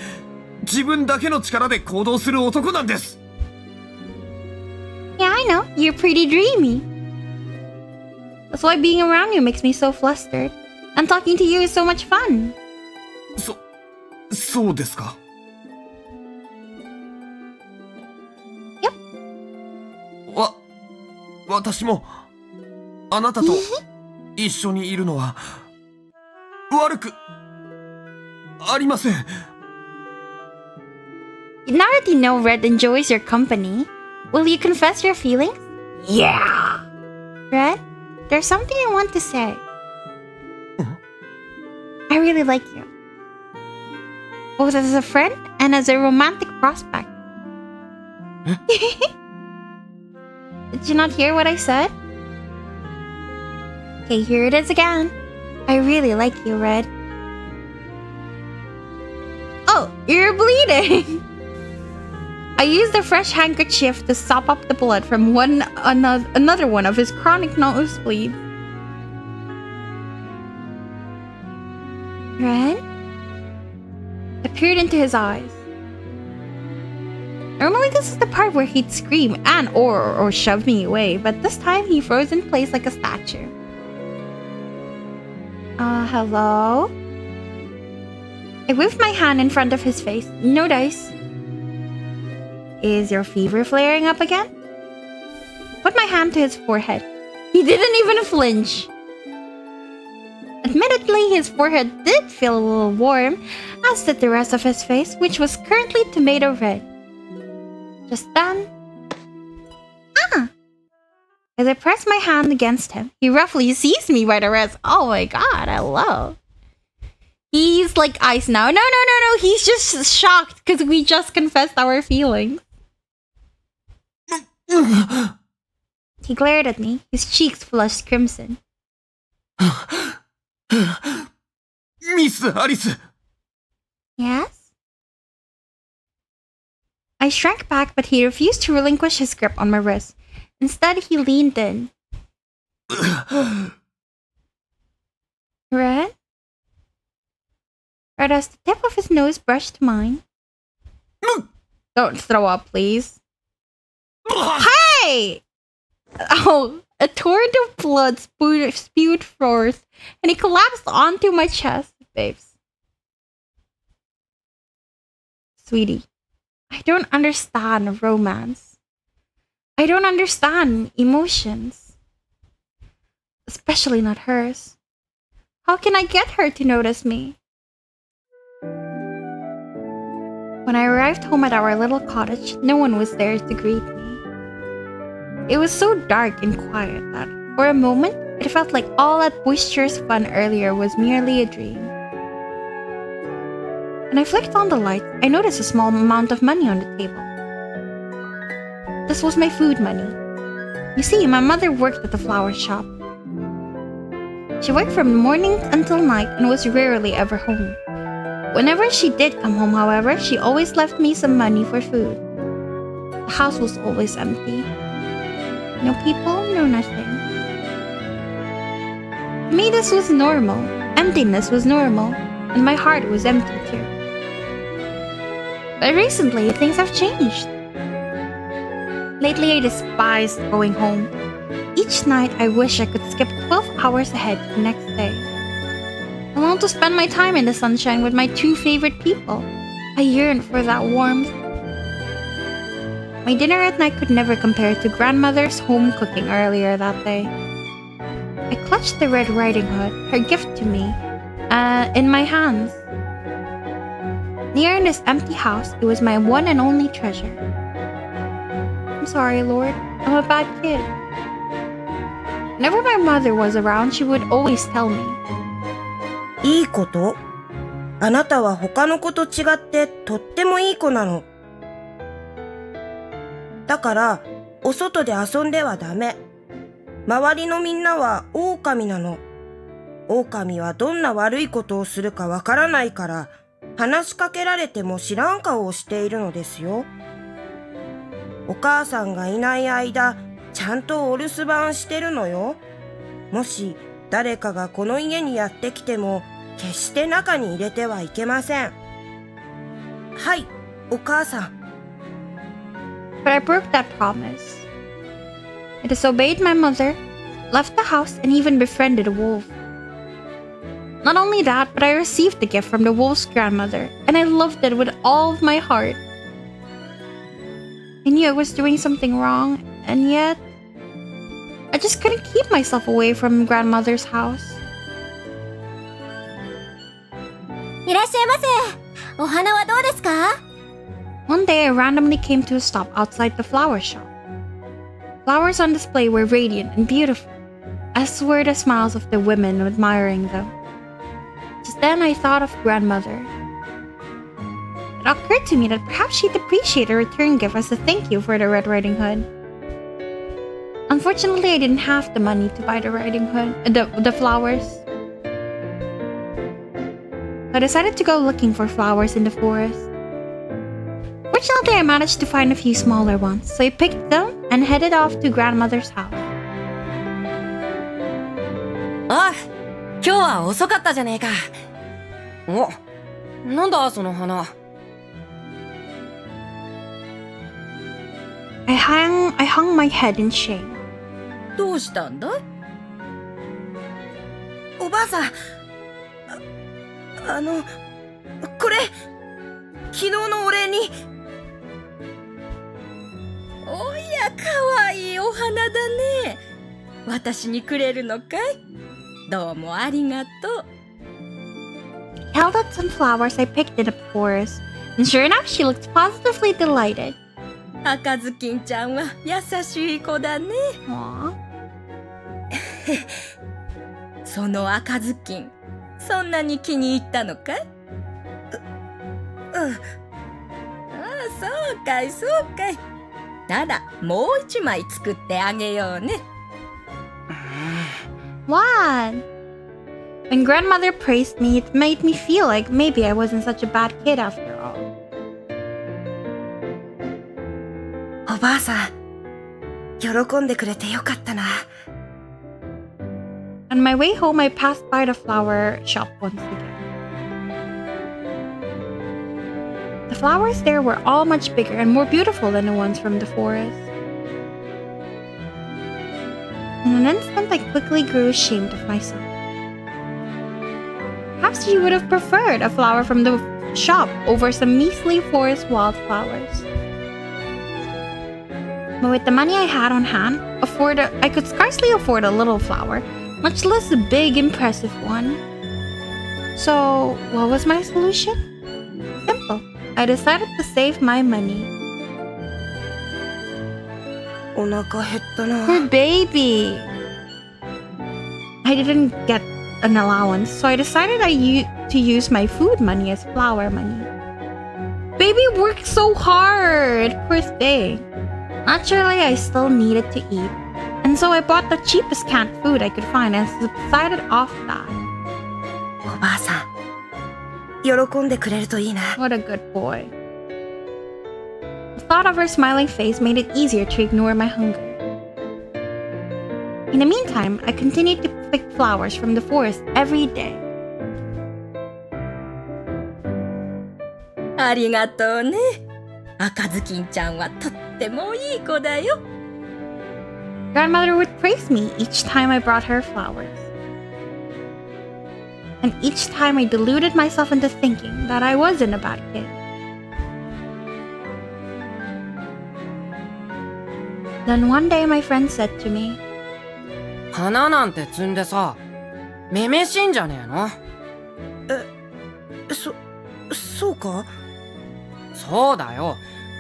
自分だけの力で行動する男なんです。 Yeah, I know. You're pretty dreamy. That's why being around you makes me so flustered. And talking to you is so much fun. そうですか。私もあなたと一緒にいるのは悪くありません。 Now that you know Red enjoys your company, will you confess your feelings? Yeah! Red, there's something I want to say. I really like you. Both as a friend and as a romantic prospect. Did you not hear what I said? Okay, here it is again. I really like you, Red. Oh, you're bleeding! I used a fresh handkerchief to sop up the blood from another one of his chronic nosebleeds. Red? I peered into his eyes. Normally this is the part where he'd scream and or shove me away, but this time he froze in place like a statue. Hello? I waved my hand in front of his face. No dice. Is your fever flaring up again? Put my hand to his forehead. He didn't even flinch. Admittedly, his forehead did feel a little warm, as did the rest of his face, which was currently tomato red. Just then... As I pressed my hand against him, he roughly seized me by the wrist. Oh my god, hello. He's like ice now. No. He's just shocked because we just confessed our feelings. He glared at me, his cheeks flushed crimson. Miss Alice! Yes? I shrank back, but he refused to relinquish his grip on my wrist. Instead, he leaned in. Red? Right as the tip of his nose brushed mine. Don't throw up, please. Hey! Oh, a torrent of blood spewed forth, and he collapsed onto my chest, babes. Sweetie, I don't understand romance. I don't understand emotions. Especially not hers. How can I get her to notice me? When I arrived home at our little cottage, no one was there to greet me. It was so dark and quiet that, for a moment, it felt like all that boisterous fun earlier was merely a dream. When I flicked on the light, I noticed a small amount of money on the table. This was my food money. You see, my mother worked at the flower shop. She worked from morning until night and was rarely ever home. Whenever she did come home, however, she always left me some money for food. The house was always empty. No people, no nothing. To me, this was normal. Emptiness was normal, and my heart was empty too. But recently, things have changed. Lately, I despised going home. Each night, I wish I could skip 12 hours ahead to the next day. I want to spend my time in the sunshine with my two favorite people. I yearn for that warmth. My dinner at night could never compare to grandmother's home cooking earlier that day. I clutched the Red Riding Hood, her gift to me, in my hands. Near in this empty house, it was my one and only treasure. I'm sorry, Lord. I'm a bad kid. Whenever my mother was around, she would always tell me, いいこと？あなたは他の子と違ってとってもいい子なの。だから、お外で遊んではダメ。周りのみんなは狼なの。狼はどんな悪いことをするかわからないから、話しかけられても知らん顔をしているのですよ。お母さんがいない間、ちゃんとお留守番してるのよ。もし誰かがこの家にやってきても、決して中に入れてはいけません。はい、お母さん。But I broke that promise. I disobeyed my mother, left the house, and even befriended a wolf. Not only that, but I received the gift from the wolf's grandmother, and I loved it with all of my heart. I knew I was doing something wrong, and yet I just couldn't keep myself away from grandmother's house. いらっしゃいませ。お花はどうですか？ One day I randomly came to a stop outside the flower shop. Flowers on display were radiant and beautiful, as were the smiles of the women admiring them. Just then I thought of grandmother. It occurred to me that perhaps she'd appreciate a return gift as a thank you for the Red Riding Hood. Unfortunately, I didn't have the money to buy the riding hood, the flowers. So I decided to go looking for flowers in the forest. Fortunately, I managed to find a few smaller ones, so I picked them and headed off to grandmother's house. あ、今日は遅かったじゃねえか。お、なんだその花。I hung my head in shame. どうしたんだい？おばあさん。これ、昨日のお礼に。おや、かわいいお花だね。私にくれるのかい？どうもありがとう。I held out some flowers I picked in the forest, and sure enough, she looked positively delighted. 赤ずきんちゃんは優しい子だね。Aww. その赤ずきん、そんなに気に入ったのかい？ああ、そうかい、そうかい。なら、もう一枚作ってあげようね。What? When grandmother praised me, it made me feel like maybe I wasn't such a bad kid after all. おばあさん、喜んでくれてよかったな。On my way home, I passed by the flower shop once again. The flowers there were all much bigger and more beautiful than the ones from the forest. In an instant, I quickly grew ashamed of myself. Perhaps you would have preferred a flower from the shop over some measly forest wildflowers. But with the money I had on hand, I could scarcely afford a little flower, much less a big, impressive one. So, what was my solution? Simple. I decided to save my money. お腹減ったな。 For baby! I didn't get an allowance, so I decided to use my food money as flower money. Baby worked so hard! Poor thing. Naturally, I still needed to eat, and so I bought the cheapest canned food I could find and decided off that. おばあさん、喜んでくれるといいな。 What a good boy. The thought of her smiling face made it easier to ignore my hunger. In the meantime, I continued to pick flowers from the forest every day. ありがとうね。赤ずきんちゃんはとってもいい子だよ。Grandmother would praise me each time I brought her flowers. And each time I deluded myself into thinking that I wasn't a bad kid. Then one day my friend said to me, 花なんて摘んでさ、めめしいんじゃねえの？そうか？そうだよ。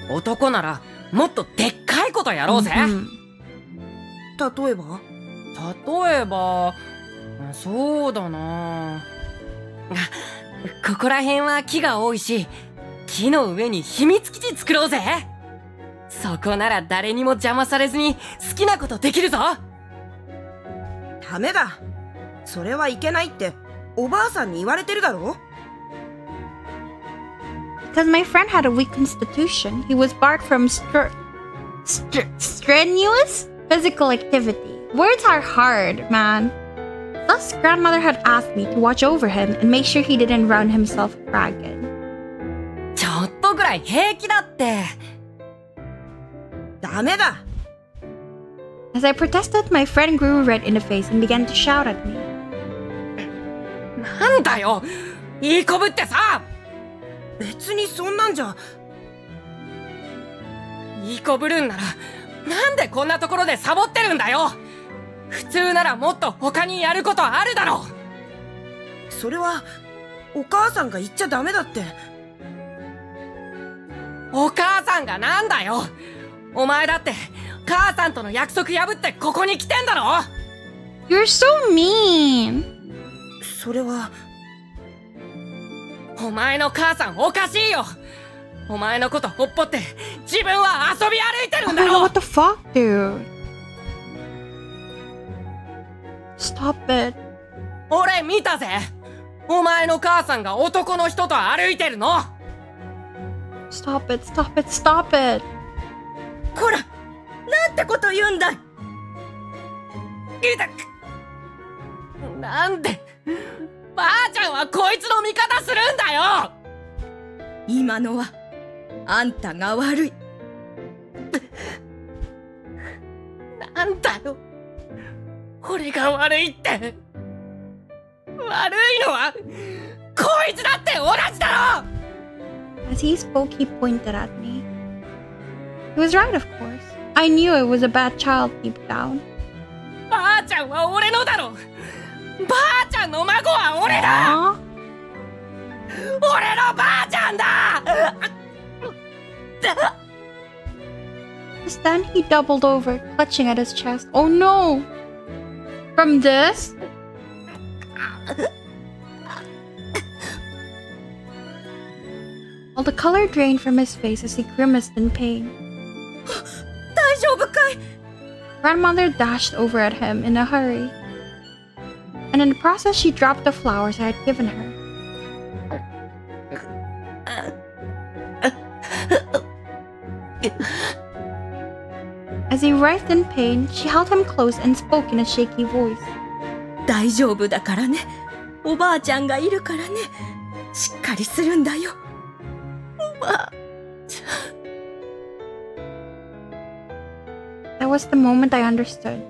男ならもっとでっかいことやろうぜ。Mhm. 例えば？例えば、そうだな。ここら辺は木が多いし、木の上に秘密基地作ろうぜ。そこなら誰にも邪魔されずに好きなことできるぞ。ダメだ。それはいけないっておばあさんに言われてるだろ。 Because my friend had a weak constitution, he was barred from strenuous physical activity. Words are hard, man. Thus, grandmother had asked me to watch over him and make sure he didn't run himself ragged. ちょっとぐらい平気だって。ダメだ。 As I protested, my friend grew red in the face and began to shout at me. なんだよ、いいこぶってさ。別にそんなんじゃ。いいこぶるんならなんでこんなところでサボってるんだよ。普通ならもっと他にやることあるだろ。それはお母さんが言っちゃダメだって。お母さんがなんだよ。お前だって母さんとの約束破ってここに来てんだろ。 You're so mean. それは。お前の母さんおかしいよ。お前のことほっぽって自分は遊び歩いてる Oh んだ my ろ。 god, what the fuck, dude? Stop it. 俺見たぜ。お前の母さんが男の人と歩いてるの。 Stop it, stop it, stop it. こら、なんてこと言うんだい。なんでばあちゃんはこいつの味方するんだよ。今のはあんたが悪い。なんだよ、俺が悪いって。悪いのはこいつだって同じだろ。 As he spoke, he pointed at me. He was right, of course. I knew I was a bad child deep down. ばあちゃんは俺のだろ。ばあちゃんの孫は俺だ。 Aww. 俺のばあちゃんだ。 Just then, he doubled over, clutching at his chest. Oh no! From this? All the color drained from his face as he grimaced in pain. 大丈夫かい。 Grandmother dashed over at him in a hurry. And in the process, she dropped the flowers I had given her. As he writhed in pain, she held him close and spoke in a shaky voice. 大丈夫だからね。おばあちゃんがいるからね。しっかりするんだよ。おばあ。That was the moment I understood.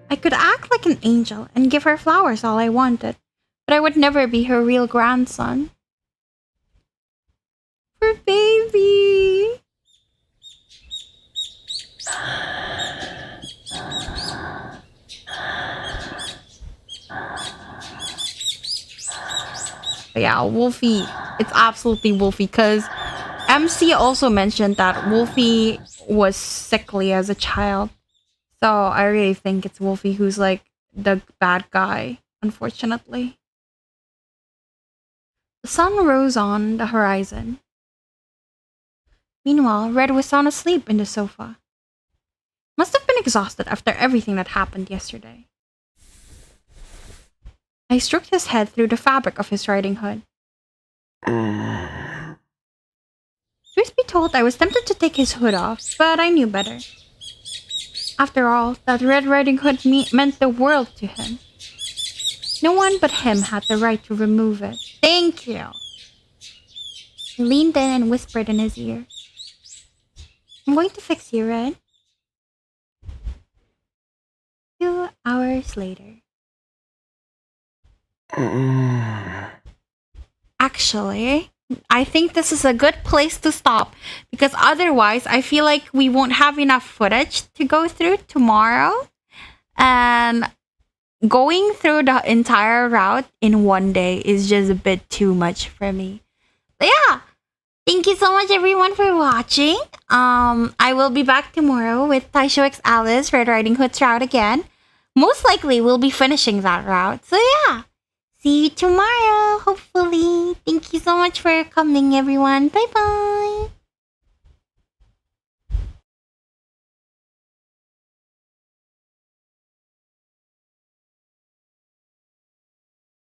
I could act like an angel and give her flowers all I wanted, but I would never be her real grandson. Poor baby! But yeah, Wolfie, it's absolutely Wolfie, because MC also mentioned that Wolfie was sickly as a child. So I really think it's Wolfie who's like the bad guy, unfortunately. The sun rose on the horizon. Meanwhile, Red was sound asleep in the sofa. Must have been exhausted after everything that happened yesterday. I stroked his head through the fabric of his riding hood. Truth be told, I was tempted to take his hood off, but I knew better. After all, that Red Riding Hood meant the world to him. No one but him had the right to remove it. Thank you! I leaned in and whispered in his ear. I'm going to fix you, Red. 2 hours later. Actually, I think this is a good place to stop, because otherwise I feel like we won't have enough footage to go through tomorrow, and going through the entire route in one day is just a bit too much for me. But yeah, thank you so much everyone for watching. I will be back tomorrow with Taisho x Alice Red Riding Hood's route again. Most likely we'll be finishing that route, so yeah. See you tomorrow, hopefully. Thank you so much for coming, everyone. Bye-bye.